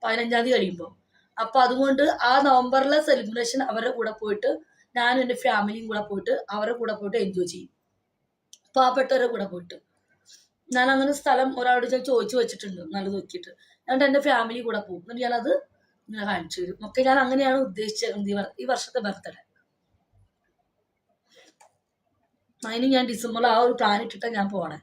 15-ാം തീയതി കഴിയുമ്പോൾ. അപ്പൊ അതുകൊണ്ട് ആ നവംബറിലെ സെലിബ്രേഷൻ അവരുടെ കൂടെ പോയിട്ട് ഞാനും എൻ്റെ ഫാമിലിയും കൂടെ പോയിട്ട് അവരുടെ കൂടെ പോയിട്ട് എൻജോയ് ചെയ്യും. പാവപ്പെട്ടവരുടെ കൂടെ പോയിട്ട്. ഞാൻ അങ്ങനെ സ്ഥലം ഒരാളോട് ഞാൻ ചോദിച്ചു വെച്ചിട്ടുണ്ട് നല്ലത് നോക്കിയിട്ട്. എന്നിട്ട് എൻ്റെ ഫാമിലി കൂടെ പോകും. എന്നിട്ട് ഞാനത് ഇങ്ങനെ കാണിച്ചു തരും. ഒക്കെ ഞാൻ അങ്ങനെയാണ് ഉദ്ദേശിച്ചത് ഈ വർഷത്തെ ബർത്ത്ഡേ. അതിന് ഞാൻ ഡിസംബറിൽ ആ ഒരു പ്ലാൻ ഇട്ടിട്ടാണ് ഞാൻ പോണേ.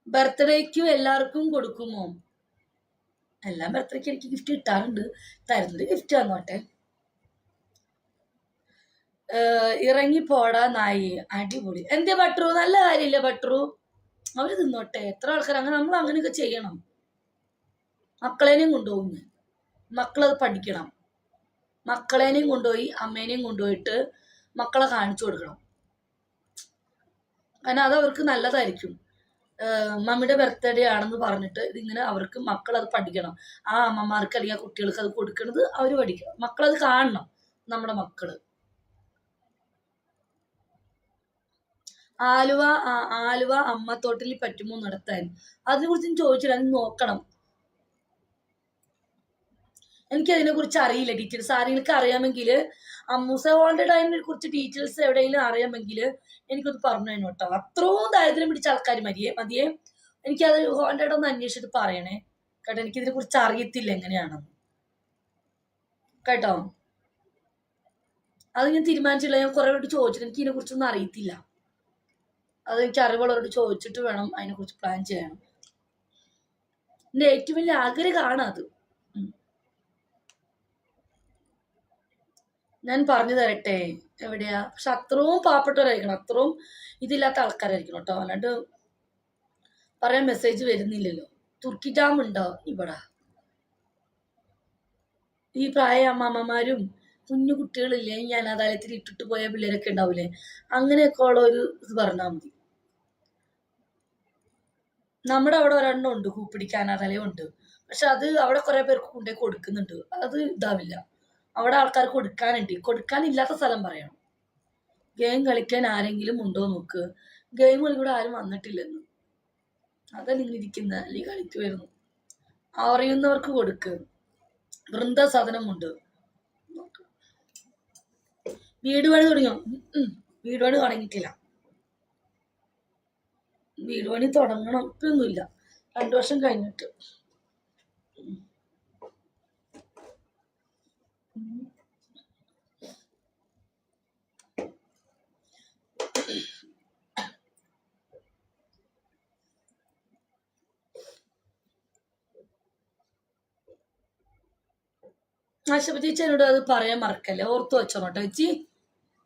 ബർത്ത്ഡേക്കും എല്ലാവർക്കും കൊടുക്കുമോ? എല്ലാം ബർത്ത്ഡേക്ക് എനിക്ക് ഗിഫ്റ്റ് കിട്ടാറുണ്ട്. തരുന്നത് ഗിഫ്റ്റ് തന്നോട്ടെ. ഇറങ്ങി പോടാ നായി. അടിപൊളി. എന്തേ ബട്ടറു? നല്ല കാര്യമില്ല ബട്ടറു. അവര് തിന്നോട്ടെ. എത്ര ആൾക്കാർ അങ്ങനെ. നമ്മൾ അങ്ങനെയൊക്കെ ചെയ്യണം. മക്കളേനെയും കൊണ്ടുപോകും. മക്കളത് പഠിക്കണം. മക്കളേനെയും കൊണ്ടുപോയി അമ്മേനെയും കൊണ്ടുപോയിട്ട് മക്കളെ കാണിച്ചു കൊടുക്കണം. കാരണം അത് അവർക്ക് നല്ലതായിരിക്കും. മമ്മിയുടെ ബർത്ത്ഡേ ആണെന്ന് പറഞ്ഞിട്ട് ഇതിങ്ങനെ അവർക്ക് മക്കൾ അത് പഠിക്കണം. ആ അമ്മമാർക്ക് അല്ലെങ്കിൽ ആ കുട്ടികൾക്ക് അത് കൊടുക്കുന്നത് അവർ പഠിക്കണം. മക്കളത് കാണണം. നമ്മുടെ മക്കള് ആലുവ അമ്മത്തോട്ടിൽ പറ്റുമോ നടത്താൻ? അതിനെ കുറിച്ച് ചോദിച്ചില്ല. അത് നോക്കണം. എനിക്ക് അതിനെ കുറിച്ച് അറിയില്ല ഡീറ്റെയിൽസ്. ആരെങ്കിലും അറിയാമെങ്കിൽ അമ്മൂസ ഹോളിഡേ അതിനെ കുറിച്ച് ഡീറ്റെയിൽസ് എവിടെയെങ്കിലും അറിയാമെങ്കിൽ എനിക്കൊന്ന് പറഞ്ഞു തരണം കേട്ടോ. അത്രയും ദാരിദ്ര്യം പിടിച്ച ആൾക്കാർ മതിയേ. എനിക്കത് ഹോളിഡേ ഒന്ന് അന്വേഷിച്ചിട്ട് പറയണേ കേട്ടോ. എനിക്കിതിനെ കുറിച്ച് അറിയത്തില്ല എങ്ങനെയാണെന്ന് കേട്ടോ. അത് ഞാൻ തീരുമാനിച്ചില്ല. ഞാൻ കുറെ പേരോട് ചോദിച്ചിട്ട് എനിക്ക് ഇതിനെ കുറിച്ചൊന്നും അറിയത്തില്ല. അത് എനിക്ക് അറിവുള്ളവരോട് ചോദിച്ചിട്ട് വേണം അതിനെക്കുറിച്ച് പ്ലാൻ ചെയ്യണം. എൻ്റെ ഏറ്റവും വലിയ ആഗ്രഹമാണ് അത്. ഞാൻ പറഞ്ഞു തരട്ടെ എവിടെയാ. പക്ഷെ അത്രയും പാവപ്പെട്ടവരായിരിക്കണം. അത്രയും ഇതില്ലാത്ത ആൾക്കാരായിരിക്കണം കേട്ടോ. അല്ലാണ്ട് പറയാൻ മെസ്സേജ് വരുന്നില്ലല്ലോ. തുർക്കി ഡാം ഉണ്ടോ ഇവിടെ? ഈ പ്രായ അമ്മമാരും കുഞ്ഞു കുട്ടികളില്ലേ, ഈ അനാഥാലയത്തിൽ ഇട്ടിട്ട് പോയ പിള്ളേരൊക്കെ ഉണ്ടാവില്ലേ, അങ്ങനെയൊക്കെ ഉള്ള ഒരു ഇത് പറഞ്ഞാൽ മതി. നമ്മുടെ അവിടെ ഒരെണ്ണം ഉണ്ട്, കൂപ്പിടിക്ക് അനാഥാലയം ഉണ്ട്. പക്ഷെ അത് അവിടെ കുറെ പേർക്ക് കൊണ്ടുപോയി കൊടുക്കുന്നുണ്ട്. അത് ഇതാവില്ല. അവിടെ ആൾക്കാർ കൊടുക്കാനില്ലാത്ത സ്ഥലം പറയണം. ഗെയിം കളിക്കാൻ ആരെങ്കിലും ഉണ്ടോ നോക്ക്. ഗെയിം കളിക്കൂടെ ആരും വന്നിട്ടില്ലെന്ന്. അതല്ല ഇങ്ങനെ ഇരിക്കുന്ന അല്ലെങ്കിൽ കളിക്കുമായിരുന്നു. അറിയുന്നവർക്ക് കൊടുക്ക്. വൃന്ദസാധനമുണ്ട്. വീട് പണി തുടങ്ങിയോ? വീട് പണി തുടങ്ങിയിട്ടില്ല. വീട് പണി തുടങ്ങണം. ഇപ്പൊന്നുമില്ല, 2 വർഷം കഴിഞ്ഞിട്ട്. ആശുപ ചേച്ചി എന്നോട് അത് പറയാൻ മറക്കല്ലേ, ഓർത്തു വെച്ചോട്ടോ ചേച്ചി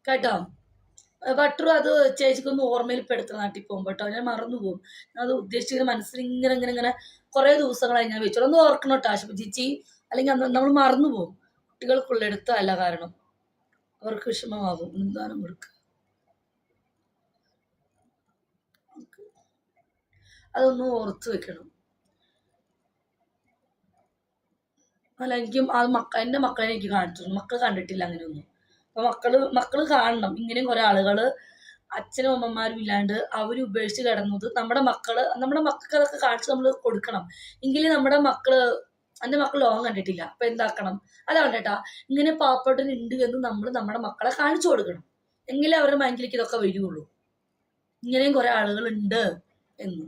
കേട്ടോ. ബട്ടർ അത് ചേച്ചിക്കൊന്ന് ഓർമ്മയിൽ പെടുത്തണം നാട്ടിൽ പോകുമ്പോൾ കേട്ടോ, ഞാൻ മറന്നു പോകും. അത് ഉദ്ദേശിച്ചിങ്ങനെ മനസ്സിൽ ഇങ്ങനെ ഇങ്ങനെ ഇങ്ങനെ കുറേ ദിവസങ്ങളായി ഞാൻ വെച്ചോളൂ, ഒന്ന് ഓർക്കണം കേട്ടോ ആശുപ ചേച്ചി, അല്ലെങ്കിൽ അന്ന് നമ്മൾ മറന്നു പോകും. കുട്ടികൾക്കുള്ള എടുത്തല്ല, കാരണം അവർക്ക് വിഷമമാകും. എന്താനും കൊടുക്കുക, അതൊന്നും ഓർത്ത് വെക്കണം. അല്ല എനിക്കും അത് എൻ്റെ മക്കളെ എനിക്ക് കാണിച്ചു, മക്കൾ കണ്ടിട്ടില്ല അങ്ങനെയൊന്നും. അപ്പൊ മക്കള് കാണണം ഇങ്ങനെയും കുറെ ആളുകള് അച്ഛനും അമ്മമാരും ഇല്ലാണ്ട് അവര് ഉപേക്ഷിച്ച് കിടന്നത്. നമ്മുടെ മക്കൾക്ക് അതൊക്കെ കാണിച്ച് നമ്മൾ കൊടുക്കണം. എങ്കിലേ എൻ്റെ മക്കൾ ലോകം കണ്ടിട്ടില്ല, അപ്പൊ എന്താക്കണം, അതാണ് കേട്ടാ, ഇങ്ങനെ പാവപ്പെട്ടവരുണ്ട് എന്ന് നമ്മൾ നമ്മുടെ മക്കളെ കാണിച്ചു കൊടുക്കണം. എങ്കിലേ അവരുടെ മൈൻഡിലേക്ക് ഇതൊക്കെ വരികയുള്ളൂ, ഇങ്ങനെയും കുറെ ആളുകളുണ്ട് എന്ന്.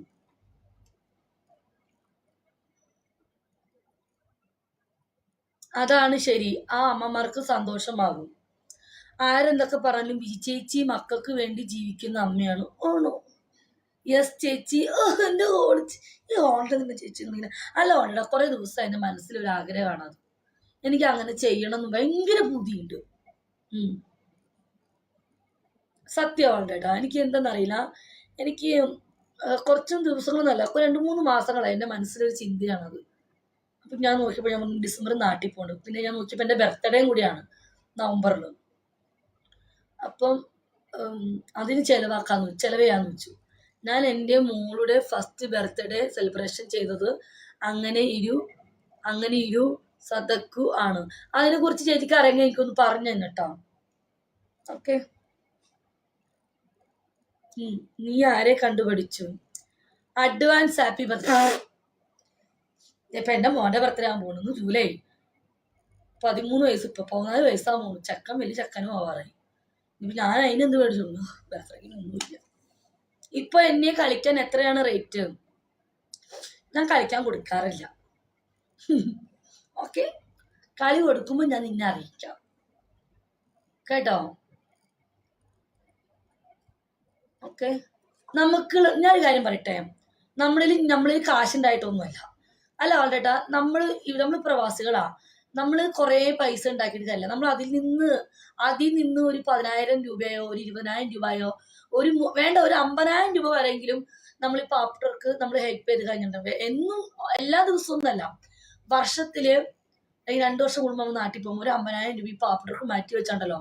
അതാണ് ശരി, ആ അമ്മമാർക്ക് സന്തോഷമാകും. ആരെന്തൊക്കെ പറഞ്ഞാലും ചേച്ചി മക്കൾക്ക് വേണ്ടി ജീവിക്കുന്ന അമ്മയാണ്. ആണോ? യെസ് ചേച്ചി. എന്റെ ഈ ഓൾഡ് നിന്ന് ചേച്ചി ഇങ്ങനെ അല്ല ഓൾഡ കുറെ ദിവസം എന്റെ മനസ്സിലൊരു ആഗ്രഹമാണ് അത്. എനിക്ക് അങ്ങനെ ചെയ്യണം എന്ന് ഭയങ്കര ബുദ്ധിയുണ്ട്. സത്യം ഓൾഡേട്ടാ, എനിക്ക് എന്തെന്നറിയില്ല, എനിക്ക് കുറച്ചും ദിവസങ്ങളൊന്നല്ല, 2-3 മാസങ്ങളായി എന്റെ മനസ്സിലൊരു ചിന്തയാണത്. അപ്പൊ ഞാൻ നോക്കിയപ്പോൾ ഞാൻ ഡിസംബർ നാട്ടിൽ പോകണം, പിന്നെ ഞാൻ നോക്കിയപ്പോൾ എന്റെ ബർത്ത്ഡേയും കൂടിയാണ് നവംബറിൽ. അപ്പം അതിന് ചെലവെയ്യാന്ന് വെച്ചു. ഞാൻ എൻ്റെ മോളുടെ ഫസ്റ്റ് ബർത്ത്ഡേ സെലിബ്രേഷൻ ചെയ്തത് അങ്ങനെ ഒരു സദക്കു ആണ്. അതിനെ കുറിച്ച് ചേച്ചിക്ക് അറിയാമെങ്കിൽ എനിക്കൊന്ന് പറഞ്ഞു തന്നെ കേട്ടോ. ഓക്കെ. നീ ആരെ കണ്ടുപിടിച്ചു? Advance happy birthday. ഇപ്പൊ എന്റെ മോന്റെ ബർത്ത്ഡേ ആകാൻ പോകുന്നു ജൂലൈ 13 വയസ്സ്, ഇപ്പൊ 14 വയസ്സാകാൻ പോകുന്നു. ചക്കൻ വലിയ ചക്കനും ആവാറായി. ഇപ്പൊ ഞാൻ അതിനെന്ത് മേടിച്ചു? ബർത്ത്ഡേക്കിനൊന്നുമില്ല. ഇപ്പൊ എന്നെ കളിക്കാൻ എത്രയാണ് റേറ്റ്? ഞാൻ കളിക്കാൻ കൊടുക്കാറില്ല. ഓക്കെ, കളി കൊടുക്കുമ്പോ ഞാൻ നിന്നെ അറിയിക്കാം കേട്ടോ. ഓക്കെ, ഞാനൊരു കാര്യം പറയട്ടെ, നമ്മളിൽ കാശുണ്ടായിട്ടൊന്നുമല്ല. അല്ല ആൾഡേട്ടാ, നമ്മൾ പ്രവാസികളാ. നമ്മൾ കുറേ പൈസ ഉണ്ടാക്കിയിട്ടല്ല, നമ്മൾ അതിൽ നിന്ന് ഒരു 10,000 രൂപയോ ഒരു 20,000 രൂപയോ വേണ്ട ഒരു 50,000 രൂപ വരെയെങ്കിലും നമ്മൾ ഈ പാവപ്പെട്ടവർക്ക് നമ്മൾ ഹെൽപ്പ് ചെയ്ത് കഴിഞ്ഞിട്ടുണ്ട്. എല്ലാ ദിവസവും ഒന്നല്ല, വർഷത്തില് 2 വർഷം കൂടുമ്പോൾ നമ്മൾ നാട്ടിൽ പോകുമ്പോൾ ഒരു 50,000 രൂപ ഈ പാവപ്പെട്ടവർക്ക് മാറ്റി വെച്ചാണ്ടല്ലോ,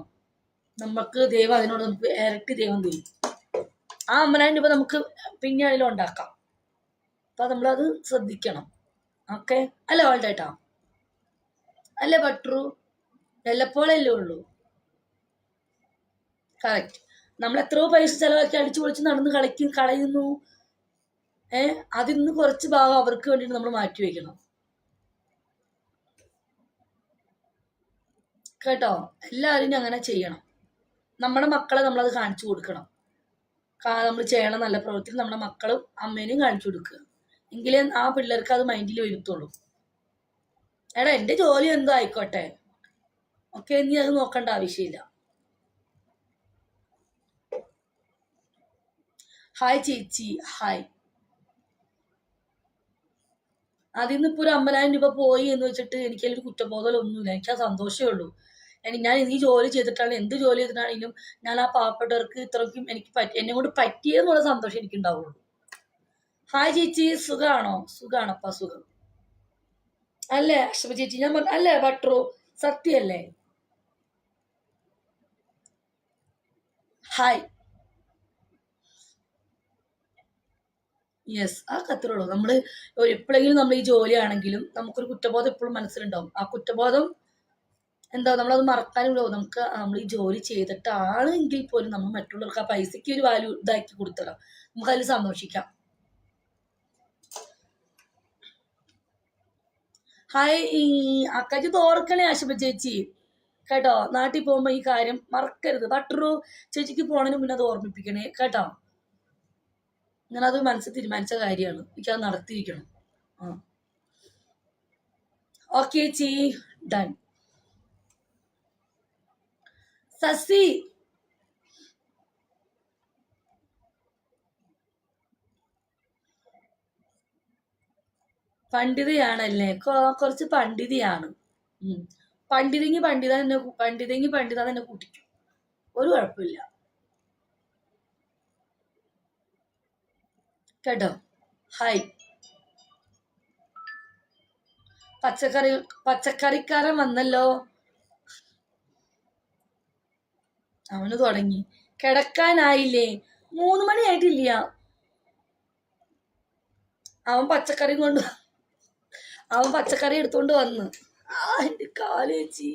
നമുക്ക് ദൈവം അതിനോട് നമുക്ക് ഇരട്ടി ദൈവം തരും. ആ 50,000 രൂപ നമുക്ക് പിന്നെ അതിലുണ്ടാക്കാം. അപ്പൊ നമ്മളത് ശ്രദ്ധിക്കണം. ഓക്കെ അല്ലേ ഓൾഡേട്ടാ? അല്ലേ ബട്രു? വല്ലപ്പോഴല്ലേ ഉള്ളൂ. കറക്റ്റ്. നമ്മൾ എത്രയോ പൈസ ചെലവാക്കി അടിച്ചു പൊളിച്ച് നടന്ന് കളയുന്നു. അതിൽ നിന്ന് കുറച്ച് ഭാഗം അവർക്ക് വേണ്ടിയിട്ട് നമ്മൾ മാറ്റി വെക്കണം കേട്ടോ. എല്ലാവരും അങ്ങനെ ചെയ്യണം. നമ്മുടെ മക്കളെ നമ്മളത് കാണിച്ചു കൊടുക്കണം. നമ്മൾ ചെയ്യണം നല്ല പ്രവൃത്തി നമ്മുടെ മക്കളും അമ്മേനെയും കാണിച്ചു കൊടുക്കുക, എങ്കിലേ ആ പിള്ളേർക്ക് അത് മൈൻഡിൽ വരുത്തുള്ളൂ. എടാ എന്റെ ജോലി എന്തോ ആയിക്കോട്ടെ, ഓക്കെ, നീ അത് നോക്കേണ്ട ആവശ്യമില്ല. ഹായ് ചേച്ചി, ഹായ്. അതിൽ നിന്ന് ഇപ്പോൾ ഒരു 50,000 രൂപ പോയി എന്ന് വെച്ചിട്ട് എനിക്കതിലൊരു കുറ്റബോധമൊന്നുമില്ല. എനിക്ക് ആ സന്തോഷമേ ഉള്ളൂ. ഞാൻ ഈ ജോലി ചെയ്തിട്ടാണെങ്കിലും എന്ത് ജോലി ചെയ്തിട്ടാണെങ്കിലും ഞാൻ ആ പാവപ്പെട്ടവർക്ക് ഇത്രയ്ക്കും എന്നെ കൊണ്ട് പറ്റിയെന്നുള്ള സന്തോഷം എനിക്ക് ഉണ്ടാവുള്ളൂ. ഹായ് ചേച്ചി, സുഖാണപ്പാ, സുഖം അല്ലേ അശ്വ ചേച്ചി? ഞാൻ അല്ലേ ബട്രോ, സത്യല്ലേ? ഹായ്. യെസ്, ആ കത്തിലുള്ളൂ. എപ്പോഴെങ്കിലും നമ്മൾ ഈ ജോലിയാണെങ്കിലും നമുക്കൊരു കുറ്റബോധം എപ്പോഴും മനസ്സിലുണ്ടാവും. ആ കുറ്റബോധം നമ്മളത് മറക്കാനുള്ളൂ. നമ്മൾ ഈ ജോലി ചെയ്തിട്ടാണ് എങ്കിൽ പോലും നമ്മൾ മറ്റുള്ളവർക്ക് ആ പൈസക്ക് ഒരു വാല്യൂ ഇതാക്കി കൊടുത്തണം, നമുക്ക് അതിൽ സന്തോഷിക്കാം. ഹായ് അക്കാച്ചി തോർക്കണേ ആശുപ ചേച്ചി കേട്ടോ. നാട്ടിൽ പോകുമ്പോ ഈ കാര്യം മറക്കരുത്. ബട്ടറു ചേച്ചിക്ക് പോണതിന് മുന്നേ അത് ഓർമ്മിപ്പിക്കണേ കേട്ടോ. ഞാനത് മനസ്സിൽ തീരുമാനിച്ച കാര്യമാണ്, എനിക്കത് നടത്തിയിരിക്കണം. ഓക്കെ ചേച്ചി, ഡൺ. സസി പണ്ഡിതയാണല്ലേ? കുറച്ച് പണ്ഡിതയാണ്. പണ്ടിതെങ്കി പണ്ഡിത തന്നെ കൂട്ടിക്കും, ഒരു കുഴപ്പമില്ല കേട്ടോ. ഹായ്. പച്ചക്കറിക്കാരൻ വന്നല്ലോ. അവന് തുടങ്ങി. കിടക്കാനായില്ലേ? 3 മണിയായിട്ടില്ല. അവൻ പച്ചക്കറി എടുത്തോണ്ട് വന്ന്. എന്റെ കാല് ചേച്ചി.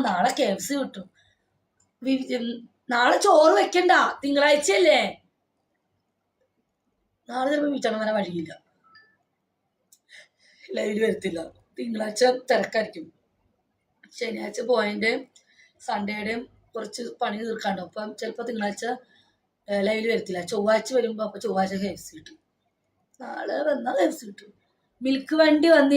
നാളെ KFC കിട്ടും. നാളെ ചോറ് വെക്കണ്ട, തിങ്കളാഴ്ചയല്ലേ. നാളെ ചിലപ്പോ വീട്ടണം വരാൻ വഴിയില്ല, ലൈവില് വരത്തില്ല. തിങ്കളാഴ്ച തിരക്കായിരിക്കും. ശനിയാഴ്ച പോയതിൻ്റെയും സൺഡേയുടെയും കുറച്ച് പണി തീർക്കാണ്ടോ. അപ്പം ചിലപ്പോൾ തിങ്കളാഴ്ച ലൈവില് വരത്തില്ല. ചൊവ്വാഴ്ച വരുമ്പോൾ അപ്പോൾ ചൊവ്വാഴ്ച KFC കിട്ടും. നാളെ വന്നാൽ KFC കിട്ടും. മിൽക്ക് വണ്ടി വന്നില്ല.